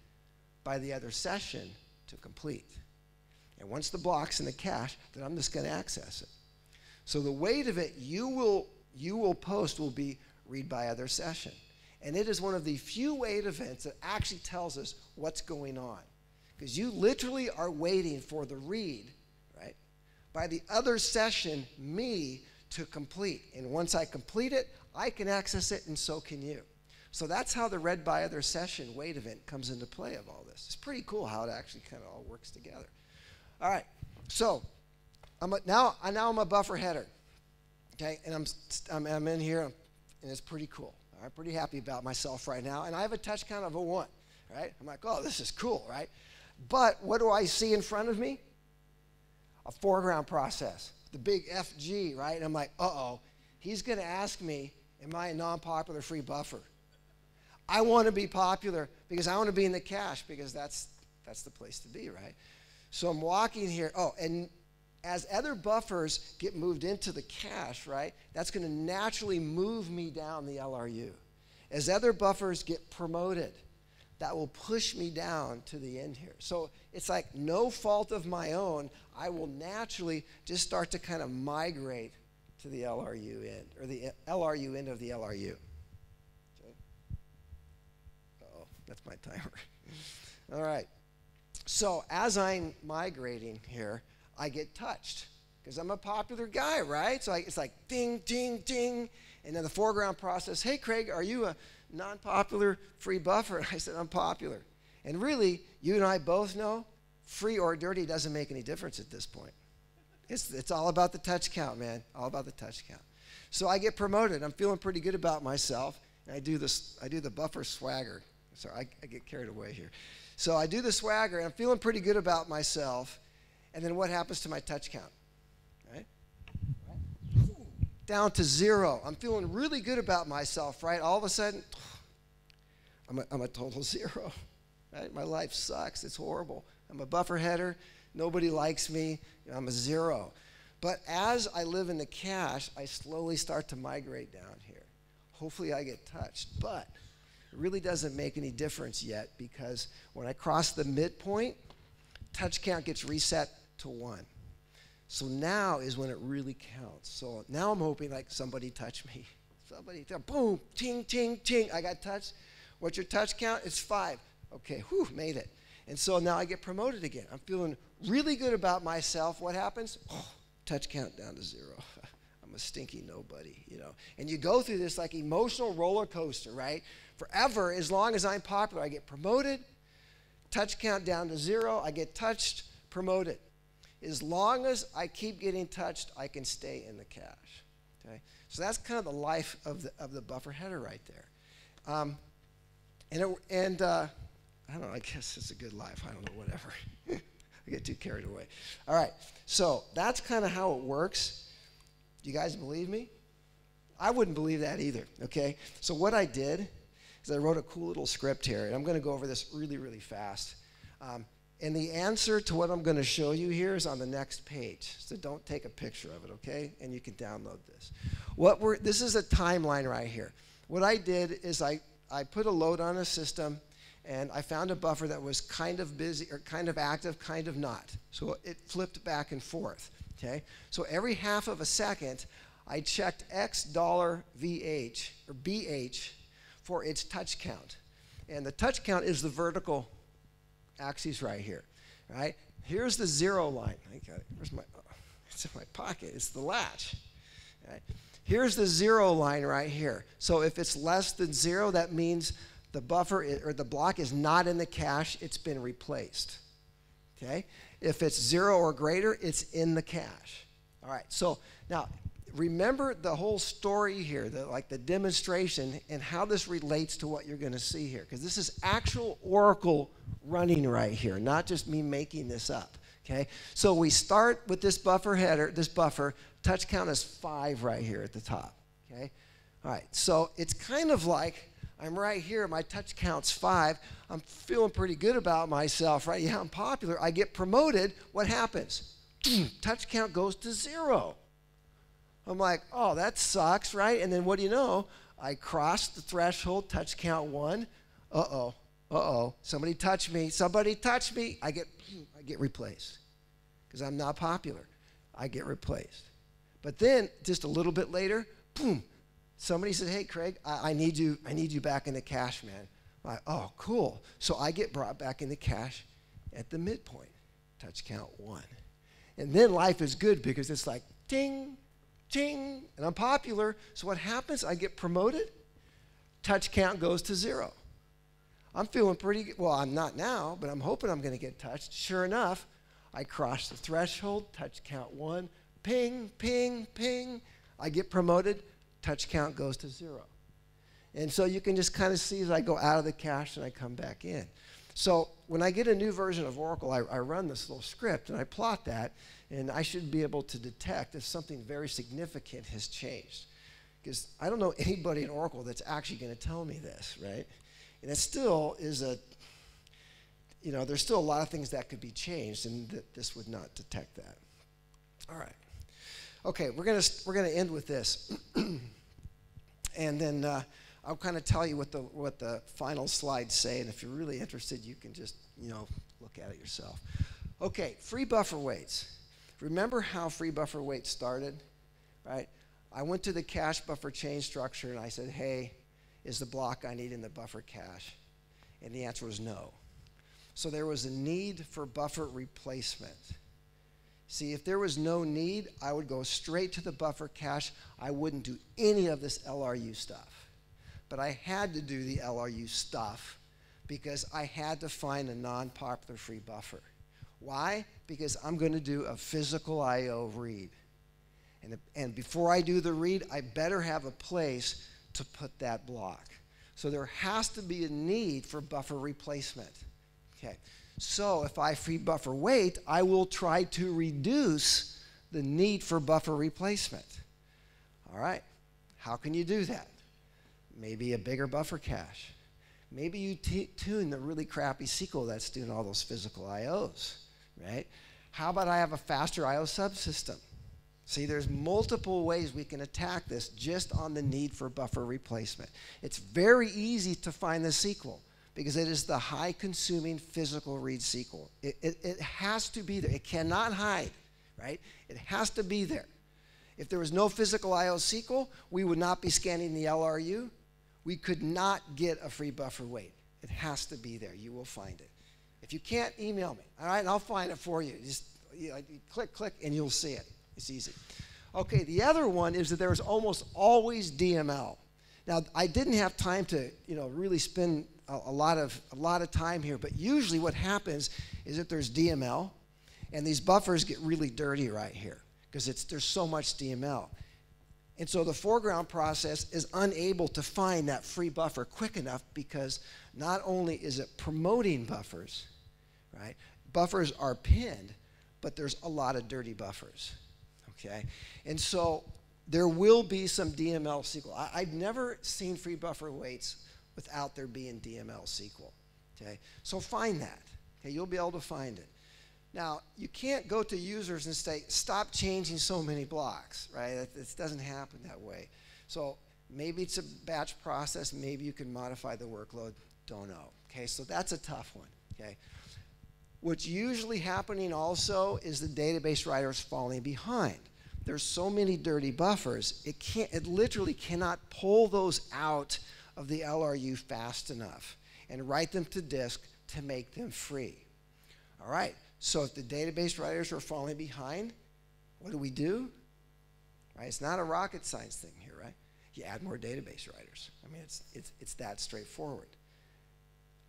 by the other session to complete. And once the block's in the cache, then I'm just going to access it. So the wait of it you will post will be read by other session. And it is one of the few wait events that actually tells us what's going on. Because you literally are waiting for the read, right, by the other session, me, to complete. And once I complete it, I can access it, and so can you. So that's how the read by other session wait event comes into play of all this. It's pretty cool how it actually kind of all works together. All right, so now I'm a buffer header, okay, and I'm in here, and it's pretty cool. I'm pretty happy about myself right now, and I have a touch count of a 1, right? I'm like, oh, this is cool, right? But what do I see in front of me? A foreground process. the big FG, right? And I'm like, uh-oh, he's going to ask me, am I a non-popular free buffer? I want to be popular because I want to be in the cache because that's the place to be, right? So I'm walking here. Oh, and as other buffers get moved into the cache, right, that's going to naturally move me down the LRU. As other buffers get promoted, that will push me down to the end here. So it's like no fault of my own. I will naturally just start to kind of migrate to the LRU end, or the LRU end of the LRU. Okay. Uh-oh, that's my timer. All right. So as I'm migrating here, I get touched because I'm a popular guy, right? So it's like ding, ding, ding. And then the foreground process, hey, Craig, are you a non-popular free buffer? And I said, I'm popular. And really, you and I both know free or dirty doesn't make any difference at this point. It's all about the touch count, man, all about the touch count. So I get promoted. I'm feeling pretty good about myself. And I do the buffer swagger. Sorry, I get carried away here. So I do the swagger, and I'm feeling pretty good about myself. And then what happens to my touch count? Right? Down to 0. I'm feeling really good about myself, right? All of a sudden, I'm a total 0. Right? My life sucks. It's horrible. I'm a buffer header. Nobody likes me. I'm a 0. But as I live in the cache, I slowly start to migrate down here. Hopefully I get touched. But it really doesn't make any difference yet because when I cross the midpoint, touch count gets reset to 1. So now is when it really counts. So now I'm hoping like somebody touch me. Somebody, boom, ting, ting, ting. I got touched. What's your touch count? It's 5. Okay, whew, made it. And so now I get promoted again. I'm feeling really good about myself. What happens? Oh, touch count down to 0. I'm a stinky nobody, you know. And you go through this like emotional roller coaster, right? Forever, as long as I'm popular, I get promoted, touch count down to 0, I get touched, promoted. As long as I keep getting touched, I can stay in the cache. Okay? So that's kind of the life of the buffer header right there. I don't know, I guess it's a good life. I don't know, whatever. I get too carried away. All right, so that's kind of how it works. Do you guys believe me? I wouldn't believe that either, okay? So what I did is I wrote a cool little script here, and I'm going to go over this really, really fast. And the answer to what I'm going to show you here is on the next page. So don't take a picture of it, okay? And you can download this. This is a timeline right here. What I did is I put a load on a system, and I found a buffer that was kind of busy, or kind of active, kind of not. So it flipped back and forth, okay? So every half of a second, I checked $VH, or BH, for its touch count. And the touch count is the vertical axis right here, right? Here's the 0 line. Where's my, it's in my pocket. It's the latch, right? Here's the 0 line right here. So if it's less than 0, that means the buffer or the block is not in the cache. It's been replaced, okay? If it's 0 or greater, it's in the cache. All right, so now remember the whole story here, like the demonstration and how this relates to what you're going to see here, because this is actual Oracle running right here, not just me making this up, okay? So we start with this buffer header, this buffer, touch count is 5 right here at the top, okay? All right, so it's kind of like I'm right here, my touch count's 5, I'm feeling pretty good about myself, right? Yeah, I'm popular, I get promoted, what happens? Touch count goes to 0. I'm like, oh, that sucks, right? And then what do you know? I cross the threshold, touch count 1. Uh-oh, somebody touched me. Somebody touched me. I get replaced because I'm not popular. I get replaced. But then just a little bit later, boom, somebody said, hey, Craig, I need you back in the cache, man. I'm like, oh, cool. So I get brought back in the cache at the midpoint, touch count 1. And then life is good because it's like, ding, ting, and I'm popular. So what happens? I get promoted. Touch count goes to 0. I'm feeling pretty good. Well, I'm not now, but I'm hoping I'm going to get touched. Sure enough, I cross the threshold, touch count 1, ping, ping, ping. I get promoted, touch count goes to 0. And so you can just kind of see as I go out of the cache and I come back in. So when I get a new version of Oracle, I run this little script and I plot that, and I should be able to detect if something very significant has changed. Because I don't know anybody in Oracle that's actually going to tell me this, right? And it still is there's still a lot of things that could be changed, and this would not detect that. All right. Okay, we're gonna end with this, and then I'll kind of tell you what the final slides say, and if you're really interested, you can just look at it yourself. Okay, free buffer weights. Remember how free buffer weights started, right? I went to the cache buffer chain structure and I said, hey, is the block I need in the buffer cache? And the answer was no. So there was a need for buffer replacement. See, if there was no need, I would go straight to the buffer cache. I wouldn't do any of this LRU stuff. But I had to do the LRU stuff because I had to find a non-popular free buffer. Why? Because I'm going to do a physical I/O read. And before I do the read, I better have a place to put that block. So there has to be a need for buffer replacement. Okay. So if I free buffer weight, I will try to reduce the need for buffer replacement. All right. How can you do that? Maybe a bigger buffer cache. Maybe you tune the really crappy SQL that's doing all those physical IOs, right? How about I have a faster IO subsystem? See, there's multiple ways we can attack this just on the need for buffer replacement. It's very easy to find the SQL because it is the high-consuming physical read SQL. It has to be there. It cannot hide, right? It has to be there. If there was no physical IO SQL, we would not be scanning the LRU. We could not get a free buffer weight. It has to be there. You will find it. If you can't, email me, all right? And I'll find it for you. Just click, and you'll see it. It's easy. Okay, the other one is that there is almost always DML. Now, I didn't have time to really spend a lot of time here, but usually what happens is that there's DML, and these buffers get really dirty right here because there's so much DML. And so the foreground process is unable to find that free buffer quick enough because not only is it promoting buffers, right? Buffers are pinned, but there's a lot of dirty buffers, okay? And so there will be some DML SQL. I've never seen free buffer weights without there being DML SQL, okay? So find that, okay? You'll be able to find it. Now, you can't go to users and say, stop changing so many blocks, right? It doesn't happen that way. So maybe it's a batch process. Maybe you can modify the workload. Don't know, okay? So that's a tough one, okay? What's usually happening also is the database writer is falling behind. There's so many dirty buffers, it literally cannot pull those out of the LRU fast enough and write them to disk to make them free. All right. So if the database writers are falling behind, what do? Right? It's not a rocket science thing here, right? You add more database writers. I mean, it's that straightforward.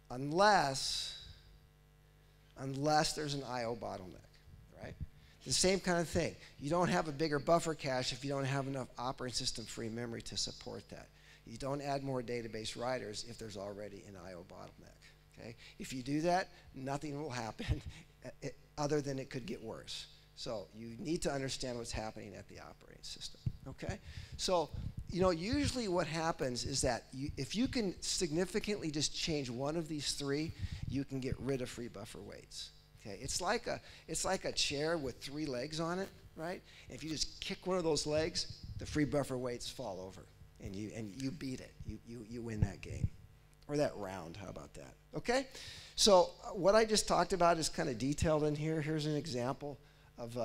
Unless there's an IO bottleneck, right? The same kind of thing. You don't have a bigger buffer cache if you don't have enough operating system free memory to support that. You don't add more database writers if there's already an IO bottleneck, okay? If you do that, nothing will happen other than it could get worse. So you need to understand what's happening at the operating system, okay? So, usually what happens is that if you can significantly just change one of these three, you can get rid of free buffer weights, okay? It's like a chair with 3 legs on it, right? And if you just kick one of those legs, the free buffer weights fall over, and you beat it. You win that game. Or that round, how about that? Okay? So what I just talked about is kind of detailed in here. Here's an example of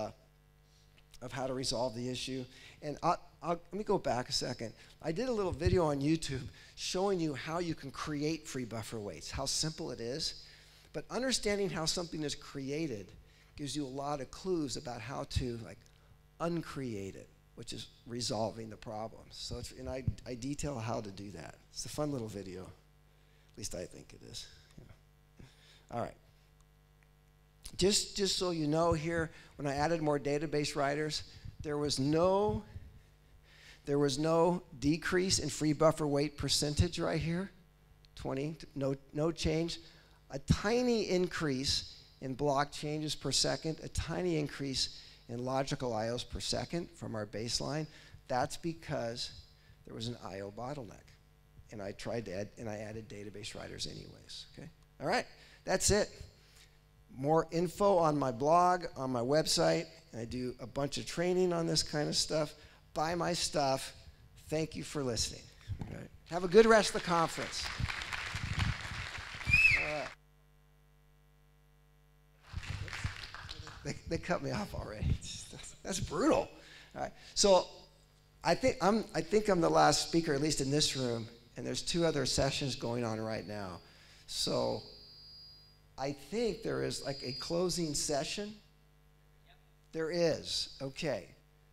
how to resolve the issue. And let me go back a second. I did a little video on YouTube showing you how you can create free buffer weights, how simple it is. But understanding how something is created gives you a lot of clues about how to uncreate it, which is resolving the problems. So and I detail how to do that. It's a fun little video. At least I think it is. All right. Just so you know here, when I added more database writers, there was no decrease in free buffer weight percentage right here. 20, no change. a tiny increase in block changes per second, a tiny increase in logical IOs per second from our baseline. That's because there was an IO bottleneck. And I tried to add, and I added database writers anyways, okay? All right, that's it. More info on my blog, on my website, and I do a bunch of training on this kind of stuff. Buy my stuff. Thank you for listening. All right. Have a good rest of the conference. All right. They cut me off already. That's brutal. All right. So I think I'm the last speaker, at least in this room, and there's 2 other sessions going on right now. So I think there is like a closing session. Yep. There is. Okay.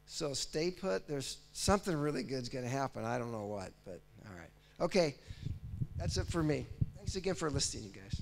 So stay put. There's something really good's going to happen. I don't know what, but all right. Okay. That's it for me. Thanks again for listening, you guys.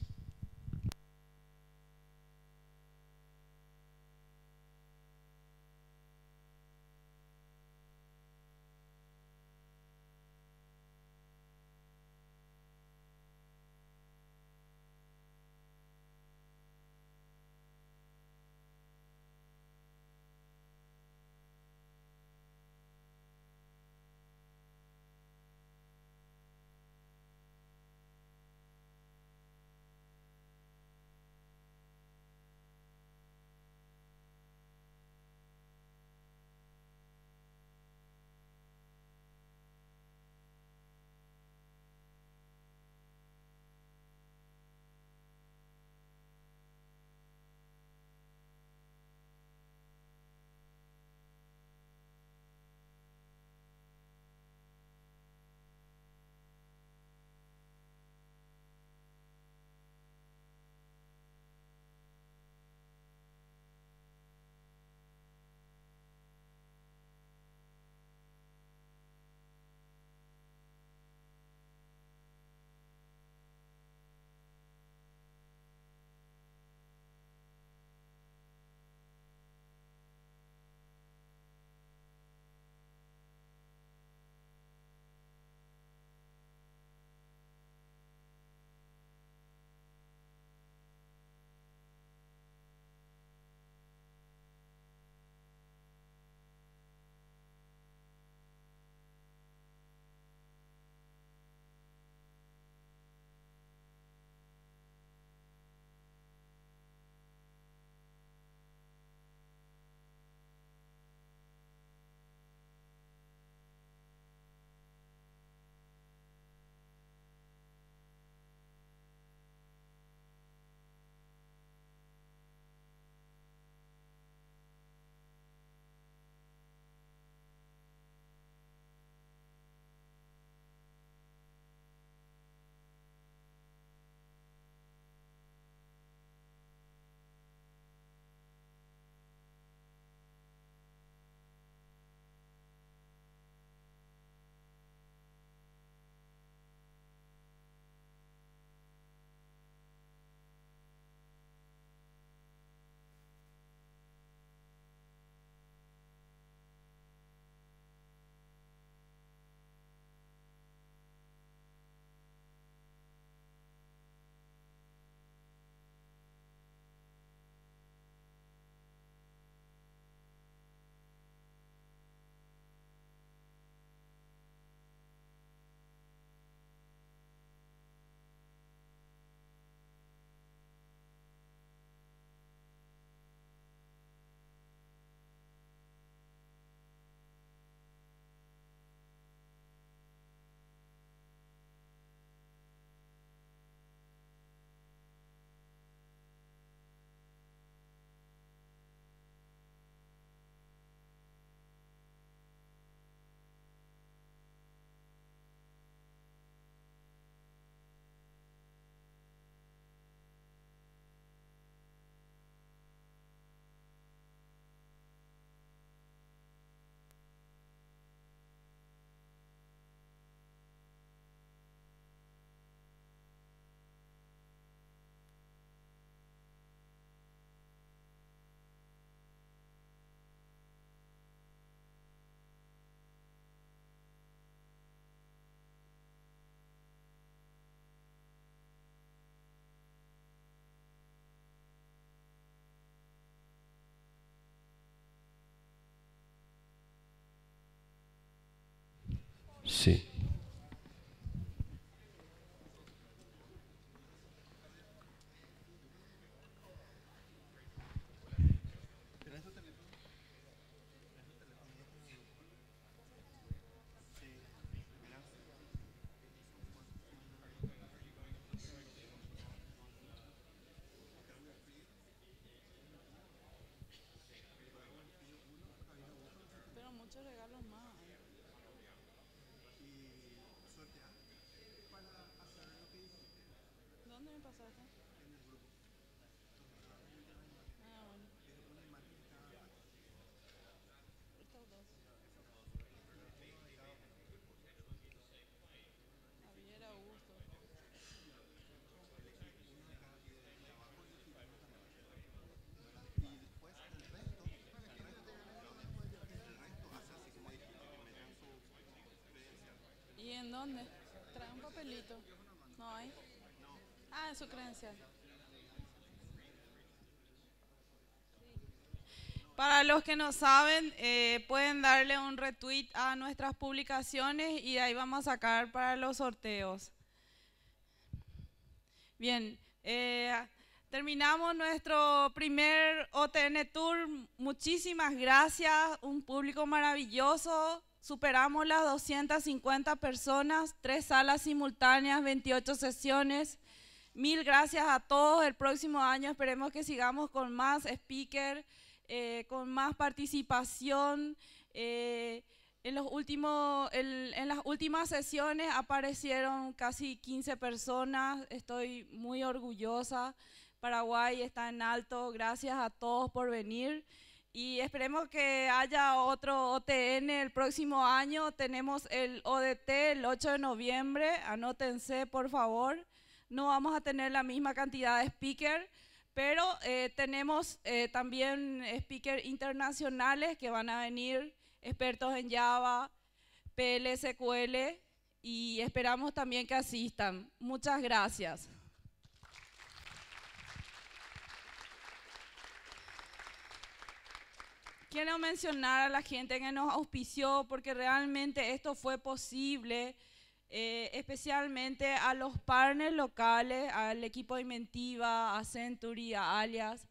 Sí. Pero muchos regalos más. ¿Dónde me pasaste? Ah, bueno. Estos dos. Javier Augusto. ¿Y en dónde? Trae un papelito. ¿No hay? Ah, en su credencial. Para los que no saben, pueden darle un retweet a nuestras publicaciones y de ahí vamos a sacar para los sorteos. Bien, terminamos nuestro primer OTN Tour. Muchísimas gracias, un público maravilloso. Superamos las 250 personas, 3 salas simultáneas, 28 sesiones. Mil gracias a todos. El próximo año esperemos que sigamos con más speakers, con más participación. En las últimas sesiones aparecieron casi 15 personas. Estoy muy orgullosa. Paraguay está en alto. Gracias a todos por venir. Y esperemos que haya otro OTN el próximo año. Tenemos el ODT el 8 de noviembre. Anótense, por favor. No vamos a tener la misma cantidad de speakers, pero tenemos también speakers internacionales que van a venir, expertos en Java, PL, SQL, y esperamos también que asistan. Muchas gracias. Quiero mencionar a la gente que nos auspició porque realmente esto fue posible, especialmente a los partners locales, al equipo de Inventiva, a Century, a Alias,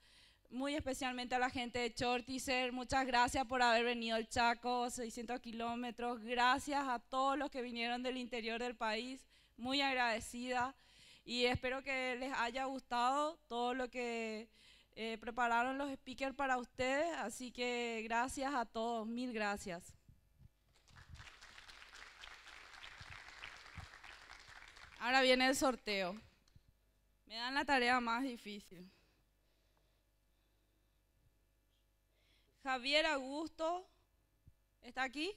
muy especialmente a la gente de Chortizer. Muchas gracias por haber venido al Chaco, 600 kilómetros. Gracias a todos los que vinieron del interior del país, muy agradecida. Y espero que les haya gustado todo lo que prepararon los speakers para ustedes. Así que gracias a todos, mil gracias. Ahora viene el sorteo. Me dan la tarea más difícil. Javier Augusto, ¿está aquí?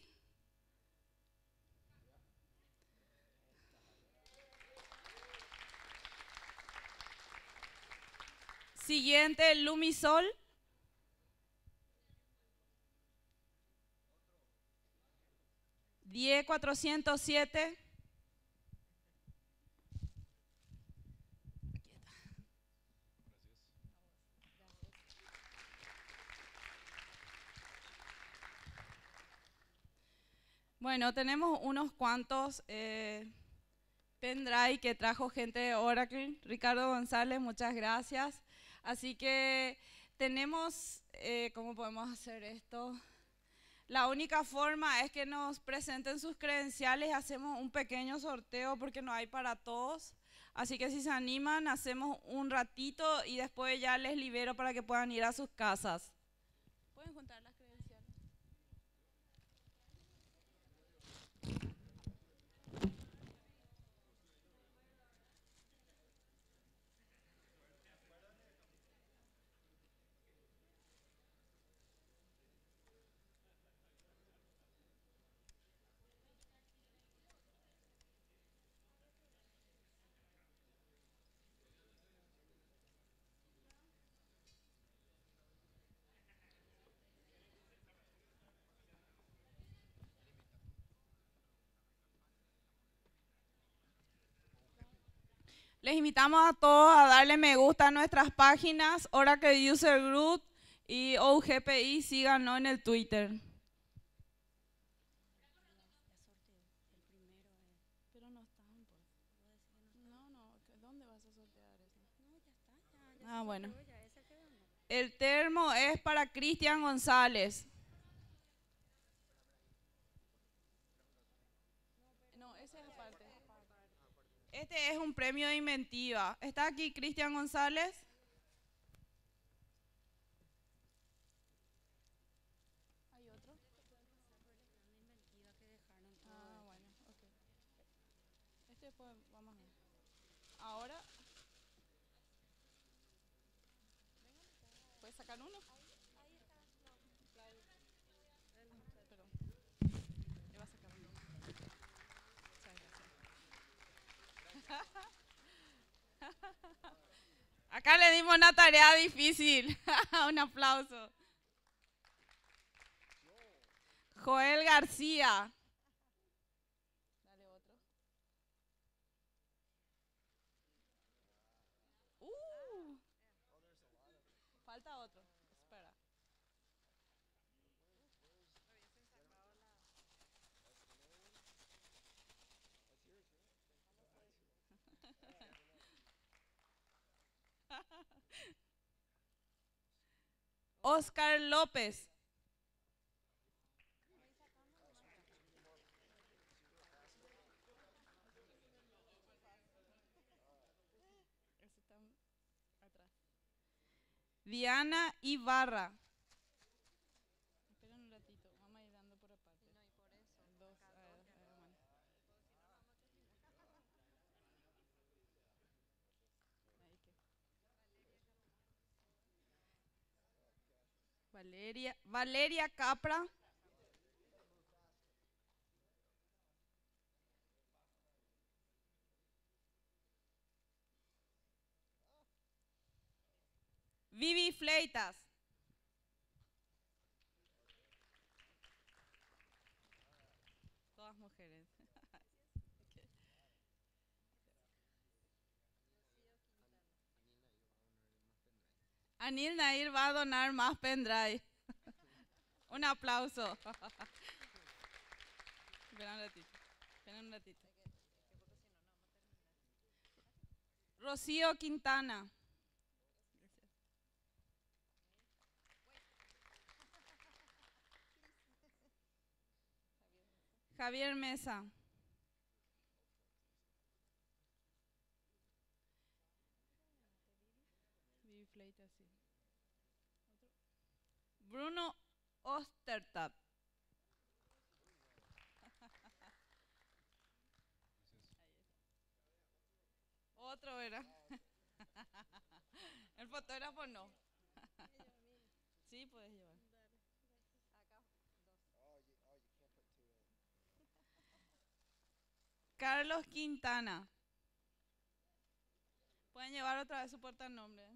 Siguiente, Lumisol. Die 407. Bueno, tenemos unos cuantos pendrive que trajo gente de Oracle. Ricardo González, muchas gracias. Así que tenemos, ¿cómo podemos hacer esto? La única forma es que nos presenten sus credenciales y hacemos un pequeño sorteo porque no hay para todos. Así que si se animan, hacemos un ratito y después ya les libero para que puedan ir a sus casas. ¿Pueden juntar las credenciales? Les invitamos a todos a darle me gusta a nuestras páginas, Oracle User Group y OGPI, síganos en el Twitter. Ah, bueno. El termo es para Cristian González. No, ese es aparte. Este es un premio de inventiva. ¿Está aquí Cristian González? ¿Hay otro? Ah, bueno, ok. Este después vamos a ver. Ahora. ¿Puedes sacar uno? Perdón. Le va a sacar uno. Muchas gracias. Acá le dimos una tarea difícil. Un aplauso. Joel García. Dale otro. Falta otro. Espera. Oscar López. Ese está atrás. Diana Ibarra. Esperen un ratito, vamos a ir dando por aparte. No, y por eso. Dos, bueno. Ahí que. Valeria Capra. Vivi Fleitas. Todas mujeres. Okay. Anil Nair va a donar más pendrive. Un aplauso. Espera un ratito. Espera un ratito. Rocío Quintana. Javier Mesa. Bruno Ostertag. Otro era. El fotógrafo no. Sí, puedes llevar. Carlos Quintana. Pueden llevar otra vez su portanombre.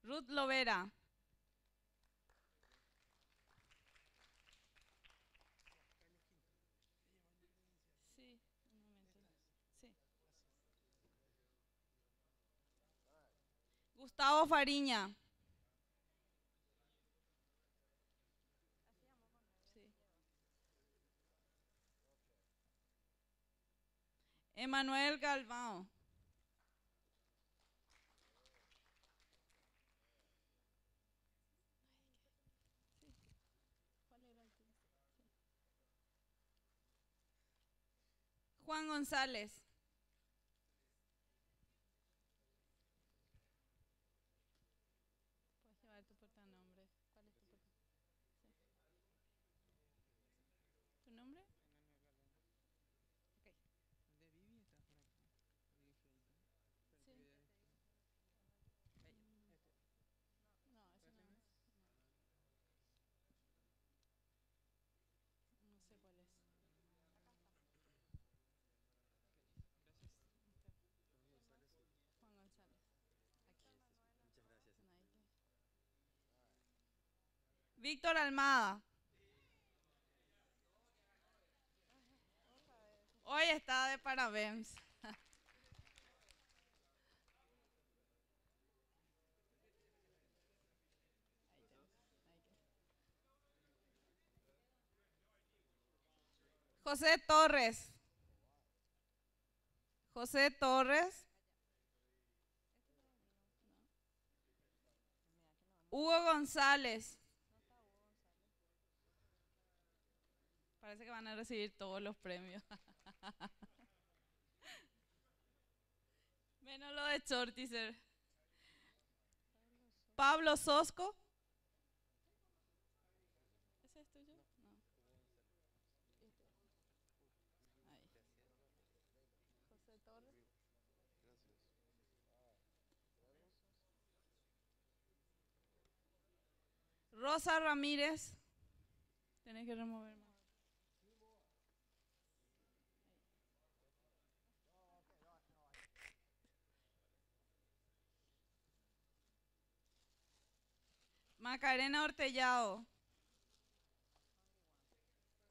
Ruth Lovera. Sí, un momento. Sí. Gustavo Fariña. Sí. Emanuel Galvão. Juan González. Puedes llevar tu portanombre. ¿Cuál es tu portanombre? Sí. ¿Tu nombre? Ok. De Vivi está por acá. Vivi Fleita. Sí. No, ese no es. No sé cuál es. Juan González. Aquí. Muchas gracias. Víctor Almada. Hoy está de parabéns. José Torres. José Torres. Hugo González. Parece que van a recibir todos los premios. Menos lo de Chortizer. Pablo Sosco. ¿Ese es tuyo? No. Ahí. José Torres. Rosa Ramírez. Tenés que remover más. Macarena Ortellado.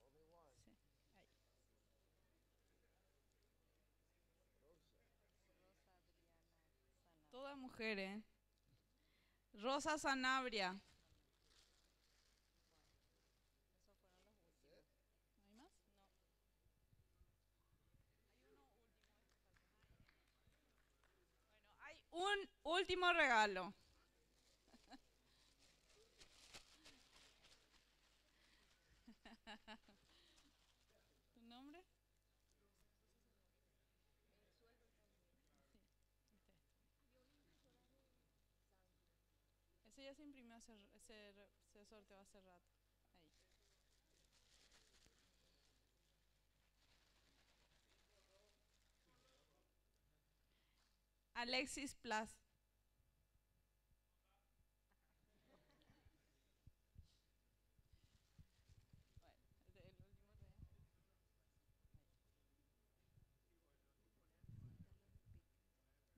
Sí, ahí. Todas mujeres. Rosa Sanabria. ¿No hay más? No. Bueno, hay un último regalo. ¿Tu nombre? Sí, este. Ese ya se imprimió ese sorteo hace rato. Ahí. Alexis Plas.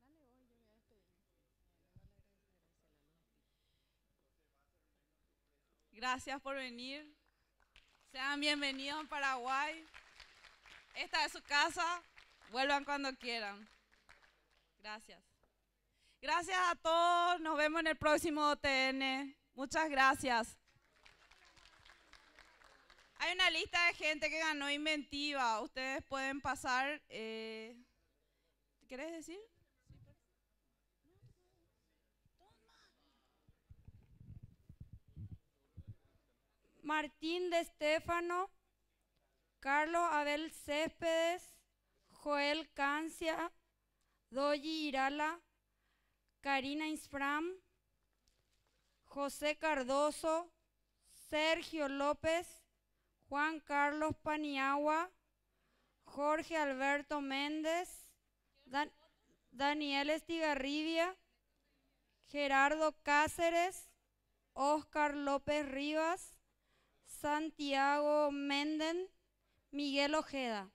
Bueno, el último también. Dale hoy, yo voy a despedirme. Gracias por venir. Sean bienvenidos en Paraguay. Esta es su casa. Vuelvan cuando quieran. Gracias. Gracias a todos. Nos vemos en el próximo OTN. Muchas gracias. Hay una lista de gente que ganó Inventiva. Ustedes pueden pasar. ¿Querés decir? Martín de Estéfano, Carlos Abel Céspedes, Joel Cancia, Doyi Irala, Karina Insfram, José Cardoso, Sergio López, Juan Carlos Paniagua, Jorge Alberto Méndez, Daniel Estigarribia, Gerardo Cáceres, Óscar López Rivas, Santiago Menden, Miguel Ojeda.